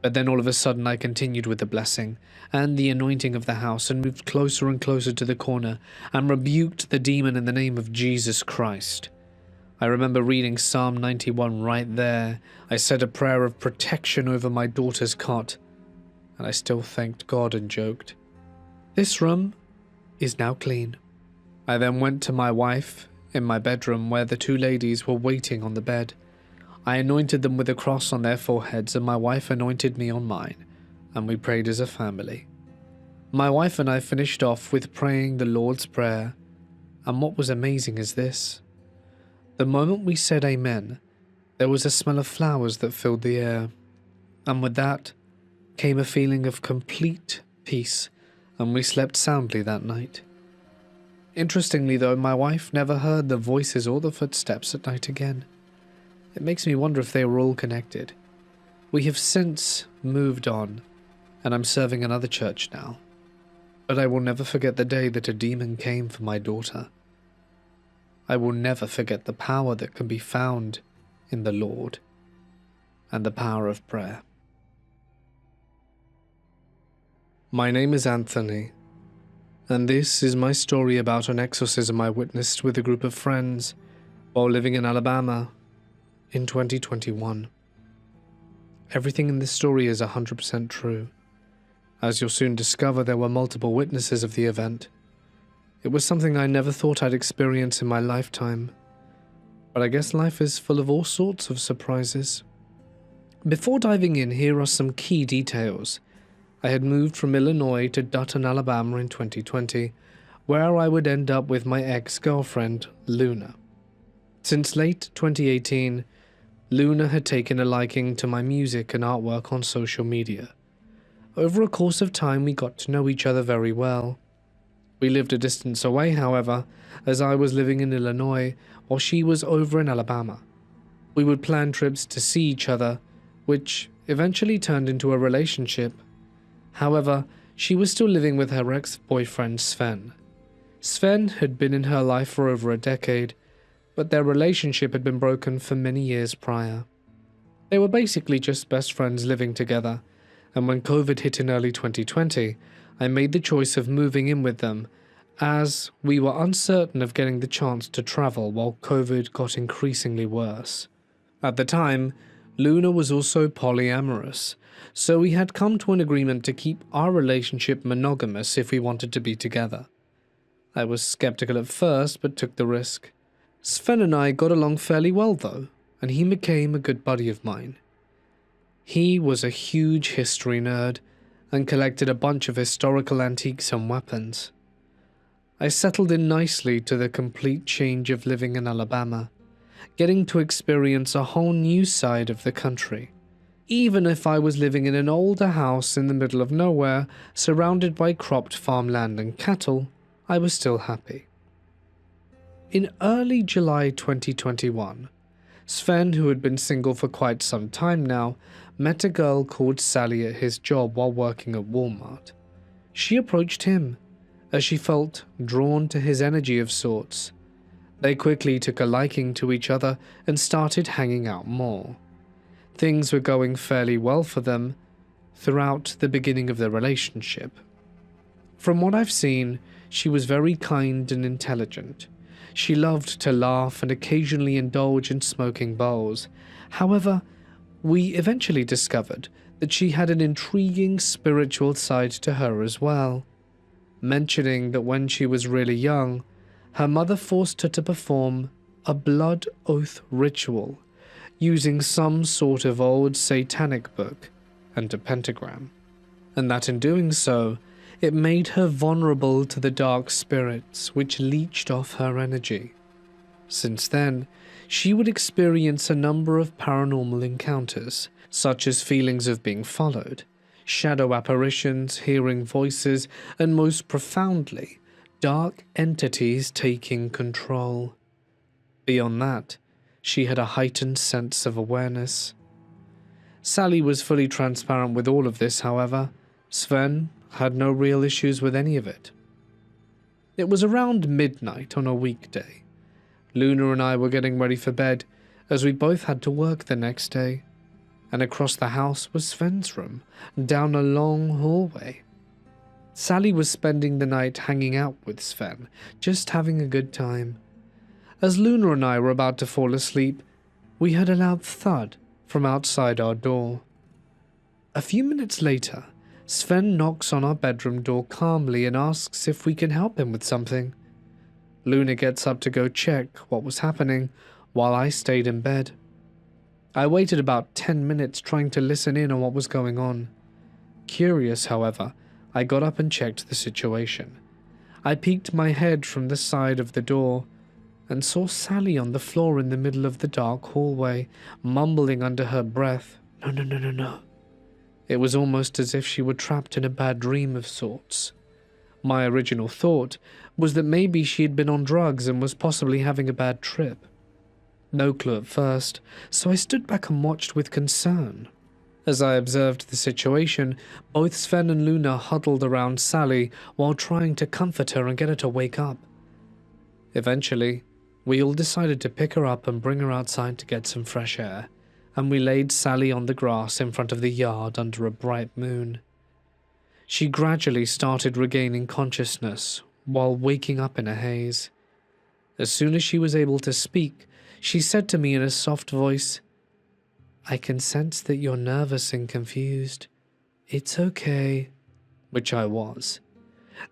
But then all of a sudden I continued with the blessing and the anointing of the house and moved closer and closer to the corner and rebuked the demon in the name of Jesus Christ. I remember reading Psalm 91 right there. I said a prayer of protection over my daughter's cot, and I still thanked God and joked, "This room is now clean." I then went to my wife in my bedroom where the two ladies were waiting on the bed. I anointed them with a cross on their foreheads, and my wife anointed me on mine, and we prayed as a family. My wife and I finished off with praying the Lord's Prayer, and what was amazing is this. The moment we said amen, there was a smell of flowers that filled the air, and with that came a feeling of complete peace, and we slept soundly that night. Interestingly though, my wife never heard the voices or the footsteps at night again. It makes me wonder if they were all connected. We have since moved on, and I'm serving another church now. But I will never forget the day that a demon came for my daughter. I will never forget the power that can be found in the Lord and the power of prayer. My name is Anthony, and this is my story about an exorcism I witnessed with a group of friends while living in Alabama in 2021. Everything in this story is 100% true. As you'll soon discover, there were multiple witnesses of the event. It was something I never thought I'd experience in my lifetime, but I guess life is full of all sorts of surprises. Before diving in, here are some key details. I had moved from Illinois to Dutton, Alabama in 2020, where I would end up with my ex-girlfriend, Luna. Since late 2018, Luna had taken a liking to my music and artwork on social media. Over a course of time, we got to know each other very well. We lived a distance away, however, as I was living in Illinois while she was over in Alabama. We would plan trips to see each other, which eventually turned into a relationship. However, she was still living with her ex-boyfriend Sven. Sven had been in her life for over a decade, but their relationship had been broken for many years prior. They were basically just best friends living together, and when COVID hit in early 2020, I made the choice of moving in with them, as we were uncertain of getting the chance to travel while COVID got increasingly worse. At the time, Luna was also polyamorous, so we had come to an agreement to keep our relationship monogamous if we wanted to be together. I was skeptical at first, but took the risk. Sven and I got along fairly well though, and he became a good buddy of mine. He was a huge history nerd and collected a bunch of historical antiques and weapons. I settled in nicely to the complete change of living in Alabama, getting to experience a whole new side of the country. Even if I was living in an older house in the middle of nowhere, surrounded by cropped farmland and cattle, I was still happy. In early July 2021, Sven, who had been single for quite some time now, met a girl called Sally at his job while working at Walmart. She approached him, as she felt drawn to his energy of sorts. They quickly took a liking to each other and started hanging out more. Things were going fairly well for them throughout the beginning of their relationship. From what I've seen, she was very kind and intelligent. She loved to laugh and occasionally indulge in smoking bowls. However, we eventually discovered that she had an intriguing spiritual side to her as well, mentioning that when she was really young, her mother forced her to perform a blood oath ritual using some sort of old satanic book and a pentagram, and that in doing so, it made her vulnerable to the dark spirits which leached off her energy. Since then, she would experience a number of paranormal encounters, such as feelings of being followed, shadow apparitions, hearing voices, and most profoundly, dark entities taking control. Beyond that, she had a heightened sense of awareness. Sally was fully transparent with all of this, however. Sven had no real issues with any of it. It was around midnight on a weekday. Luna and I were getting ready for bed, as we both had to work the next day, and across the house was Sven's room, down a long hallway. Sally was spending the night hanging out with Sven, just having a good time. As Luna and I were about to fall asleep, we heard a loud thud from outside our door. A few minutes later, Sven knocks on our bedroom door calmly and asks if we can help him with something. Luna gets up to go check what was happening, while I stayed in bed. I waited about 10 minutes trying to listen in on what was going on. Curious, however, I got up and checked the situation. I peeked my head from the side of the door, and saw Sally on the floor in the middle of the dark hallway, mumbling under her breath, "No, no, no, no, no." It was almost as if she were trapped in a bad dream of sorts. My original thought was that maybe she had been on drugs and was possibly having a bad trip. No clue at first, so I stood back and watched with concern. As I observed the situation, both Sven and Luna huddled around Sally while trying to comfort her and get her to wake up. Eventually, we all decided to pick her up and bring her outside to get some fresh air, and we laid Sally on the grass in front of the yard under a bright moon. She gradually started regaining consciousness while waking up in a haze. As soon as she was able to speak, she said to me in a soft voice, "I can sense that you're nervous and confused. It's okay," which I was.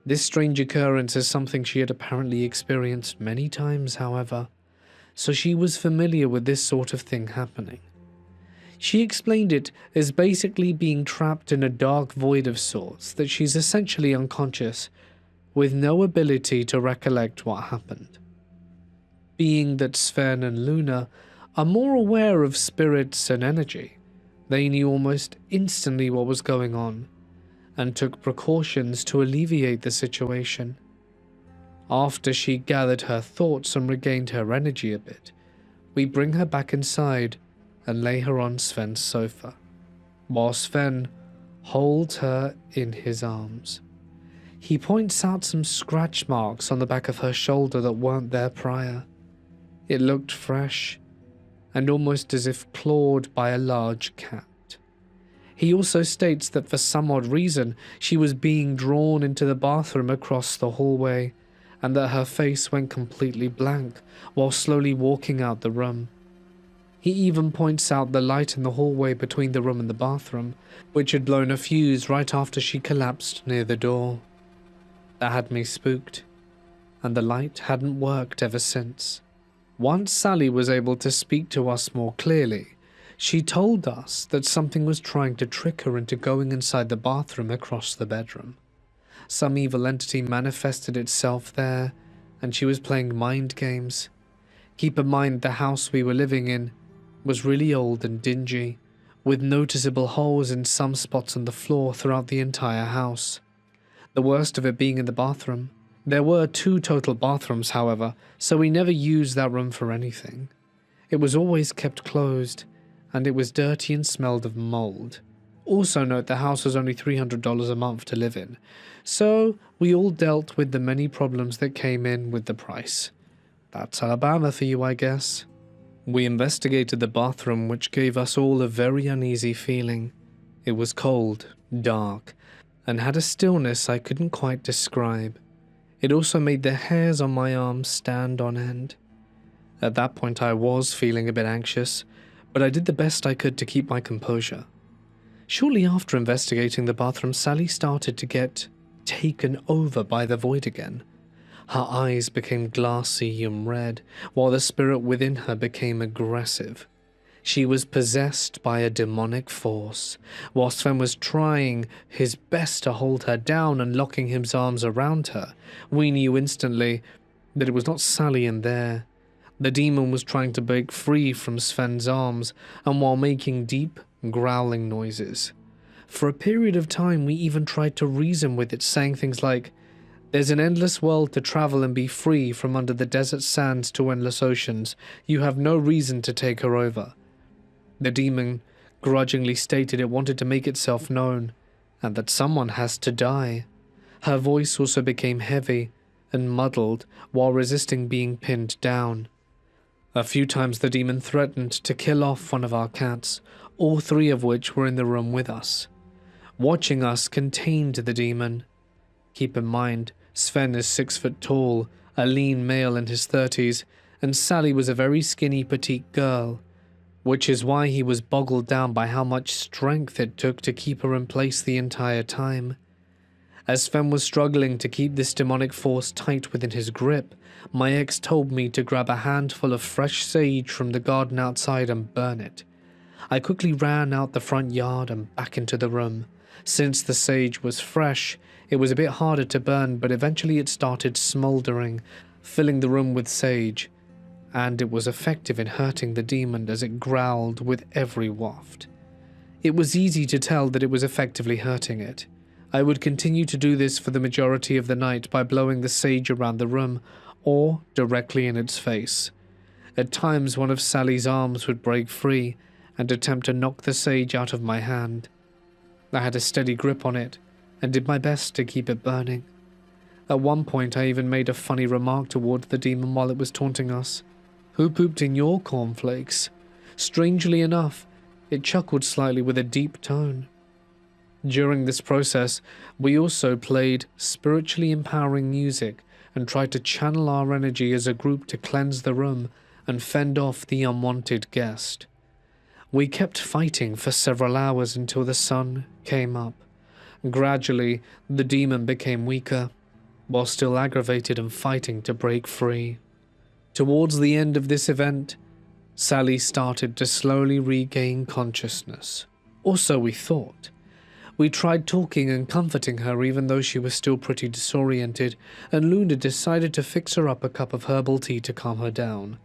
This strange occurrence is something she had apparently experienced many times, however, so she was familiar with this sort of thing happening. She explained it as basically being trapped in a dark void of sorts, that she's essentially unconscious, with no ability to recollect what happened. Being that Sven and Luna are more aware of spirits and energy, they knew almost instantly what was going on, and took precautions to alleviate the situation. After she gathered her thoughts and regained her energy a bit, we bring her back inside and lay her on Sven's sofa, while Sven holds her in his arms. He points out some scratch marks on the back of her shoulder that weren't there prior. It looked fresh, and almost as if clawed by a large cat. He also states that for some odd reason, she was being drawn into the bathroom across the hallway, and that her face went completely blank while slowly walking out the room. He even points out the light in the hallway between the room and the bathroom, which had blown a fuse right after she collapsed near the door. That had me spooked, and the light hadn't worked ever since. Once Sally was able to speak to us more clearly, she told us that something was trying to trick her into going inside the bathroom across the bedroom. Some evil entity manifested itself there, and she was playing mind games. Keep in mind the house we were living in was really old and dingy, with noticeable holes in some spots on the floor throughout the entire house. The worst of it being in the bathroom. There were 2 total bathrooms, however, so we never used that room for anything. It was always kept closed, and it was dirty and smelled of mold. Also note the house was only $300 a month to live in, so we all dealt with the many problems that came in with the price. That's Alabama for you, I guess. We investigated the bathroom, which gave us all a very uneasy feeling. It was cold, dark, and had a stillness I couldn't quite describe. It also made the hairs on my arms stand on end. At that point I was feeling a bit anxious, but I did the best I could to keep my composure. Shortly after investigating the bathroom, Sally started to get taken over by the void again. Her eyes became glassy and red, while the spirit within her became aggressive. She was possessed by a demonic force. While Sven was trying his best to hold her down and locking his arms around her, we knew instantly that it was not Sally in there. The demon was trying to break free from Sven's arms, and while making deep, growling noises. For a period of time, we even tried to reason with it, saying things like, "There's an endless world to travel and be free from under the desert sands to endless oceans. You have no reason to take her over." The demon grudgingly stated it wanted to make itself known, and that someone has to die. Her voice also became heavy and muddled while resisting being pinned down. A few times the demon threatened to kill off one of our cats, all 3 of which were in the room with us. Watching us contained the demon. Keep in mind, Sven is 6 foot tall, a lean male in his 30s, and Sally was a very skinny petite girl, which is why he was boggled down by how much strength it took to keep her in place the entire time. As Sven was struggling to keep this demonic force tight within his grip, my ex told me to grab a handful of fresh sage from the garden outside and burn it. I quickly ran out the front yard and back into the room. Since the sage was fresh, it was a bit harder to burn, but eventually it started smoldering, filling the room with sage, and it was effective in hurting the demon as it growled with every waft. It was easy to tell that it was effectively hurting it. I would continue to do this for the majority of the night by blowing the sage around the room or directly in its face. At times, one of Sally's arms would break free and attempt to knock the sage out of my hand. I had a steady grip on it and did my best to keep it burning. At one point, I even made a funny remark towards the demon while it was taunting us. "Who pooped in your cornflakes?" Strangely enough, it chuckled slightly with a deep tone. During this process, we also played spiritually empowering music and tried to channel our energy as a group to cleanse the room and fend off the unwanted guest. We kept fighting for several hours until the sun came up. Gradually, the demon became weaker, while still aggravated and fighting to break free. Towards the end of this event, Sally started to slowly regain consciousness. Or so we thought. We tried talking and comforting her even though she was still pretty disoriented, and Luna decided to fix her up a cup of herbal tea to calm her down.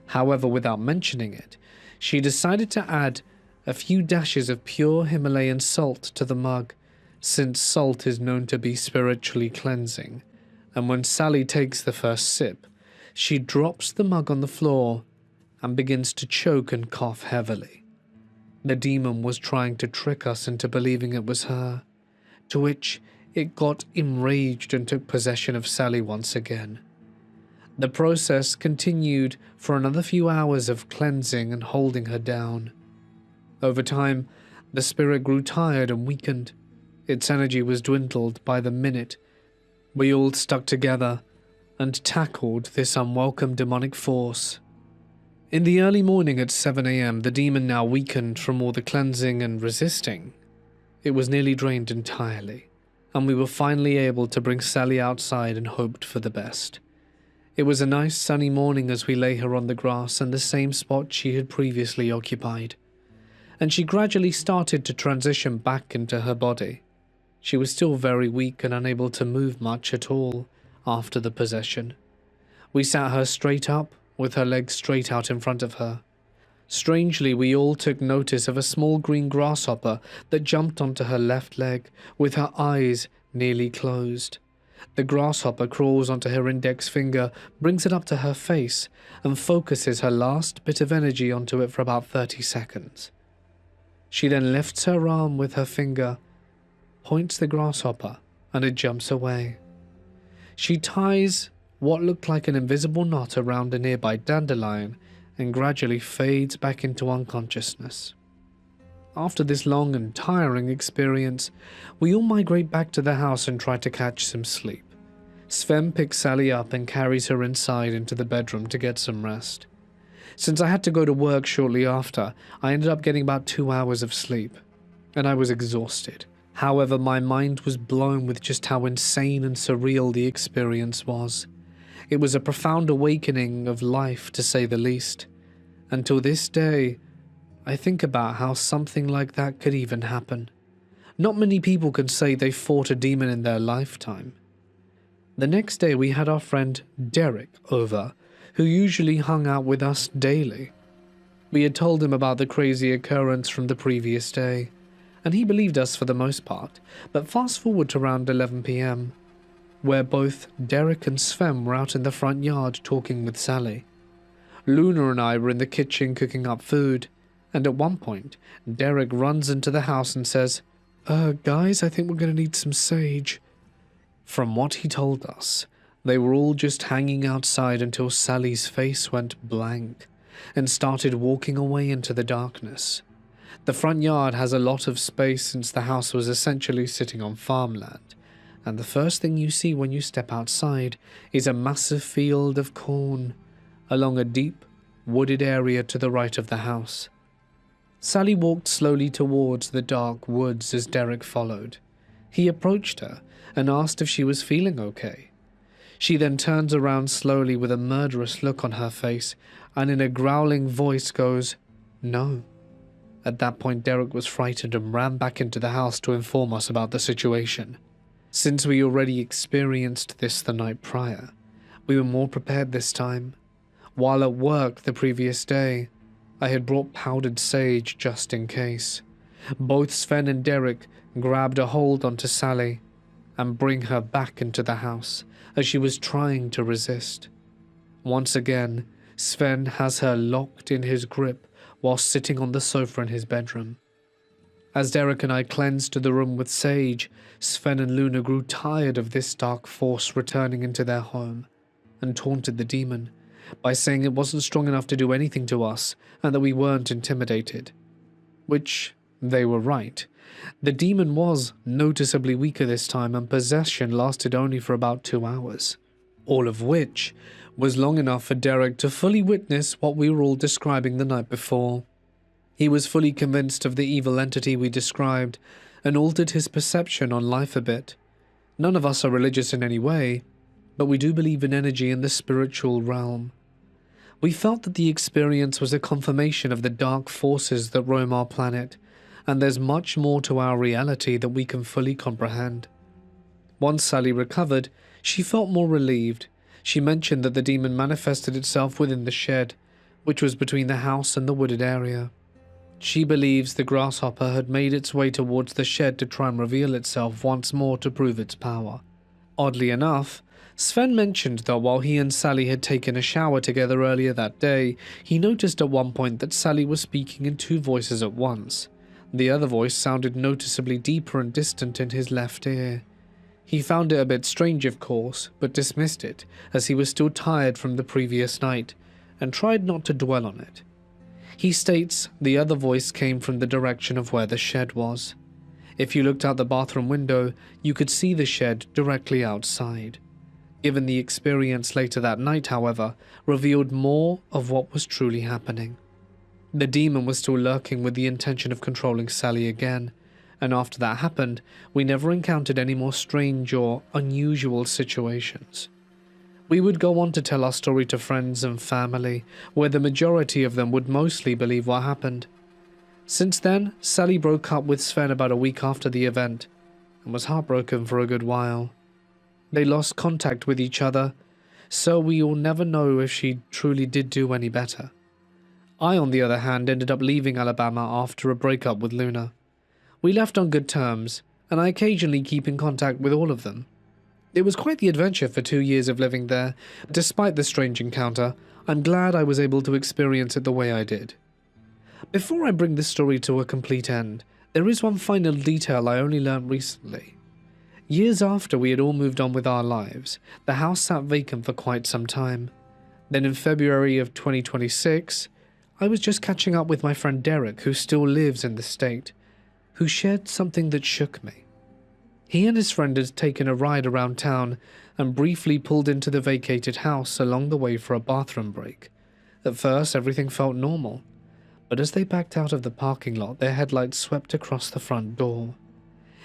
However, without mentioning it, she decided to add a few dashes of pure Himalayan salt to the mug, since salt is known to be spiritually cleansing, and when Sally takes the first sip, she drops the mug on the floor and begins to choke and cough heavily. The demon was trying to trick us into believing it was her, to which it got enraged and took possession of Sally once again. The process continued for another few hours of cleansing and holding her down. Over time, the spirit grew tired and weakened. Its energy was dwindled by the minute. We all stuck together and tackled this unwelcome demonic force. In the early morning at 7 a.m., the demon, now weakened from all the cleansing and resisting, it was nearly drained entirely, and we were finally able to bring Sally outside and hoped for the best. It was a nice sunny morning as we lay her on the grass in the same spot she had previously occupied, and she gradually started to transition back into her body. She was still very weak and unable to move much at all after the possession. We sat her straight up, with her legs straight out in front of her. Strangely, we all took notice of a small green grasshopper that jumped onto her left leg, with her eyes nearly closed. The grasshopper crawls onto her index finger, brings it up to her face, and focuses her last bit of energy onto it for about 30 seconds. She then lifts her arm with her finger, points the grasshopper, and it jumps away. She ties what looked like an invisible knot around a nearby dandelion and gradually fades back into unconsciousness. After this long and tiring experience, we all migrate back to the house and try to catch some sleep. Sven picks Sally up and carries her inside into the bedroom to get some rest. Since I had to go to work shortly after, I ended up getting about 2 hours of sleep, and I was exhausted. However, my mind was blown with just how insane and surreal the experience was. It was a profound awakening of life, to say the least. Until this day, I think about how something like that could even happen. Not many people can say they fought a demon in their lifetime. The next day we had our friend Derek over, who usually hung out with us daily. We had told him about the crazy occurrence from the previous day, and he believed us for the most part, but fast forward to around 11 p.m, where both Derek and Sven were out in the front yard talking with Sally. Luna and I were in the kitchen cooking up food, and at one point, Derek runs into the house and says, guys, I think we're going to need some sage." From what he told us, they were all just hanging outside until Sally's face went blank and started walking away into the darkness. The front yard has a lot of space since the house was essentially sitting on farmland, and the first thing you see when you step outside is a massive field of corn along a deep, wooded area to the right of the house. Sally walked slowly towards the dark woods as Derek followed. He approached her and asked if she was feeling okay. She then turns around slowly with a murderous look on her face and in a growling voice goes, "No." At that point, Derek was frightened and ran back into the house to inform us about the situation. Since we already experienced this the night prior, we were more prepared this time. While at work the previous day, I had brought powdered sage just in case. Both Sven and Derek grabbed a hold onto Sally and bring her back into the house as she was trying to resist. Once again, Sven has her locked in his grip while sitting on the sofa in his bedroom. As Derek and I cleansed the room with sage, Sven and Luna grew tired of this dark force returning into their home and taunted the demon by saying it wasn't strong enough to do anything to us and that we weren't intimidated. Which they were right. The demon was noticeably weaker this time, and possession lasted only for about 2 hours. All of which was long enough for Derek to fully witness what we were all describing the night before. He was fully convinced of the evil entity we described and altered his perception on life a bit. None of us are religious in any way, but we do believe in energy in the spiritual realm. We felt that the experience was a confirmation of the dark forces that roam our planet, and there's much more to our reality that we can fully comprehend. Once Sally recovered, she felt more relieved. She mentioned that the demon manifested itself within the shed, which was between the house and the wooded area. She believes the grasshopper had made its way towards the shed to try and reveal itself once more to prove its power. Oddly enough, Sven mentioned that while he and Sally had taken a shower together earlier that day, he noticed at one point that Sally was speaking in 2 voices at once. The other voice sounded noticeably deeper and distant in his left ear. He found it a bit strange, of course, but dismissed it, as he was still tired from the previous night, and tried not to dwell on it. He states the other voice came from the direction of where the shed was. If you looked out the bathroom window, you could see the shed directly outside. Given the experience later that night, however, revealed more of what was truly happening. The demon was still lurking with the intention of controlling Sally again, and after that happened, we never encountered any more strange or unusual situations. We would go on to tell our story to friends and family, where the majority of them would mostly believe what happened. Since then, Sally broke up with Sven about a week after the event, and was heartbroken for a good while. They lost contact with each other, so we will never know if she truly did do any better. I, on the other hand, ended up leaving Alabama after a breakup with Luna. We left on good terms, and I occasionally keep in contact with all of them. It was quite the adventure for 2 years of living there. Despite the strange encounter, I'm glad I was able to experience it the way I did. Before I bring this story to a complete end, there is one final detail I only learned recently. Years after we had all moved on with our lives, the house sat vacant for quite some time. Then in February of 2026, I was just catching up with my friend Derek, who still lives in the state, who shared something that shook me. He and his friend had taken a ride around town and briefly pulled into the vacated house along the way for a bathroom break. At first, everything felt normal, but as they backed out of the parking lot, their headlights swept across the front door.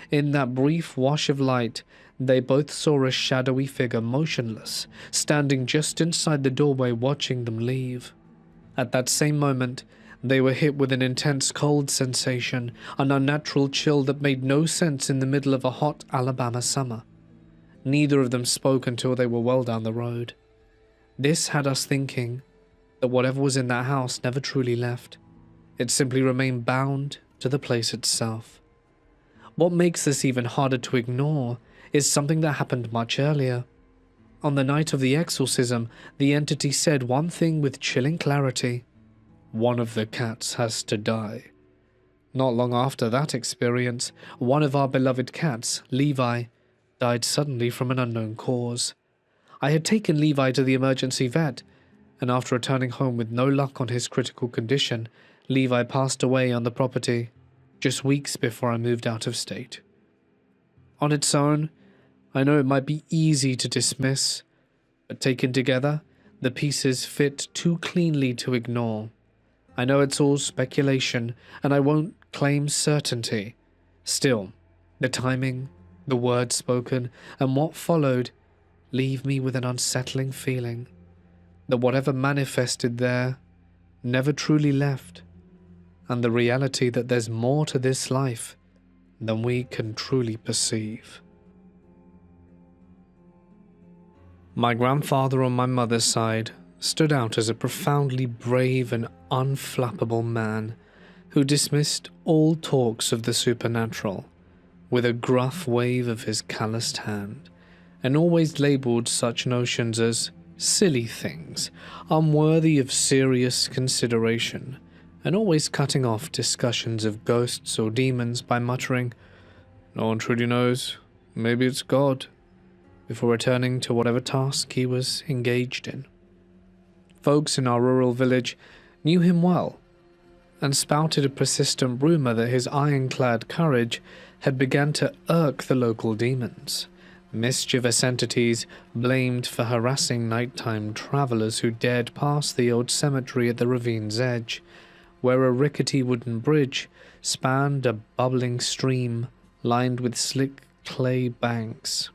In that brief wash of light, they both saw a shadowy figure motionless, standing just inside the doorway watching them leave. At that same moment, they were hit with an intense cold sensation, an unnatural chill that made no sense in the middle of a hot Alabama summer. Neither of them spoke until they were well down the road. This had us thinking that whatever was in that house never truly left. It simply remained bound to the place itself. What makes this even harder to ignore is something that happened much earlier. On the night of the exorcism, the entity said one thing with chilling clarity: "One of the cats has to die." Not long after that experience, one of our beloved cats, Levi, died suddenly from an unknown cause. I had taken Levi to the emergency vet, and after returning home with no luck on his critical condition, Levi passed away on the property, just weeks before I moved out of state. On its own, I know it might be easy to dismiss, but taken together, the pieces fit too cleanly to ignore. I know it's all speculation, and I won't claim certainty. Still, the timing, the words spoken, and what followed leave me with an unsettling feeling that whatever manifested there never truly left, and the reality that there's more to this life than we can truly perceive. My grandfather on my mother's side stood out as a profoundly brave and unflappable man who dismissed all talks of the supernatural with a gruff wave of his calloused hand, and always labelled such notions as silly things, unworthy of serious consideration, and always cutting off discussions of ghosts or demons by muttering, "No one truly knows, maybe it's God," before returning to whatever task he was engaged in. Folks in our rural village knew him well, and spouted a persistent rumour that his ironclad courage had begun to irk the local demons, mischievous entities blamed for harassing nighttime travellers who dared pass the old cemetery at the ravine's edge, where a rickety wooden bridge spanned a bubbling stream lined with slick clay banks.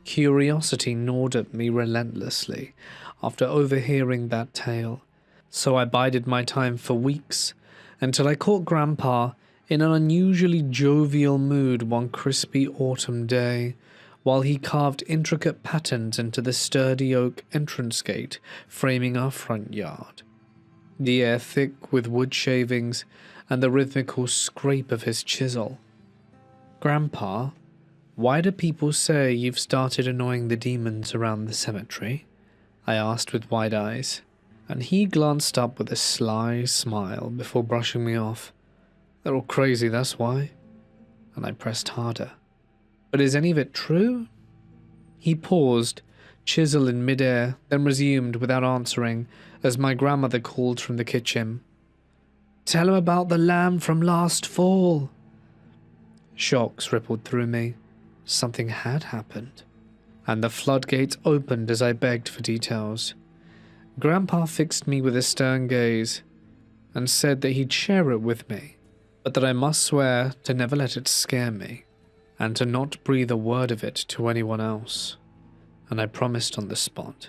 Curiosity gnawed at me relentlessly after overhearing that tale, so I bided my time for weeks until I caught Grandpa in an unusually jovial mood one crispy autumn day, while he carved intricate patterns into the sturdy oak entrance gate framing our front yard, the air thick with wood shavings and the rhythmical scrape of his chisel. "Grandpa, why do people say you've started annoying the demons around the cemetery?" I asked with wide eyes, and he glanced up with a sly smile before brushing me off. "They're all crazy, that's why." And I pressed harder. "But is any of it true?" He paused, chisel in midair, then resumed without answering as my grandmother called from the kitchen, "Tell him about the lamb from last fall." Shocks rippled through me. Something had happened, and the floodgates opened as I begged for details. Grandpa fixed me with a stern gaze and said that he'd share it with me, but that I must swear to never let it scare me, and to not breathe a word of it to anyone else, and I promised on the spot.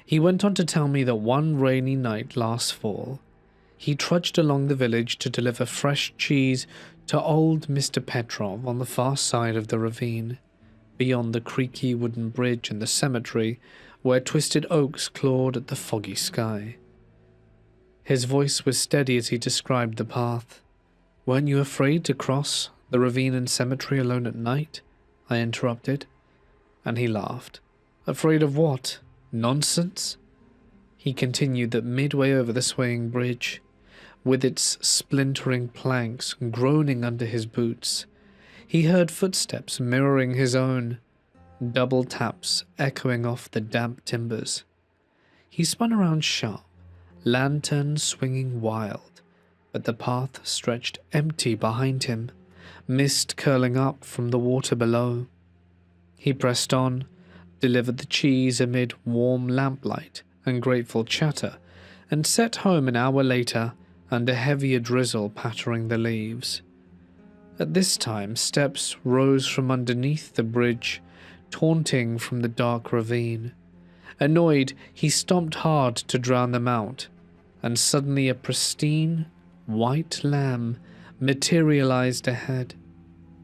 He went on to tell me that one rainy night last fall, he trudged along the village to deliver fresh cheese to old Mr. Petrov on the far side of the ravine, beyond the creaky wooden bridge and the cemetery where twisted oaks clawed at the foggy sky. His voice was steady as he described the path. "Weren't you afraid to cross the ravine and cemetery alone at night?" I interrupted, and he laughed. "Afraid of what? Nonsense?" He continued that midway over the swaying bridge, with its splintering planks groaning under his boots, he heard footsteps mirroring his own, double taps echoing off the damp timbers. He spun around sharp, lantern swinging wild, but the path stretched empty behind him, mist curling up from the water below. He pressed on, delivered the cheese amid warm lamplight and grateful chatter, and set home an hour later under heavier drizzle pattering the leaves. At this time, steps rose from underneath the bridge, taunting from the dark ravine. Annoyed, he stomped hard to drown them out, and suddenly a pristine, white lamb materialized ahead,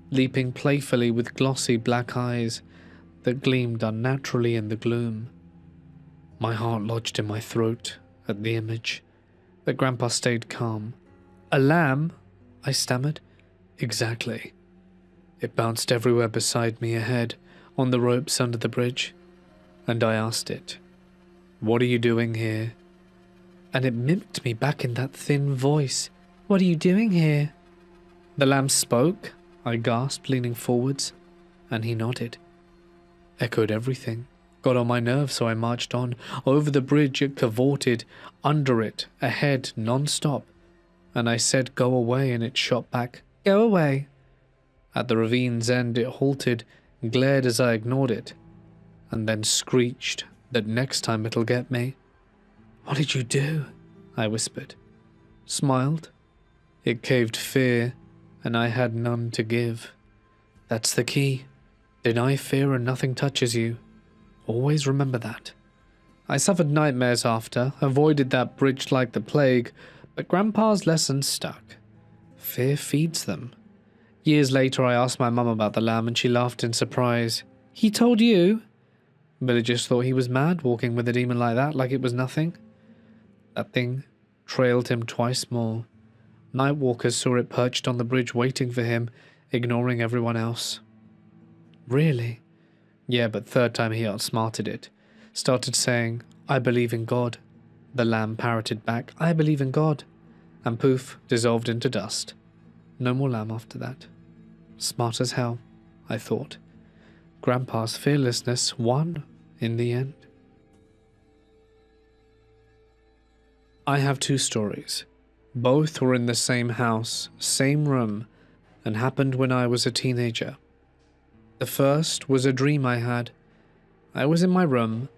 leaping playfully with glossy black eyes that gleamed unnaturally in the gloom. My heart lodged in my throat at the image, but Grandpa stayed calm. "A lamb?" I stammered. "Exactly." It bounced everywhere beside me ahead, on the ropes under the bridge, and I asked it, "What are you doing here?" And it mimicked me back in that thin voice. "What are you doing here?" "The lamb spoke," I gasped, leaning forwards, and he nodded. Echoed everything. Got on my nerves, so I marched on. Over the bridge it cavorted, under it, ahead, non-stop, and I said go away, and it shot back, "Go away." At the ravine's end it halted, glared as I ignored it, and then screeched that next time it'll get me. "What did you do?" I whispered. Smiled. It caved fear, and I had none to give. That's the key. Deny fear and nothing touches you. Always remember that. I suffered nightmares after, avoided that bridge like the plague, but Grandpa's lesson stuck. Fear feeds them. Years later I asked my mum about the lamb and she laughed in surprise. "He told you?" Villagers thought he was mad walking with a demon like that, like it was nothing. That thing trailed him twice more. Nightwalkers saw it perched on the bridge waiting for him, ignoring everyone else. Really? Yeah, but third time he outsmarted it. Started saying, "I believe in God." The lamb parroted back, "I believe in God." And poof, dissolved into dust. No more lamb after that. Smart as hell, I thought. Grandpa's fearlessness won in the end. I have two stories. Both were in the same house, same room, and happened when I was a teenager. The first was a dream I had. I was in my room,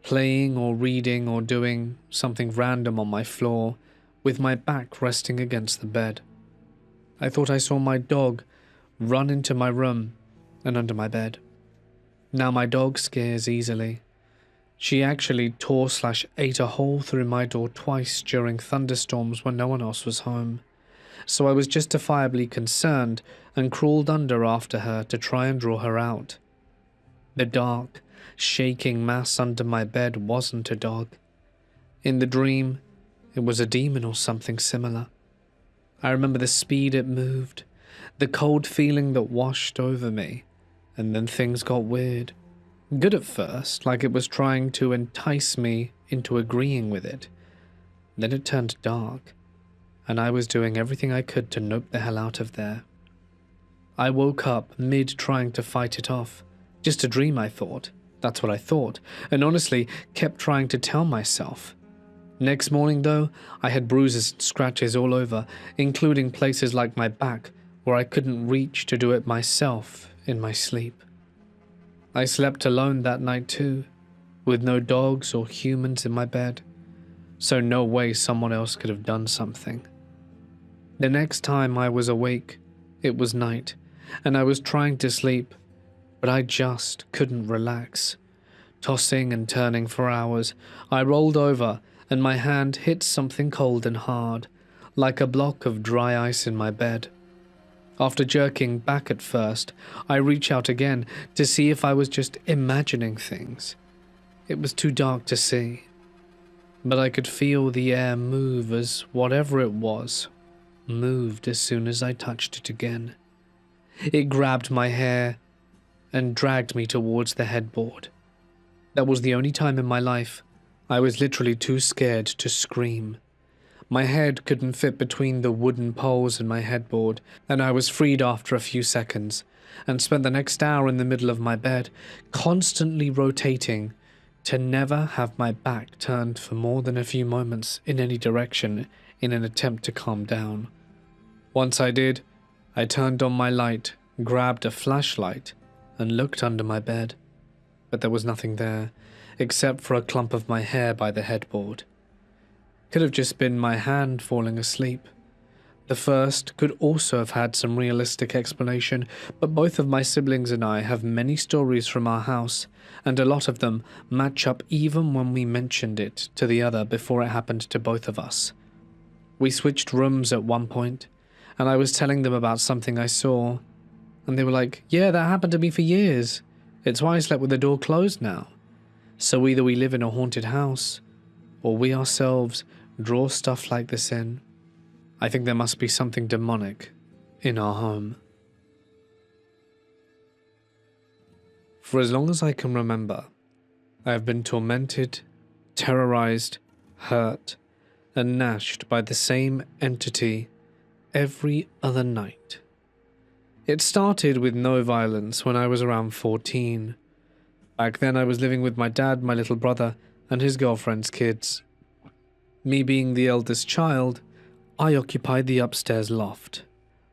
playing or reading or doing something random on my floor, with my back resting against the bed. I thought I saw my dog run into my room and under my bed. Now my dog scares easily. She actually tore/ate a hole through my door twice during thunderstorms when no one else was home. So I was justifiably concerned and crawled under after her to try and draw her out. The dark, shaking mass under my bed wasn't a dog. In the dream, it was a demon or something similar. I remember the speed it moved, the cold feeling that washed over me, and then things got weird. Good at first, like it was trying to entice me into agreeing with it. Then it turned dark, and I was doing everything I could to nope the hell out of there. I woke up mid trying to fight it off. Just a dream, I thought. That's what I thought, and honestly kept trying to tell myself. Next morning, though, I had bruises and scratches all over, including places like my back, where I couldn't reach to do it myself in my sleep. I slept alone that night too, with no dogs or humans in my bed, so no way someone else could have done something. The next time I was awake, it was night, and I was trying to sleep, but I just couldn't relax. Tossing and turning for hours, I rolled over and my hand hit something cold and hard, like a block of dry ice in my bed. After jerking back at first, I reach out again to see if I was just imagining things. It was too dark to see, but I could feel the air move as whatever it was moved as soon as I touched it again. It grabbed my hair and dragged me towards the headboard. That was the only time in my life I was literally too scared to scream. My head couldn't fit between the wooden poles in my headboard, and I was freed after a few seconds, and spent the next hour in the middle of my bed, constantly rotating to never have my back turned for more than a few moments in any direction in an attempt to calm down. Once I did, I turned on my light, grabbed a flashlight, and looked under my bed, but there was nothing there, except for a clump of my hair by the headboard. Could have just been my hand falling asleep. The first could also have had some realistic explanation, but both of my siblings and I have many stories from our house, and a lot of them match up even when we mentioned it to the other before it happened to both of us. We switched rooms at one point, and I was telling them about something I saw, and they were like, "Yeah, that happened to me for years. It's why I slept with the door closed now." So either we live in a haunted house, or we ourselves draw stuff like this in. I think there must be something demonic in our home. For as long as I can remember, I have been tormented, terrorized, hurt, and gnashed by the same entity every other night. It started with no violence when I was around 14. Back then I was living with my dad, my little brother, and his girlfriend's kids. Me being the eldest child, I occupied the upstairs loft.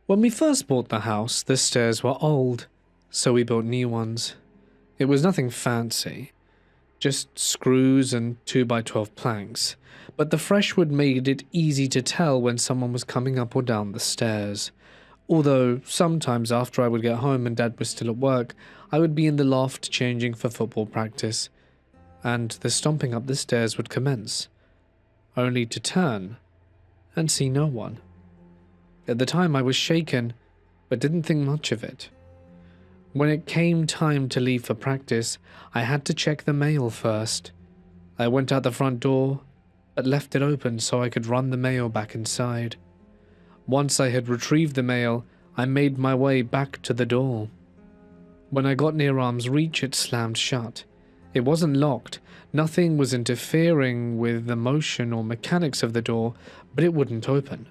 When we first bought the house, the stairs were old, so we built new ones. It was nothing fancy, just screws and 2x12 planks, but the fresh wood made it easy to tell when someone was coming up or down the stairs. Although sometimes after I would get home and Dad was still at work, I would be in the loft changing for football practice, and the stomping up the stairs would commence, only to turn and see no one. At the time I was shaken, but didn't think much of it. When it came time to leave for practice, I had to check the mail first. I went out the front door, but left it open so I could run the mail back inside. Once I had retrieved the mail, I made my way back to the door. When I got near arm's reach, it slammed shut. It wasn't locked, nothing was interfering with the motion or mechanics of the door, but it wouldn't open.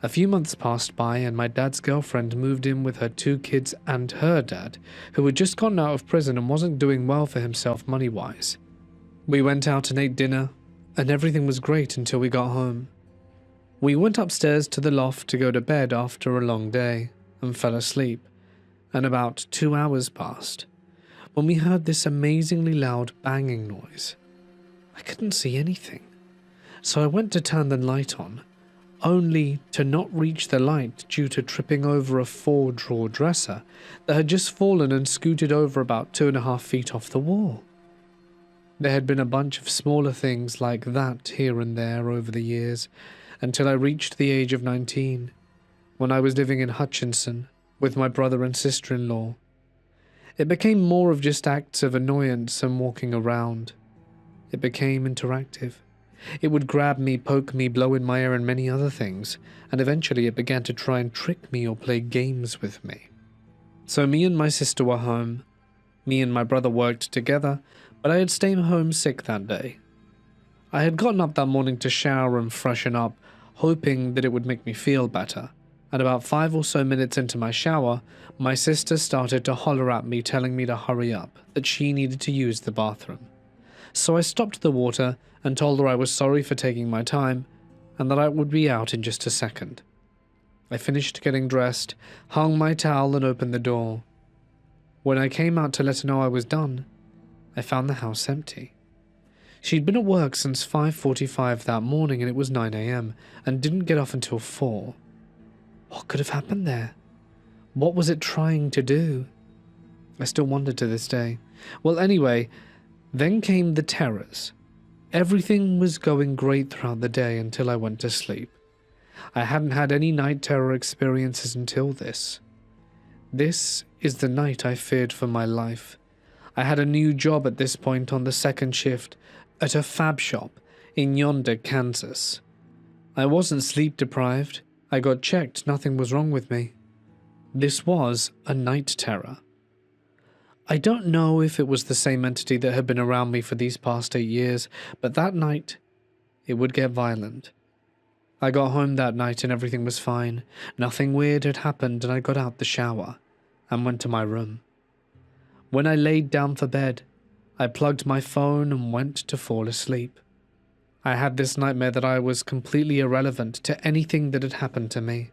A few months passed by and my dad's girlfriend moved in with her 2 kids and her dad, who had just gotten out of prison and wasn't doing well for himself money-wise. We went out and ate dinner, and everything was great until we got home. We went upstairs to the loft to go to bed after a long day, and fell asleep, and about 2 hours passed, when we heard this amazingly loud banging noise. I couldn't see anything, so I went to turn the light on, only to not reach the light due to tripping over a 4-drawer dresser that had just fallen and scooted over about 2.5 feet off the wall. There had been a bunch of smaller things like that here and there over the years, until I reached the age of 19, when I was living in Hutchinson with my brother and sister-in-law. It became more of just acts of annoyance and walking around. It became interactive. It would grab me, poke me, blow in my ear and many other things, and eventually it began to try and trick me or play games with me. So me and my sister were home. Me and my brother worked together, but I had stayed home sick that day. I had gotten up that morning to shower and freshen up, hoping that it would make me feel better, and about 5 or so minutes into my shower, my sister started to holler at me telling me to hurry up, that she needed to use the bathroom. So I stopped the water and told her I was sorry for taking my time, and that I would be out in just a second. I finished getting dressed, hung my towel and opened the door. When I came out to let her know I was done, I found the house empty. She'd been at work since 5:45 that morning and it was 9 a.m. and didn't get off until 4. What could have happened there? What was it trying to do? I still wonder to this day. Well, anyway, then came the terrors. Everything was going great throughout the day until I went to sleep. I hadn't had any night terror experiences until this. This is the night I feared for my life. I had a new job at this point on the 2nd shift at a fab shop in Yonder, Kansas. I wasn't sleep deprived. I got checked, nothing was wrong with me. This was a night terror. I don't know if it was the same entity that had been around me for these past 8 years, but that night, it would get violent. I got home that night and everything was fine. Nothing weird had happened and I got out the shower and went to my room. When I laid down for bed, I plugged my phone and went to fall asleep. I had this nightmare that I was completely irrelevant to anything that had happened to me.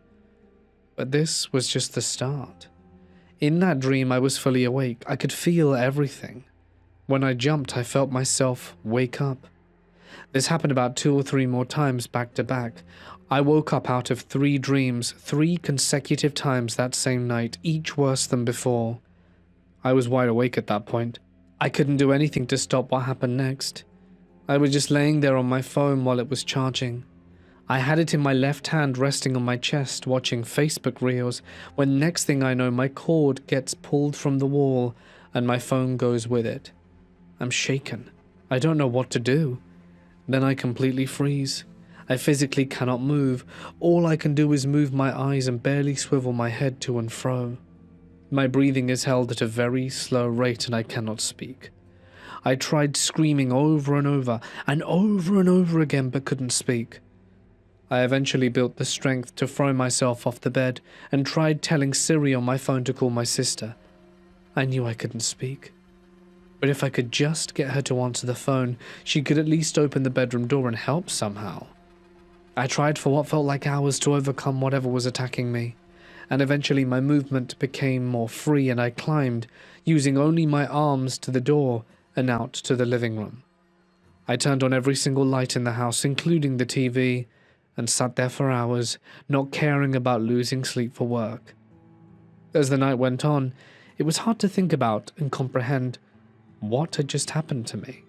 But this was just the start. In that dream, I was fully awake. I could feel everything. When I jumped, I felt myself wake up. This happened about 2 or 3 more times back to back. I woke up out of 3 dreams, 3 consecutive times that same night, each worse than before. I was wide awake at that point. I couldn't do anything to stop what happened next. I was just laying there on my phone while it was charging. I had it in my left hand resting on my chest watching Facebook reels when next thing I know my cord gets pulled from the wall and my phone goes with it. I'm shaken. I don't know what to do. Then I completely freeze. I physically cannot move. All I can do is move my eyes and barely swivel my head to and fro. My breathing is held at a very slow rate and I cannot speak. I tried screaming over and over and over again but couldn't speak. I eventually built the strength to throw myself off the bed and tried telling Siri on my phone to call my sister. I knew I couldn't speak. But if I could just get her to answer the phone, she could at least open the bedroom door and help somehow. I tried for what felt like hours to overcome whatever was attacking me, and eventually my movement became more free and I climbed, using only my arms to the door and out to the living room. I turned on every single light in the house, including the TV, and sat there for hours, not caring about losing sleep for work. As the night went on, it was hard to think about and comprehend what had just happened to me.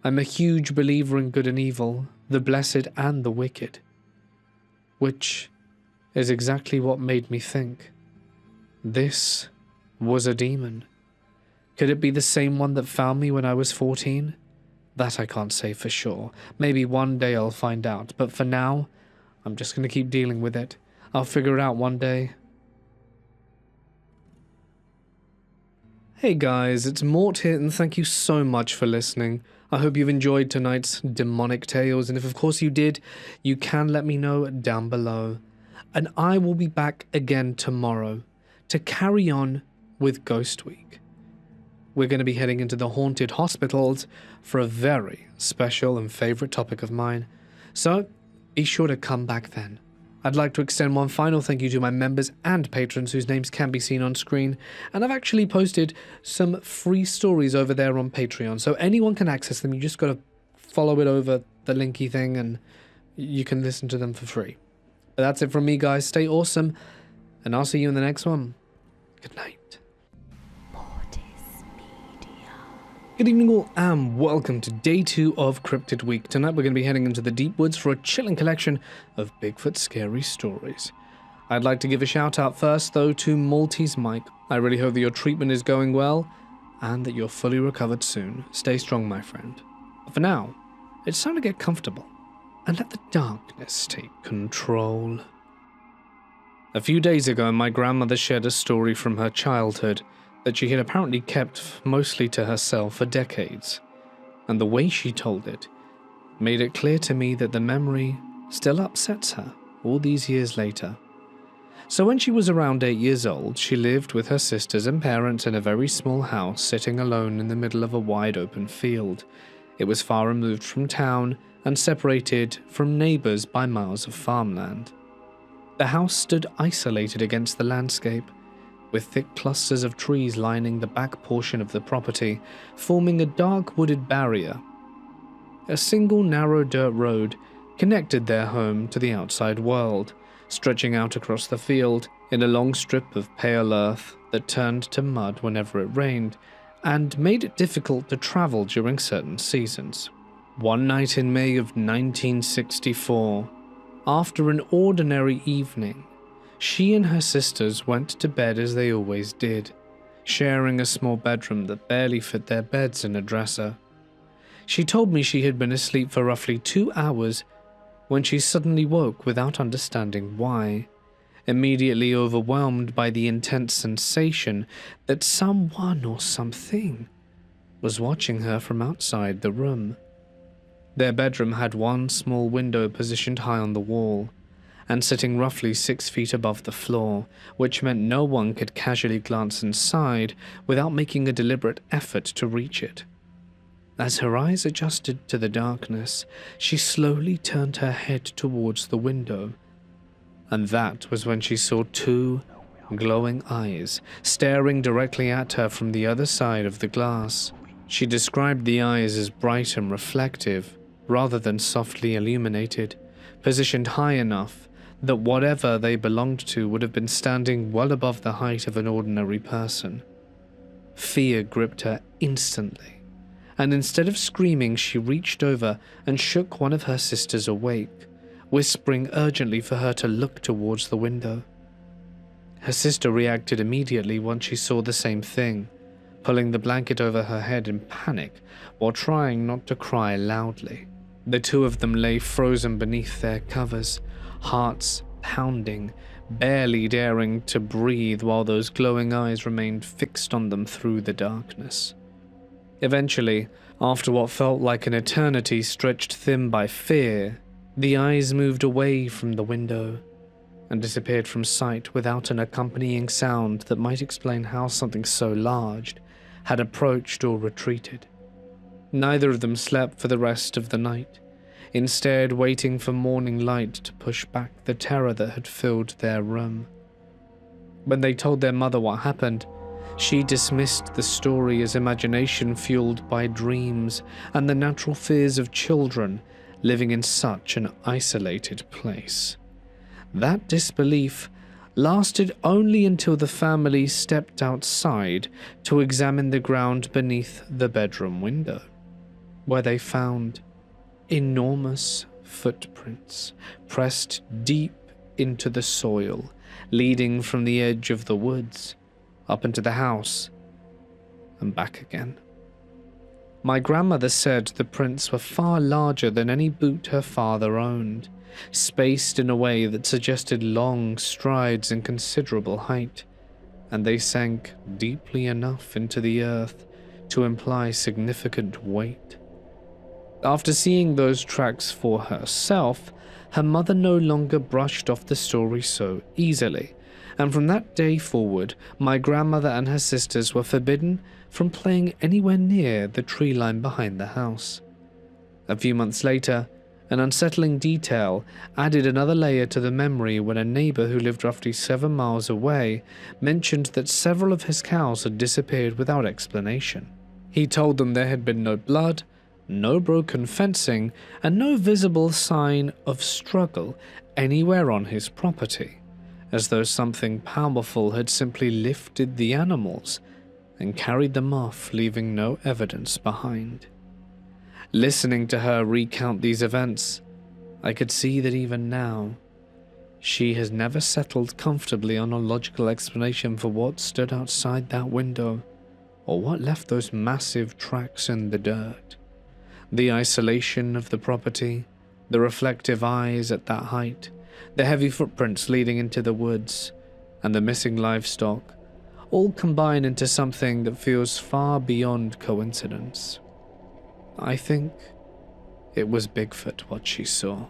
I'm a huge believer in good and evil, the blessed and the wicked, which is exactly what made me think this was a demon. Could it be the same one that found me when I was 14? That I can't say for sure. Maybe one day I'll find out, but for now, I'm just going to keep dealing with it. I'll figure it out one day. Hey guys, it's Mort here, and thank you so much for listening. I hope you've enjoyed tonight's demonic tales, and if of course you did, you can let me know down below. And I will be back again tomorrow to carry on with Ghost Week. We're going to be heading into the haunted hospitals for a very special and favorite topic of mine. So be sure to come back then. I'd like to extend one final thank you to my members and patrons whose names can be seen on screen, and I've actually posted some free stories over there on Patreon, so anyone can access them. You just got to follow it over the linky thing and you can listen to them for free. But that's it from me, guys. Stay awesome, and I'll see you in the next one. Good night. Good evening all, and welcome to day 2 of Cryptid Week. Tonight we're going to be heading into the deep woods for a chilling collection of Bigfoot scary stories. I'd like to give a shout out first though to Maltese Mike. I really hope that your treatment is going well and that you're fully recovered soon. Stay strong, my friend. But for now, it's time to get comfortable and let the darkness take control. A few days ago, my grandmother shared a story from her childhood that she had apparently kept mostly to herself for decades, and the way she told it made it clear to me that the memory still upsets her all these years later. So when she was around 8 years old, she lived with her sisters and parents in a very small house sitting alone in the middle of a wide open field. It was far removed from town and separated from neighbors by miles of farmland. The house stood isolated against the landscape, with thick clusters of trees lining the back portion of the property, forming a dark wooded barrier. A single narrow dirt road connected their home to the outside world, stretching out across the field in a long strip of pale earth that turned to mud whenever it rained, and made it difficult to travel during certain seasons. One night in May of 1964, after an ordinary evening, she and her sisters went to bed as they always did, sharing a small bedroom that barely fit their beds in a dresser. She told me she had been asleep for roughly 2 hours when she suddenly woke without understanding why, immediately overwhelmed by the intense sensation that someone or something was watching her from outside the room. Their bedroom had one small window positioned high on the wall, and sitting roughly 6 feet above the floor, which meant no one could casually glance inside without making a deliberate effort to reach it. As her eyes adjusted to the darkness, she slowly turned her head towards the window, and that was when she saw 2 glowing eyes staring directly at her from the other side of the glass. She described the eyes as bright and reflective, rather than softly illuminated, positioned high enough that whatever they belonged to would have been standing well above the height of an ordinary person. Fear gripped her instantly, and instead of screaming, she reached over and shook one of her sisters awake, whispering urgently for her to look towards the window. Her sister reacted immediately once she saw the same thing, pulling the blanket over her head in panic while trying not to cry loudly. The 2 of them lay frozen beneath their covers, hearts pounding, barely daring to breathe while those glowing eyes remained fixed on them through the darkness. Eventually, after what felt like an eternity stretched thin by fear, the eyes moved away from the window and disappeared from sight without an accompanying sound that might explain how something so large had approached or retreated. Neither of them slept for the rest of the night, instead waiting for morning light to push back the terror that had filled their room. When they told their mother what happened, she dismissed the story as imagination fueled by dreams and the natural fears of children living in such an isolated place. That disbelief lasted only until the family stepped outside to examine the ground beneath the bedroom window, where they found enormous footprints pressed deep into the soil, leading from the edge of the woods up into the house, and back again. My grandmother said the prints were far larger than any boot her father owned, spaced in a way that suggested long strides and considerable height, and they sank deeply enough into the earth to imply significant weight. After seeing those tracks for herself, her mother no longer brushed off the story so easily, and from that day forward, my grandmother and her sisters were forbidden from playing anywhere near the tree line behind the house. A few months later, an unsettling detail added another layer to the memory when a neighbor who lived roughly 7 miles away mentioned that several of his cows had disappeared without explanation. He told them there had been no blood, no broken fencing, and no visible sign of struggle anywhere on his property, as though something powerful had simply lifted the animals and carried them off, leaving no evidence behind. Listening to her recount these events, I could see that even now, she has never settled comfortably on a logical explanation for what stood outside that window, or what left those massive tracks in the dirt. The isolation of the property, the reflective eyes at that height, the heavy footprints leading into the woods, and the missing livestock, all combine into something that feels far beyond coincidence. I think it was Bigfoot what she saw,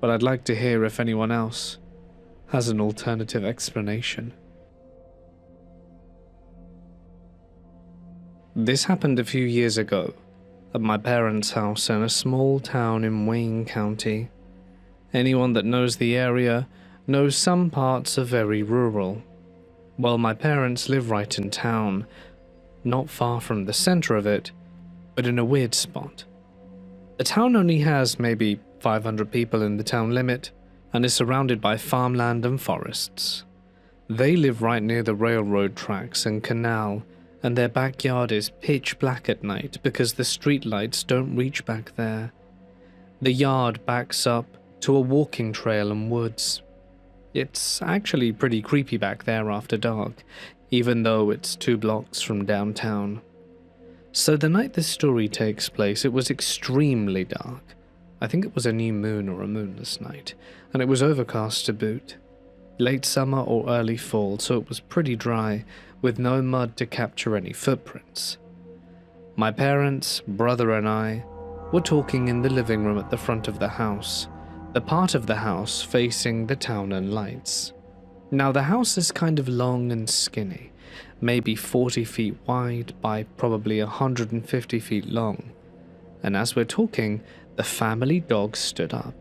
but I'd like to hear if anyone else has an alternative explanation. This happened a few years ago at my parents' house in a small town in Wayne County. Anyone that knows the area knows some parts are very rural. Well, my parents live right in town, not far from the center of it, but in a weird spot. The town only has maybe 500 people in the town limit and is surrounded by farmland and forests. They live right near the railroad tracks and canal, and their backyard is pitch black at night because the street lights don't reach back there. The yard backs up to a walking trail and woods. It's actually pretty creepy back there after dark, even though it's 2 blocks from downtown. So the night this story takes place, it was extremely dark. I think it was a new moon or a moonless night, and it was overcast to boot. Late summer or early fall, so it was pretty dry, with no mud to capture any footprints. My parents, brother and I were talking in the living room at the front of the house, the part of the house facing the town and lights. Now the house is kind of long and skinny, maybe 40 feet wide by probably 150 feet long, and as we're talking, the family dog stood up,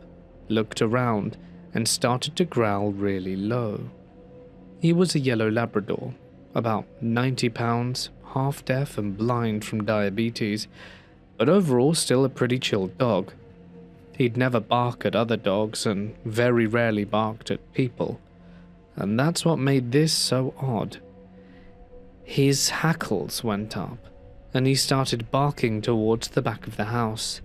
looked around, and started to growl really low. He was a yellow Labrador, about 90 pounds, half deaf and blind from diabetes, but overall still a pretty chill dog. He'd never bark at other dogs and very rarely barked at people, and that's what made this so odd. His hackles went up, and he started barking towards the back of the house.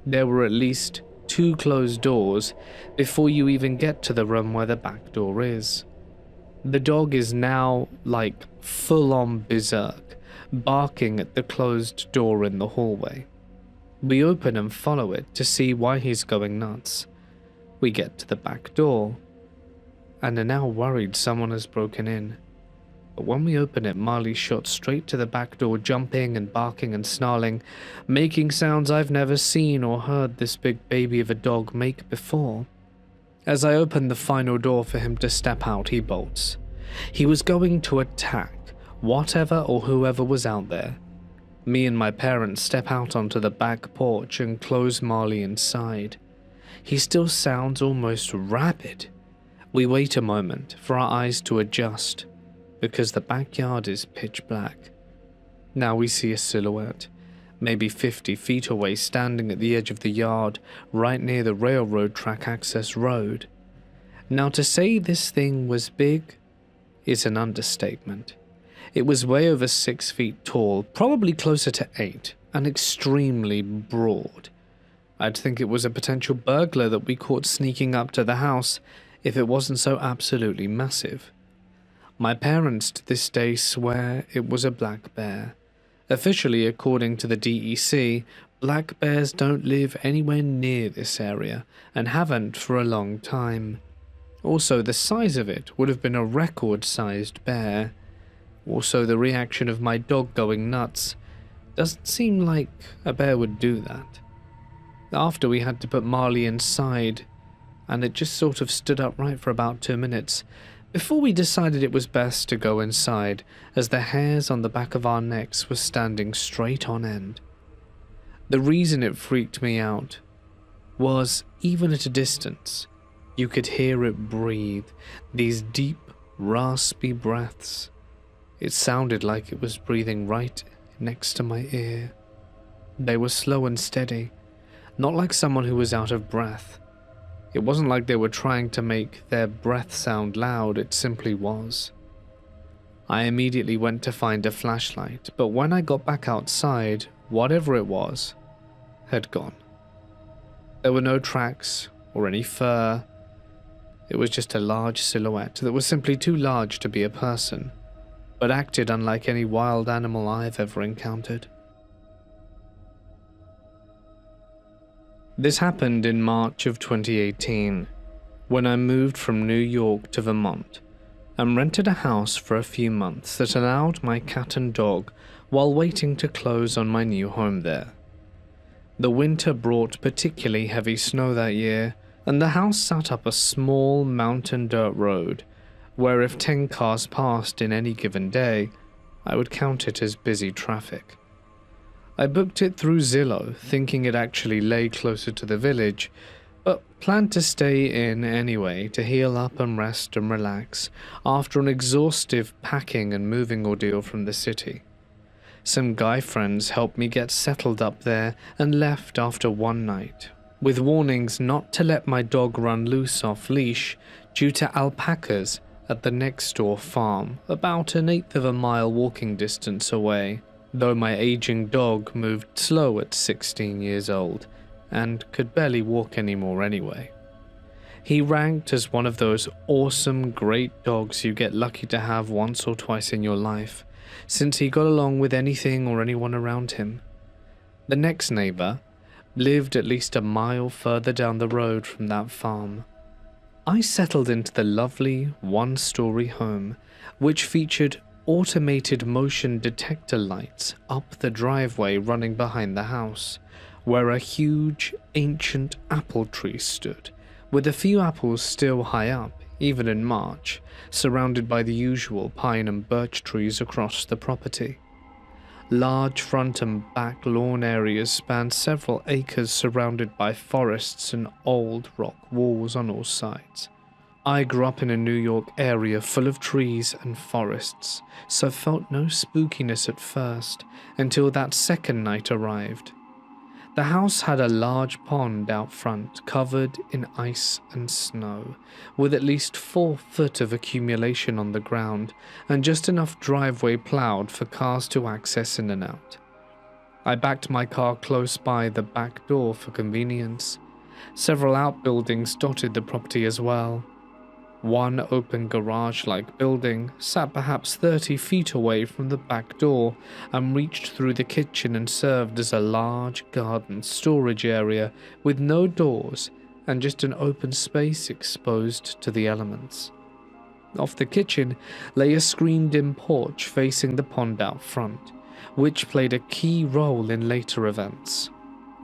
There were at least 2 closed doors before you even get to the room where the back door is. The dog is now like full-on berserk, barking at the closed door in the hallway. We open and follow it to see why he's going nuts. We get to the back door, and are now worried someone has broken in. But when we open it, Marley shot straight to the back door, jumping and barking and snarling, making sounds I've never seen or heard this big baby of a dog make before. As I open the final door for him to step out, he bolts. He was going to attack whatever or whoever was out there. Me and my parents step out onto the back porch and close Marley inside. He still sounds almost rabid. We wait a moment for our eyes to adjust, because the backyard is pitch black. Now we see a silhouette, maybe 50 feet away, standing at the edge of the yard, right near the railroad track access road. Now to say this thing was big is an understatement. It was way over 6 feet tall, probably closer to 8, and extremely broad. I'd think it was a potential burglar that we caught sneaking up to the house if it wasn't so absolutely massive. My parents to this day swear it was a black bear. Officially, according to the DEC, black bears don't live anywhere near this area and haven't for a long time. Also, the size of it would have been a record-sized bear. Also, the reaction of my dog going nuts doesn't seem like a bear would do that. After we had to put Marley inside, and it just sort of stood upright for about 2 minutes, before we decided it was best to go inside, as the hairs on the back of our necks were standing straight on end. The reason it freaked me out was, even at a distance, you could hear it breathe, these deep, raspy breaths. It sounded like it was breathing right next to my ear. They were slow and steady, not like someone who was out of breath. It wasn't like they were trying to make their breath sound loud, it simply was. I immediately went to find a flashlight, but when I got back outside, whatever it was had gone. There were no tracks or any fur. It was just a large silhouette that was simply too large to be a person, but acted unlike any wild animal I've ever encountered. This happened in March of 2018, when I moved from New York to Vermont and rented a house for a few months that allowed my cat and dog while waiting to close on my new home there. The winter brought particularly heavy snow that year, and the house sat up a small mountain dirt road where if 10 cars passed in any given day, I would count it as busy traffic. I booked it through Zillow, thinking it actually lay closer to the village, but planned to stay in anyway to heal up and rest and relax after an exhaustive packing and moving ordeal from the city. Some guy friends helped me get settled up there and left after one night, with warnings not to let my dog run loose off leash due to alpacas at the next door farm, about 1/8 of a mile walking distance away. Though my aging dog moved slow at 16 years old and could barely walk anymore anyway. He ranked as one of those awesome, great dogs you get lucky to have once or twice in your life, since he got along with anything or anyone around him. The next neighbor lived at least a mile further down the road from that farm. I settled into the lovely one-story home, which featured automated motion detector lights up the driveway running behind the house, where a huge, ancient apple tree stood, with a few apples still high up, even in March, surrounded by the usual pine and birch trees across the property. Large front and back lawn areas spanned several acres surrounded by forests and old rock walls on all sides. I grew up in a New York area full of trees and forests, so felt no spookiness at first until that second night arrived. The house had a large pond out front covered in ice and snow, with at least 4 foot of accumulation on the ground and just enough driveway plowed for cars to access in and out. I backed my car close by the back door for convenience. Several outbuildings dotted the property as well. One open garage-like building sat perhaps 30 feet away from the back door and reached through the kitchen and served as a large garden storage area with no doors and just an open space exposed to the elements. Off the kitchen lay a screened-in porch facing the pond out front, which played a key role in later events.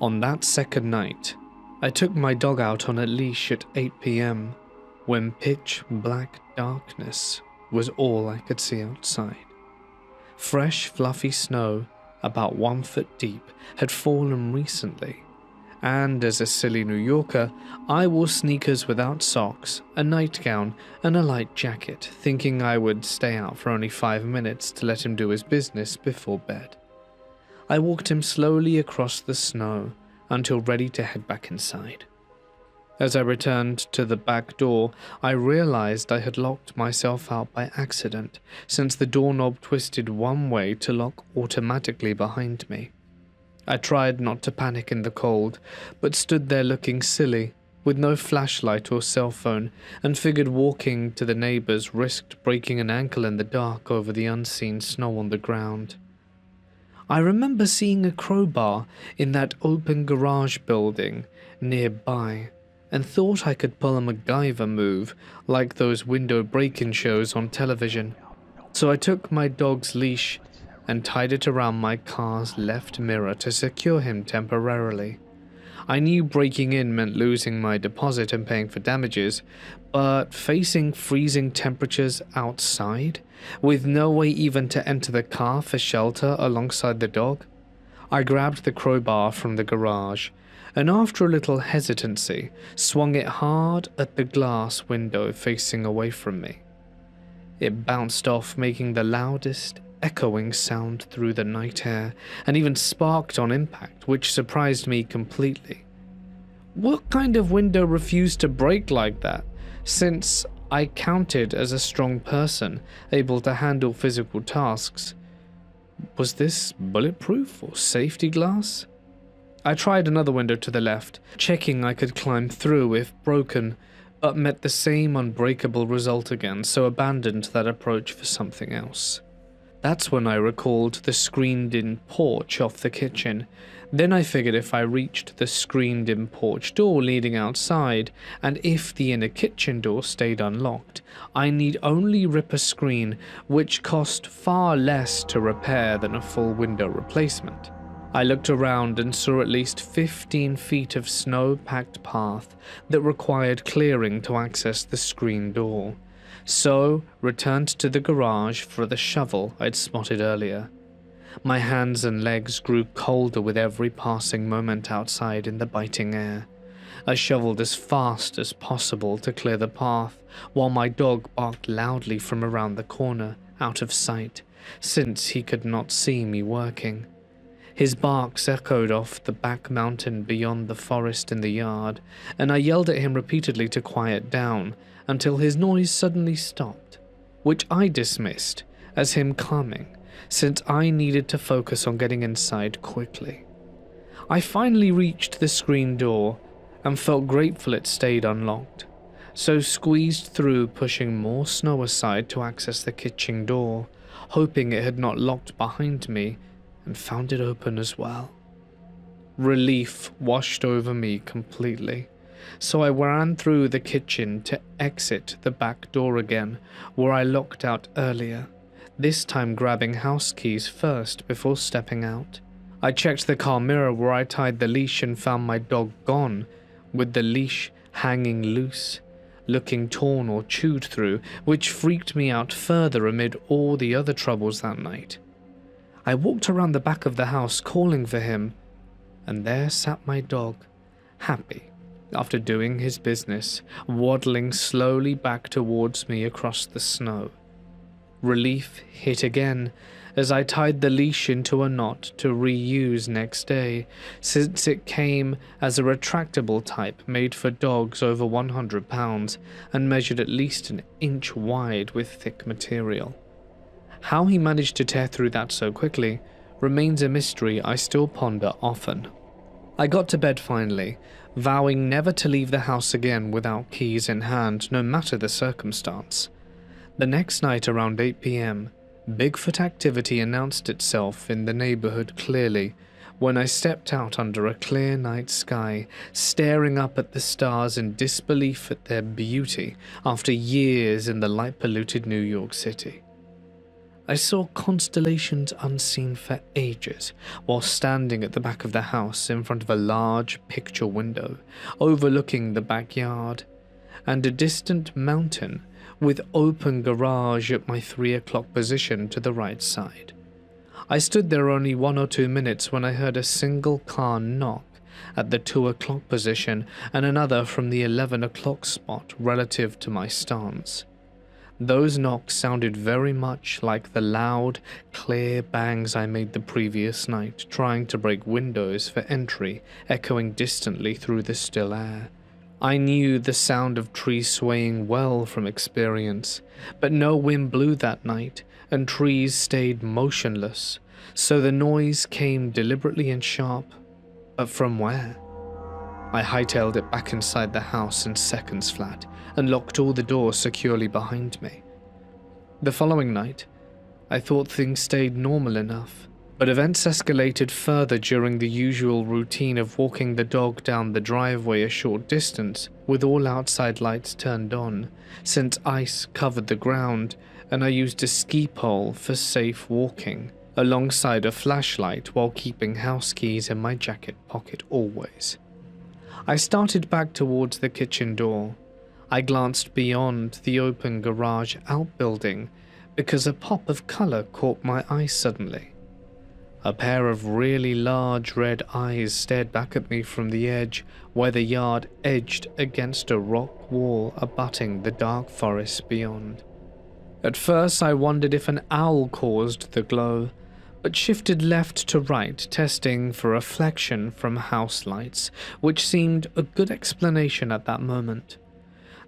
On that second night, I took my dog out on a leash at 8 p.m. when pitch black darkness was all I could see outside. Fresh, fluffy snow, about 1 foot deep, had fallen recently, and as a silly New Yorker, I wore sneakers without socks, a nightgown, and a light jacket, thinking I would stay out for only 5 minutes to let him do his business before bed. I walked him slowly across the snow until ready to head back inside. As I returned to the back door, I realized I had locked myself out by accident, since the doorknob twisted one way to lock automatically behind me. I tried not to panic in the cold, but stood there looking silly, with no flashlight or cell phone, and figured walking to the neighbors risked breaking an ankle in the dark over the unseen snow on the ground. I remember seeing a crowbar in that open garage building nearby, and thought I could pull a MacGyver move like those window break-in shows on television. So I took my dog's leash and tied it around my car's left mirror to secure him temporarily. I knew breaking in meant losing my deposit and paying for damages, but facing freezing temperatures outside, with no way even to enter the car for shelter alongside the dog, I grabbed the crowbar from the garage and after a little hesitancy, swung it hard at the glass window facing away from me. It bounced off, making the loudest echoing sound through the night air, and even sparked on impact, which surprised me completely. What kind of window refused to break like that, since I counted as a strong person, able to handle physical tasks? Was this bulletproof or safety glass? I tried another window to the left, checking I could climb through if broken, but met the same unbreakable result again, so abandoned that approach for something else. That's when I recalled the screened-in porch off the kitchen. Then I figured if I reached the screened-in porch door leading outside, and if the inner kitchen door stayed unlocked, I need only rip a screen, which cost far less to repair than a full window replacement. I looked around and saw at least 15 feet of snow-packed path that required clearing to access the screen door. So, returned to the garage for the shovel I'd spotted earlier. My hands and legs grew colder with every passing moment outside in the biting air. I shoveled as fast as possible to clear the path, while my dog barked loudly from around the corner, out of sight, since he could not see me working. His barks echoed off the back mountain beyond the forest in the yard, and I yelled at him repeatedly to quiet down, until his noise suddenly stopped, which I dismissed as him calming, since I needed to focus on getting inside quickly. I finally reached the screen door and felt grateful it stayed unlocked, so squeezed through, pushing more snow aside to access the kitchen door, hoping it had not locked behind me, and found it open as well. Relief washed over me completely, so I ran through the kitchen to exit the back door again, where I locked out earlier, this time grabbing house keys first before stepping out. I checked the car mirror where I tied the leash and found my dog gone, with the leash hanging loose, looking torn or chewed through, which freaked me out further amid all the other troubles that night. I walked around the back of the house calling for him, and there sat my dog, happy after doing his business, waddling slowly back towards me across the snow. Relief hit again as I tied the leash into a knot to reuse next day, since it came as a retractable type made for dogs over 100 pounds and measured at least an inch wide with thick material. How he managed to tear through that so quickly remains a mystery I still ponder often. I got to bed finally, vowing never to leave the house again without keys in hand, no matter the circumstance. The next night around 8 p.m, Bigfoot activity announced itself in the neighborhood clearly when I stepped out under a clear night sky, staring up at the stars in disbelief at their beauty after years in the light-polluted New York City. I saw constellations unseen for ages while standing at the back of the house in front of a large picture window overlooking the backyard, and a distant mountain with open garage at my 3 o'clock position to the right side. I stood there only 1 or 2 minutes when I heard a single car knock at the 2 o'clock position and another from the 11 o'clock spot relative to my stance. Those knocks sounded very much like the loud, clear bangs I made the previous night, trying to break windows for entry, echoing distantly through the still air. I knew the sound of trees swaying well from experience, but no wind blew that night, and trees stayed motionless, so the noise came deliberately and sharp. But from where? I hightailed it back inside the house in seconds flat and locked all the doors securely behind me. The following night, I thought things stayed normal enough, but events escalated further during the usual routine of walking the dog down the driveway a short distance with all outside lights turned on, since ice covered the ground and I used a ski pole for safe walking, alongside a flashlight while keeping house keys in my jacket pocket always. I started back towards the kitchen door. I glanced beyond the open garage outbuilding because a pop of color caught my eye suddenly. A pair of really large red eyes stared back at me from the edge where the yard edged against a rock wall abutting the dark forest beyond. At first I wondered if an owl caused the glow, but shifted left to right, testing for reflection from house lights, which seemed a good explanation at that moment.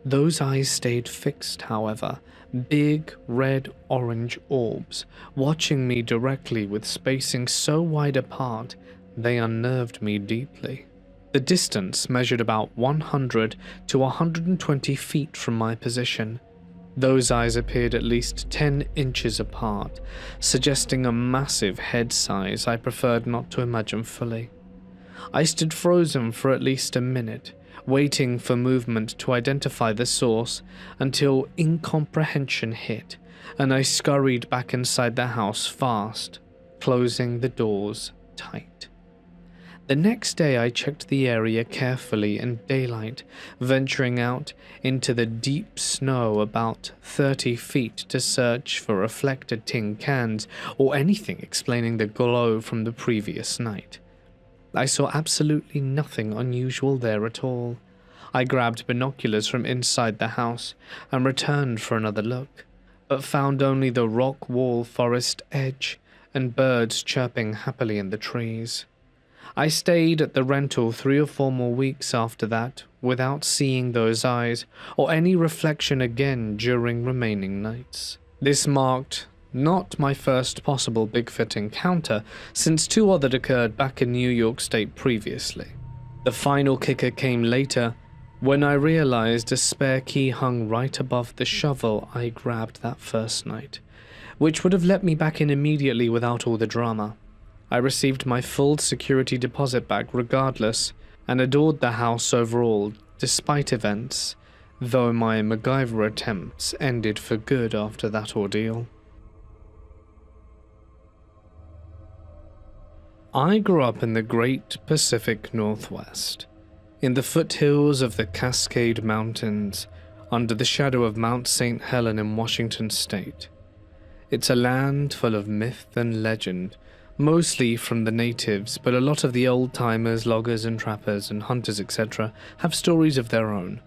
Those eyes stayed fixed, however, big red-orange orbs, watching me directly with spacing so wide apart they unnerved me deeply. The distance measured about 100 to 120 feet from my position. Those eyes appeared at least 10 inches apart, suggesting a massive head size I preferred not to imagine fully. I stood frozen for at least a minute, waiting for movement to identify the source until incomprehension hit, and I scurried back inside the house fast, closing the doors tight. The next day I checked the area carefully in daylight, venturing out into the deep snow about 30 feet to search for reflected tin cans or anything explaining the glow from the previous night. I saw absolutely nothing unusual there at all. I grabbed binoculars from inside the house and returned for another look, but found only the rock wall forest edge and birds chirping happily in the trees. I stayed at the rental 3 or 4 more weeks after that without seeing those eyes or any reflection again during remaining nights. This marked not my first possible Bigfoot encounter, since 2 others occurred back in New York State previously. The final kicker came later, when I realized a spare key hung right above the shovel I grabbed that first night, which would have let me back in immediately without all the drama. I received my full security deposit back regardless, and adored the house overall, despite events, though my MacGyver attempts ended for good after that ordeal. I grew up in the great Pacific Northwest, in the foothills of the Cascade Mountains, under the shadow of Mount St. Helens in Washington State. It's a land full of myth and legend, mostly from the natives, but a lot of the old-timers, loggers and trappers and hunters, etc., have stories of their own.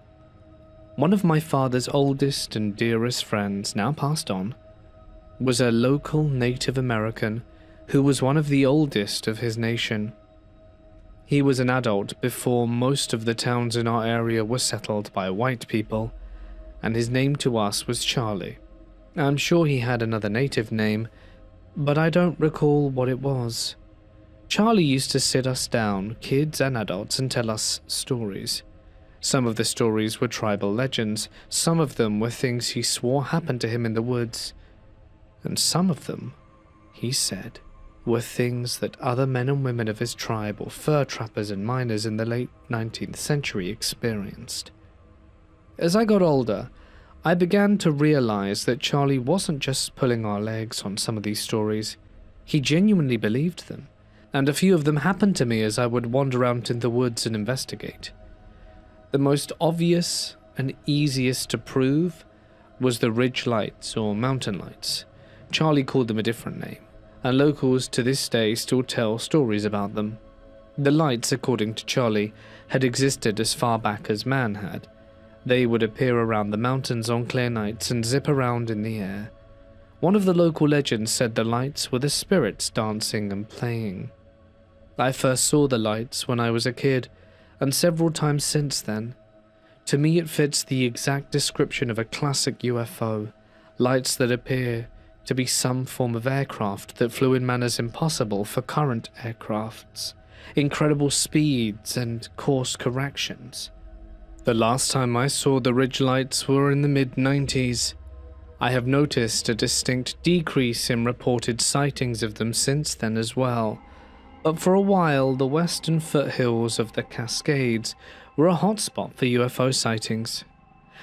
One of my father's oldest and dearest friends, now passed on, was a local Native American who was one of the oldest of his nation. He was an adult before most of the towns in our area were settled by white people, and his name to us was Charlie. I'm sure he had another native name, but I don't recall what it was. Charlie used to sit us down, kids and adults, and tell us stories. Some of the stories were tribal legends, some of them were things he swore happened to him in the woods, and some of them, he said, were things that other men and women of his tribe or fur trappers and miners in the late 19th century experienced. As I got older, I began to realize that Charlie wasn't just pulling our legs on some of these stories. He genuinely believed them, and a few of them happened to me as I would wander around in the woods and investigate. The most obvious and easiest to prove was the ridge lights or mountain lights. Charlie called them a different name, and locals to this day still tell stories about them. The lights, according to Charlie, had existed as far back as man had. They would appear around the mountains on clear nights and zip around in the air. One of the local legends said the lights were the spirits dancing and playing. I first saw the lights when I was a kid, and several times since then. To me it fits the exact description of a classic UFO, lights that appear to be some form of aircraft that flew in manners impossible for current aircrafts, incredible speeds and course corrections. The last time I saw the ridge lights were in the mid-90s. I have noticed a distinct decrease in reported sightings of them since then as well, but for a while the western foothills of the Cascades were a hotspot for UFO sightings.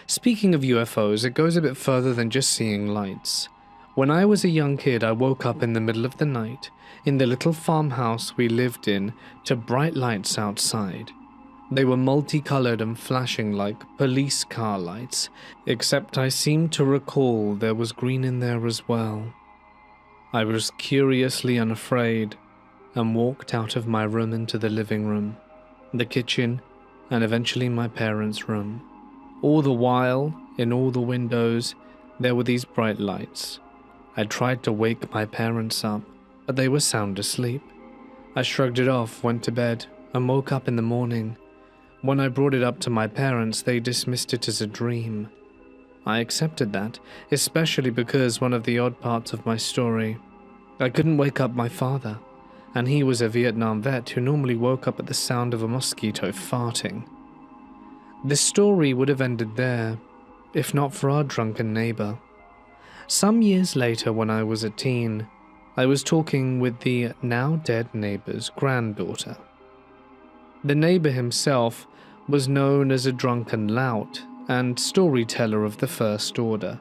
Speaking of UFOs, it goes a bit further than just seeing lights. When I was a young kid, I woke up in the middle of the night in the little farmhouse we lived in to bright lights outside. They were multicolored and flashing like police car lights, except I seem to recall there was green in there as well. I was curiously unafraid and walked out of my room into the living room, the kitchen, and eventually my parents' room. All the while, in all the windows, there were these bright lights. I tried to wake my parents up, but they were sound asleep. I shrugged it off, went to bed, and woke up in the morning. When I brought it up to my parents, they dismissed it as a dream. I accepted that, especially because one of the odd parts of my story, I couldn't wake up my father, and he was a Vietnam vet who normally woke up at the sound of a mosquito farting. The story would have ended there, if not for our drunken neighbor. Some years later, when I was a teen, I was talking with the now dead neighbor's granddaughter. The neighbor himself was known as a drunken lout and storyteller of the first order.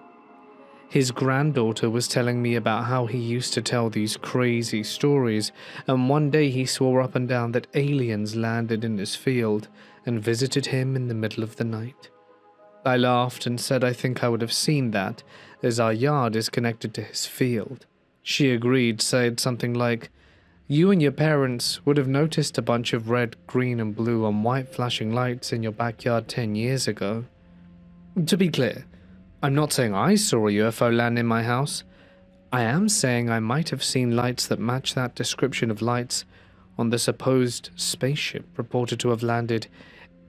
His granddaughter was telling me about how he used to tell these crazy stories, and one day he swore up and down that aliens landed in his field and visited him in the middle of the night. I laughed and said I think I would have seen that, as our yard is connected to his field. She agreed, said something like, "You and your parents would have noticed a bunch of red, green and blue and white flashing lights in your backyard 10 years ago." To be clear, I'm not saying I saw a UFO land in my house. I am saying I might have seen lights that match that description of lights on the supposed spaceship reported to have landed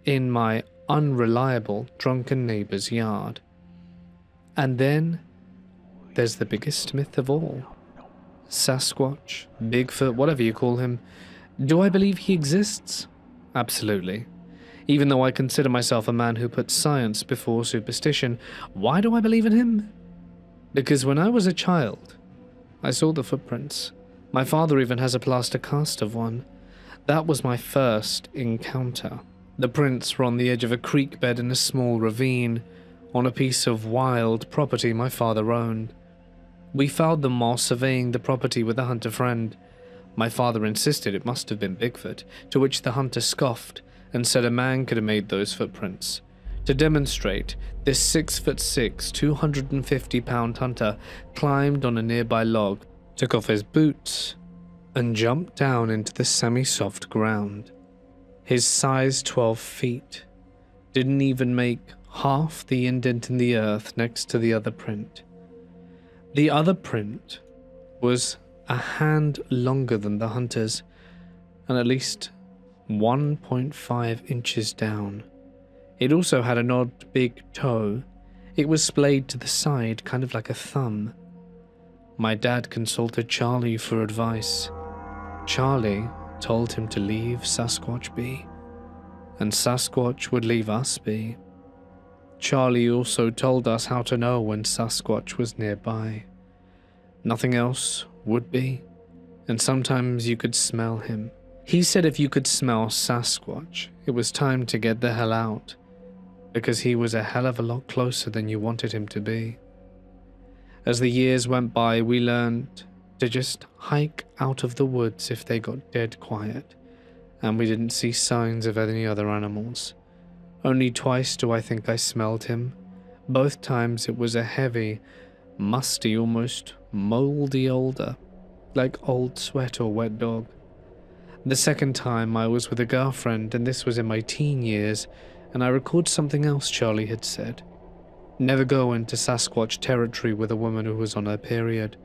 in my unreliable drunken neighbor's yard. And then there's the biggest myth of all. Sasquatch, Bigfoot, whatever you call him. Do I believe he exists? Absolutely. Even though I consider myself a man who puts science before superstition, why do I believe in him? Because when I was a child, I saw the footprints. My father even has a plaster cast of one. That was my first encounter. The prints were on the edge of a creek bed in a small ravine, on a piece of wild property my father owned. We found them while surveying the property with a hunter friend. My father insisted it must have been Bigfoot, to which the hunter scoffed and said a man could have made those footprints. To demonstrate, this 6'6", 250-pound hunter climbed on a nearby log, took off his boots, and jumped down into the semi-soft ground. His size 12 feet didn't even make half the indent in the earth next to the other print. The other print was a hand longer than the hunter's, and at least 1.5 inches down. It also had an odd big toe. It was splayed to the side, kind of like a thumb. My dad consulted Charlie for advice. Charlie told him to leave Sasquatch be, and Sasquatch would leave us be. Charlie also told us how to know when Sasquatch was nearby. Nothing else would be, and sometimes you could smell him. He said if you could smell Sasquatch, it was time to get the hell out, because he was a hell of a lot closer than you wanted him to be. As the years went by, we learned to just hike out of the woods if they got dead quiet, and we didn't see signs of any other animals. Only twice do I think I smelled him. Both times it was a heavy, musty, almost moldy odor, like old sweat or wet dog. The second time I was with a girlfriend, and this was in my teen years, and I recalled something else Charlie had said. Never go into Sasquatch territory with a woman who was on her period,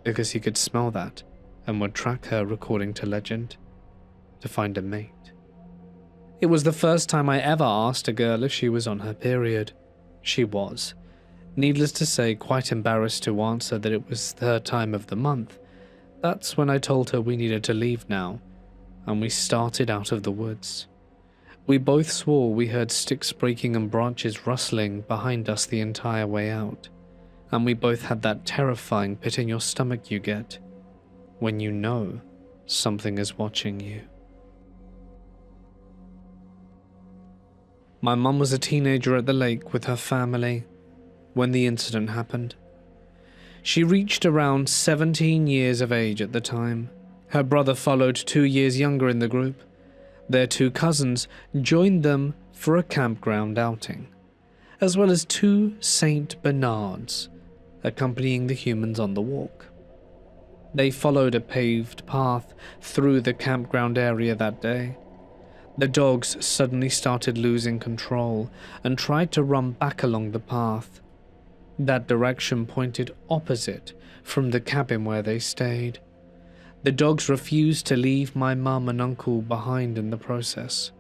because he could smell that and would track her, according to legend, to find a mate. It was the first time I ever asked a girl if she was on her period. She was. Needless to say, quite embarrassed to answer that it was her time of the month. That's when I told her we needed to leave now. and we started out of the woods. We both swore we heard sticks breaking and branches rustling behind us the entire way out, and we both had that terrifying pit in your stomach you get when you know something is watching you. My mum was a teenager at the lake with her family when the incident happened. She reached around 17 years of age at the time. Her brother followed 2 years younger in the group. Their 2 cousins joined them for a campground outing, as well as 2 Saint Bernards accompanying the humans on the walk. They followed a paved path through the campground area that day. The dogs suddenly started losing control and tried to run back along the path. That direction pointed opposite from the cabin where they stayed. The dogs refused to leave my mum and uncle behind in the process.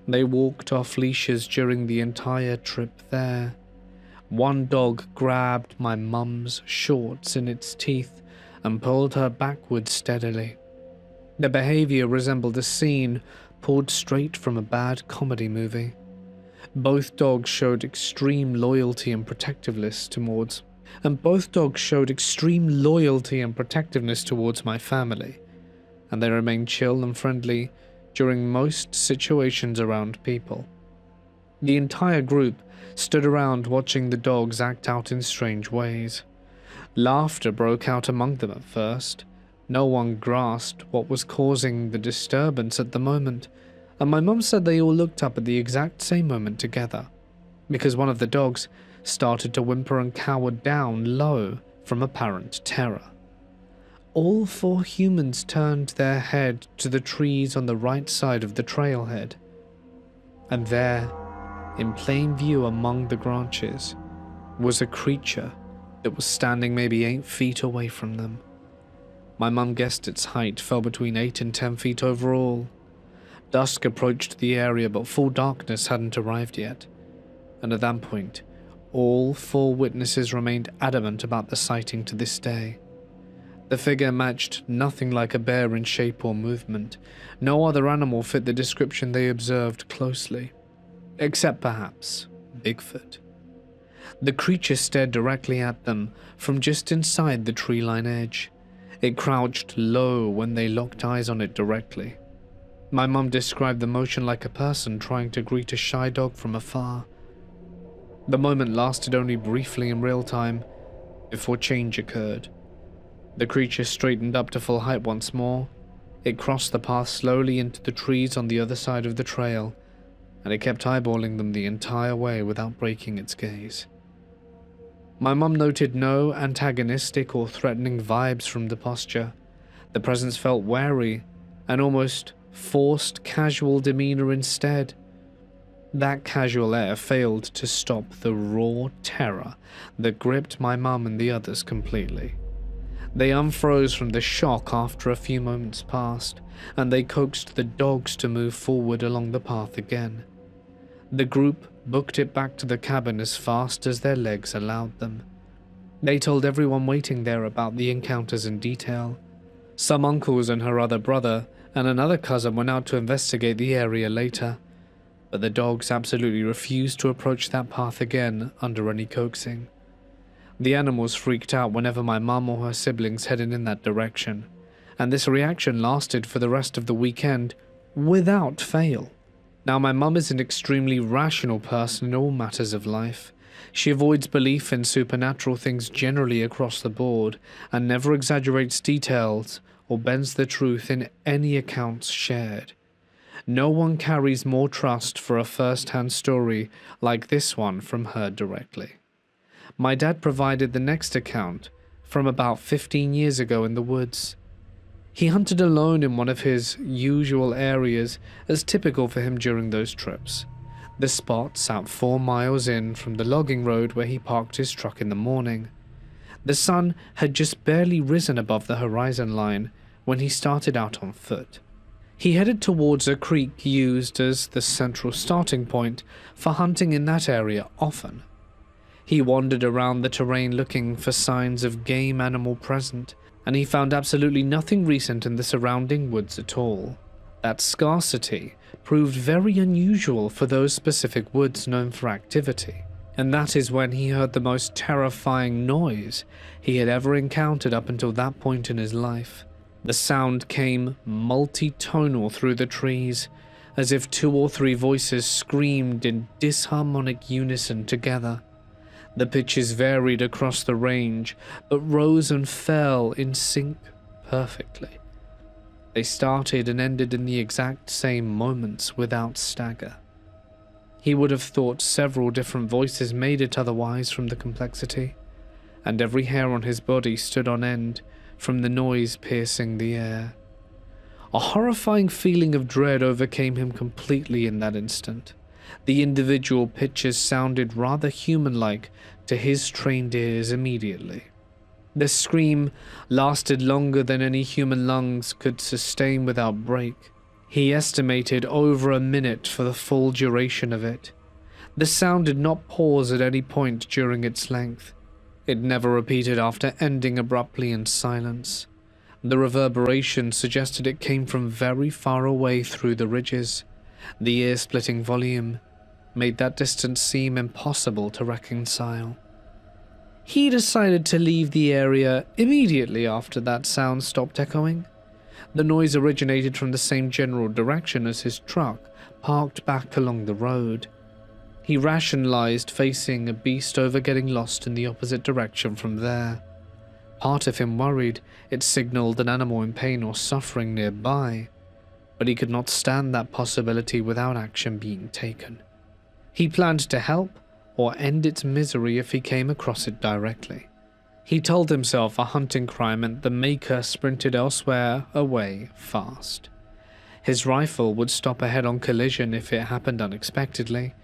They walked off leashes during the entire trip there. One dog grabbed my mum's shorts in its teeth and pulled her backwards steadily. The behavior resembled a scene pulled straight from a bad comedy movie. Both dogs showed extreme loyalty and protectiveness towards my family, and they remained chill and friendly during most situations around people. The entire group stood around watching the dogs act out in strange ways. Laughter broke out among them at first. No one grasped what was causing the disturbance at the moment, and my mum said they all looked up at the exact same moment together, because one of the dogs started to whimper and cowered down low from apparent terror. All 4 humans turned their head to the trees on the right side of the trailhead, and there, in plain view among the branches, was a creature that was standing maybe 8 feet away from them. My mum guessed its height fell between 8 and 10 feet overall. Dusk approached the area, but full darkness hadn't arrived yet, and at that point, all 4 witnesses remained adamant about the sighting to this day. The figure matched nothing like a bear in shape or movement. No other animal fit the description they observed closely, except perhaps Bigfoot. The creature stared directly at them from just inside the tree-line edge. It crouched low when they locked eyes on it directly. My mum described the motion like a person trying to greet a shy dog from afar. The moment lasted only briefly in real time, before change occurred. The creature straightened up to full height once more. It crossed the path slowly into the trees on the other side of the trail, and it kept eyeballing them the entire way without breaking its gaze. My mum noted no antagonistic or threatening vibes from the posture. The presence felt wary and almost forced casual demeanor instead. That casual air failed to stop the raw terror that gripped my mum and the others completely. They unfroze from the shock after a few moments passed, and they coaxed the dogs to move forward along the path again. The group booked it back to the cabin as fast as their legs allowed them. They told everyone waiting there about the encounters in detail. Some uncles and her other brother and another cousin went out to investigate the area later, but the dogs absolutely refused to approach that path again under any coaxing. The animals freaked out whenever my mum or her siblings headed in that direction, and this reaction lasted for the rest of the weekend without fail. Now, my mum is an extremely rational person in all matters of life. She avoids belief in supernatural things generally across the board, and never exaggerates details or bends the truth in any accounts shared. No one carries more trust for a first-hand story like this one from her directly. My dad provided the next account from about 15 years ago in the woods. He hunted alone in one of his usual areas, as typical for him during those trips. The spot sat 4 miles in from the logging road where he parked his truck in the morning. The sun had just barely risen above the horizon line when he started out on foot. He headed towards a creek used as the central starting point for hunting in that area often. He wandered around the terrain looking for signs of game animal present, and he found absolutely nothing recent in the surrounding woods at all. That scarcity proved very unusual for those specific woods known for activity, and that is when he heard the most terrifying noise he had ever encountered up until that point in his life. The sound came multi-tonal through the trees, as if 2 or 3 voices screamed in disharmonic unison together. The pitches varied across the range, but rose and fell in sync perfectly. They started and ended in the exact same moments without stagger. He would have thought several different voices made it otherwise from the complexity, and every hair on his body stood on end from the noise piercing the air. A horrifying feeling of dread overcame him completely in that instant. The individual pitches sounded rather human-like to his trained ears immediately. The scream lasted longer than any human lungs could sustain without break. He estimated over a minute for the full duration of it. The sound did not pause at any point during its length. It never repeated after ending abruptly in silence. The reverberation suggested it came from very far away through the ridges. The ear-splitting volume made that distance seem impossible to reconcile. He decided to leave the area immediately after that sound stopped echoing. The noise originated from the same general direction as his truck, parked back along the road. He rationalized facing a beast over getting lost in the opposite direction from there. Part of him worried it signaled an animal in pain or suffering nearby, but he could not stand that possibility without action being taken. He planned to help or end its misery if he came across it directly. He told himself a hunting cry meant the maker sprinted elsewhere away fast. His rifle would stop a head-on collision if it happened unexpectedly,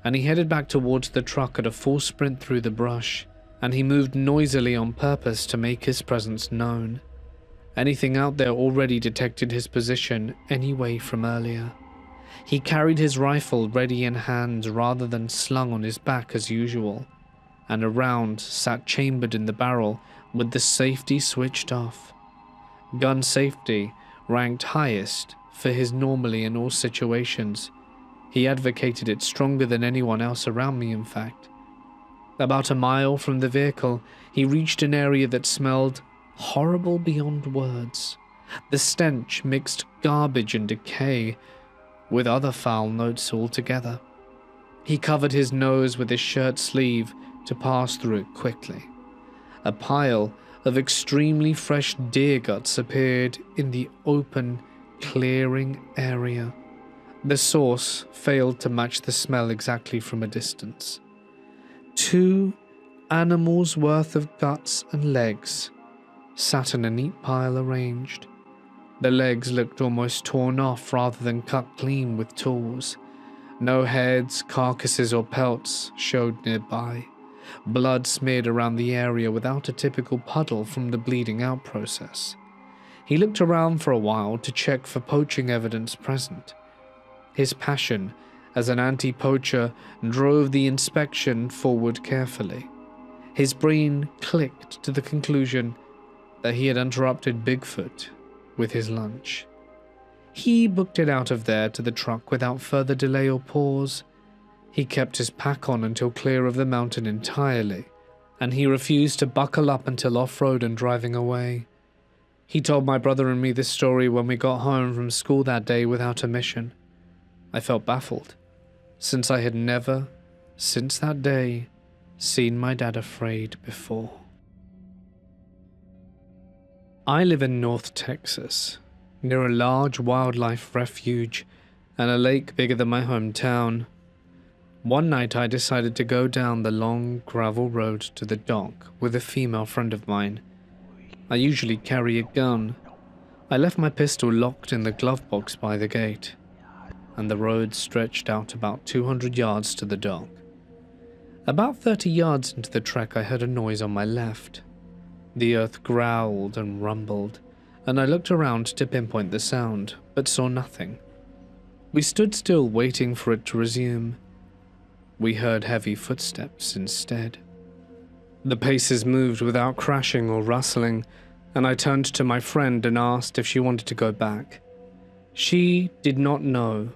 and he headed back towards the truck at a full sprint through the brush, and he moved noisily on purpose to make his presence known. Anything out there already detected his position anyway from earlier. He carried his rifle ready in hand rather than slung on his back as usual, and a round sat chambered in the barrel with the safety switched off. Gun safety ranked highest for his normally in all situations. He advocated it stronger than anyone else around me, in fact. About a mile from the vehicle, he reached an area that smelled horrible beyond words. The stench mixed garbage and decay with other foul notes altogether. He covered his nose with his shirt sleeve to pass through it quickly. A pile of extremely fresh deer guts appeared in the open, clearing area. The source failed to match the smell exactly from a distance. 2 animals' worth of guts and legs sat in a neat pile arranged. The legs looked almost torn off rather than cut clean with tools. No heads, carcasses, or pelts showed nearby. Blood smeared around the area without a typical puddle from the bleeding out process. He looked around for a while to check for poaching evidence present. His passion as an anti-poacher drove the inspection forward carefully. His brain clicked to the conclusion that he had interrupted Bigfoot with his lunch. He booked it out of there to the truck without further delay or pause. He kept his pack on until clear of the mountain entirely, and he refused to buckle up until off-road and driving away. He told my brother and me this story when we got home from school that day without a mission. I felt baffled, since I had never, since that day, seen my dad afraid before. I live in North Texas, near a large wildlife refuge and a lake bigger than my hometown. One night I decided to go down the long gravel road to the dock with a female friend of mine. I usually carry a gun. I left my pistol locked in the glove box by the gate, and the road stretched out about 200 yards to the dock. About 30 yards into the trek I heard a noise on my left. The earth growled and rumbled, and I looked around to pinpoint the sound, but saw nothing. We stood still waiting for it to resume. We heard heavy footsteps instead. The paces moved without crashing or rustling, and I turned to my friend and asked if she wanted to go back. She did not know.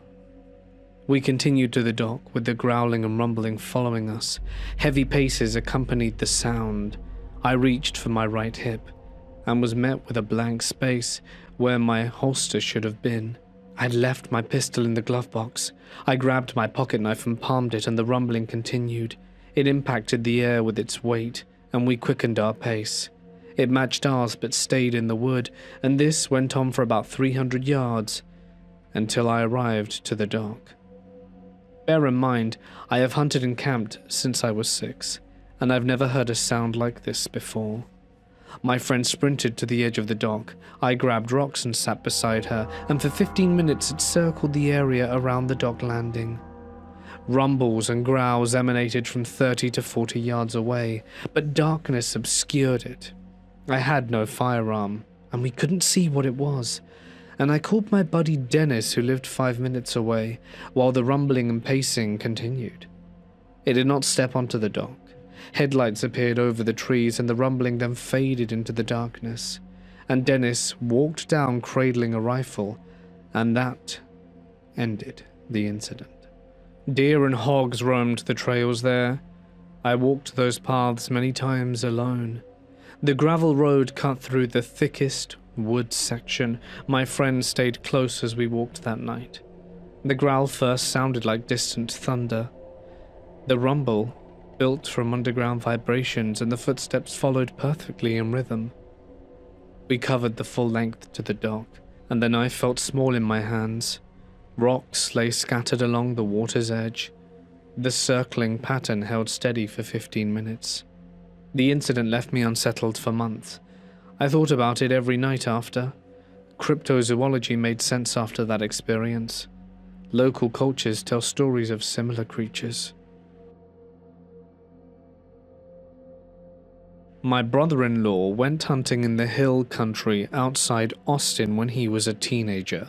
We continued to the dock, with the growling and rumbling following us. Heavy paces accompanied the sound. I reached for my right hip, and was met with a blank space where my holster should have been. I'd left my pistol in the glove box. I grabbed my pocket knife and palmed it, and the rumbling continued. It impacted the air with its weight, and we quickened our pace. It matched ours but stayed in the wood, and this went on for about 300 yards, until I arrived to the dock. Bear in mind, I have hunted and camped since I was 6, and I've never heard a sound like this before. My friend sprinted to the edge of the dock. I grabbed rocks and sat beside her, and for 15 minutes it circled the area around the dock landing. Rumbles and growls emanated from 30 to 40 yards away, but darkness obscured it. I had no firearm, and we couldn't see what it was, and I called my buddy Dennis, who lived 5 minutes away, while the rumbling and pacing continued. It did not step onto the dock. Headlights appeared over the trees, and the rumbling then faded into the darkness, and Dennis walked down cradling a rifle, and that ended the incident. Deer and hogs roamed the trails there. I walked those paths many times alone. The gravel road cut through the thickest wood section. My friend stayed close as we walked that night. The growl first sounded like distant thunder. The rumble built from underground vibrations, and the footsteps followed perfectly in rhythm. We covered the full length to the dock, and the knife felt small in my hands. Rocks lay scattered along the water's edge. The circling pattern held steady for 15 minutes. The incident left me unsettled for months. I thought about it every night after. Cryptozoology made sense after that experience. Local cultures tell stories of similar creatures. My brother-in-law went hunting in the hill country outside Austin when he was a teenager.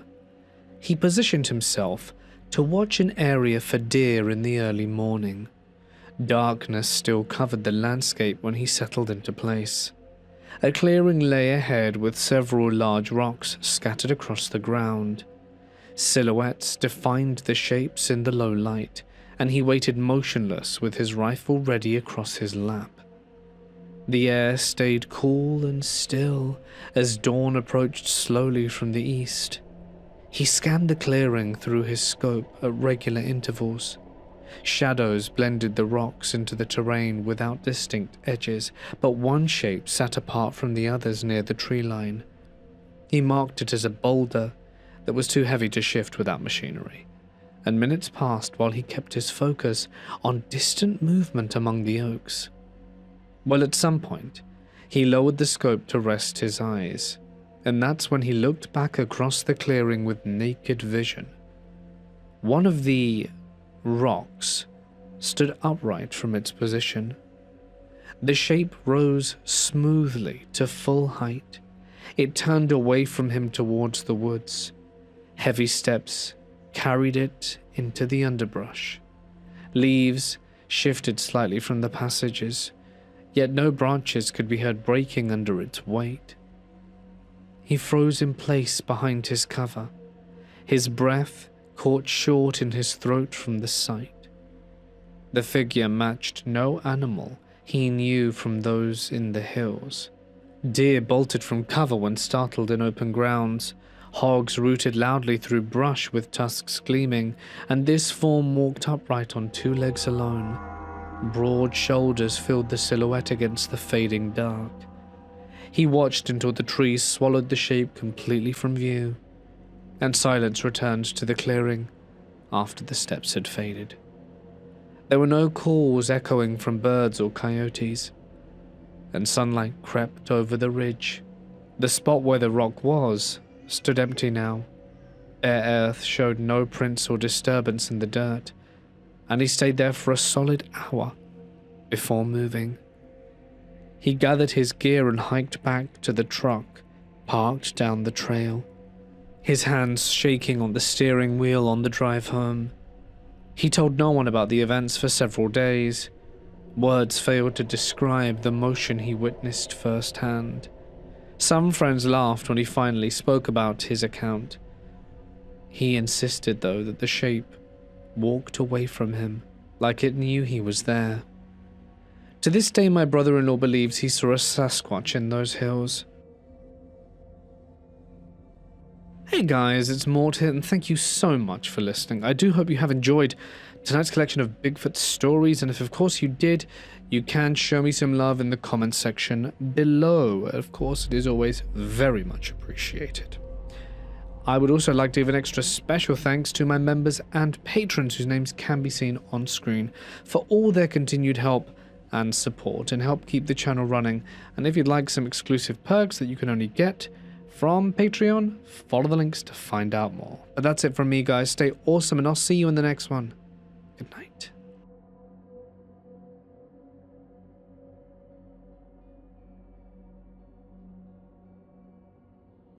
He positioned himself to watch an area for deer in the early morning. Darkness still covered the landscape when he settled into place. A clearing lay ahead with several large rocks scattered across the ground. Silhouettes defined the shapes in the low light, and he waited motionless with his rifle ready across his lap. The air stayed cool and still as dawn approached slowly from the east. He scanned the clearing through his scope at regular intervals. Shadows blended the rocks into the terrain without distinct edges, but one shape sat apart from the others near the tree line. He marked it as a boulder that was too heavy to shift without machinery, and minutes passed while he kept his focus on distant movement among the oaks. Well, at some point, he lowered the scope to rest his eyes, and that's when he looked back across the clearing with naked vision. One of the rocks stood upright from its position. The shape rose smoothly to full height. It turned away from him towards the woods. Heavy steps carried it into the underbrush. Leaves shifted slightly from the passages, yet no branches could be heard breaking under its weight. He froze in place behind his cover. His breath caught short in his throat from the sight. The figure matched no animal he knew from those in the hills. Deer bolted from cover when startled in open grounds. Hogs rooted loudly through brush with tusks gleaming, and this form walked upright on 2 legs alone. Broad shoulders filled the silhouette against the fading dark. He watched until the trees swallowed the shape completely from view, and silence returned to the clearing after the steps had faded. There were no calls echoing from birds or coyotes, and sunlight crept over the ridge. The spot where the rock was stood empty now. Bare earth showed no prints or disturbance in the dirt, and he stayed there for a solid hour before moving. He gathered his gear and hiked back to the truck parked down the trail, his hands shaking on the steering wheel on the drive home. He told no one about the events for several days. Words failed to describe the motion he witnessed firsthand. Some friends laughed when he finally spoke about his account, He insisted, though, that the shape walked away from him, like it knew he was there. To this day, my brother-in-law believes he saw a Sasquatch in those hills. Hey guys, it's Mort here, and thank you so much for listening. I do hope you have enjoyed tonight's collection of Bigfoot stories, and if of course you did, you can show me some love in the comments section below. Of course, it is always very much appreciated. I would also like to give an extra special thanks to my members and patrons whose names can be seen on screen for all their continued help and support and help keep the channel running. And if you'd like some exclusive perks that you can only get from Patreon, follow the links to find out more. But that's it from me, guys. Stay awesome, and I'll see you in the next one. Good night.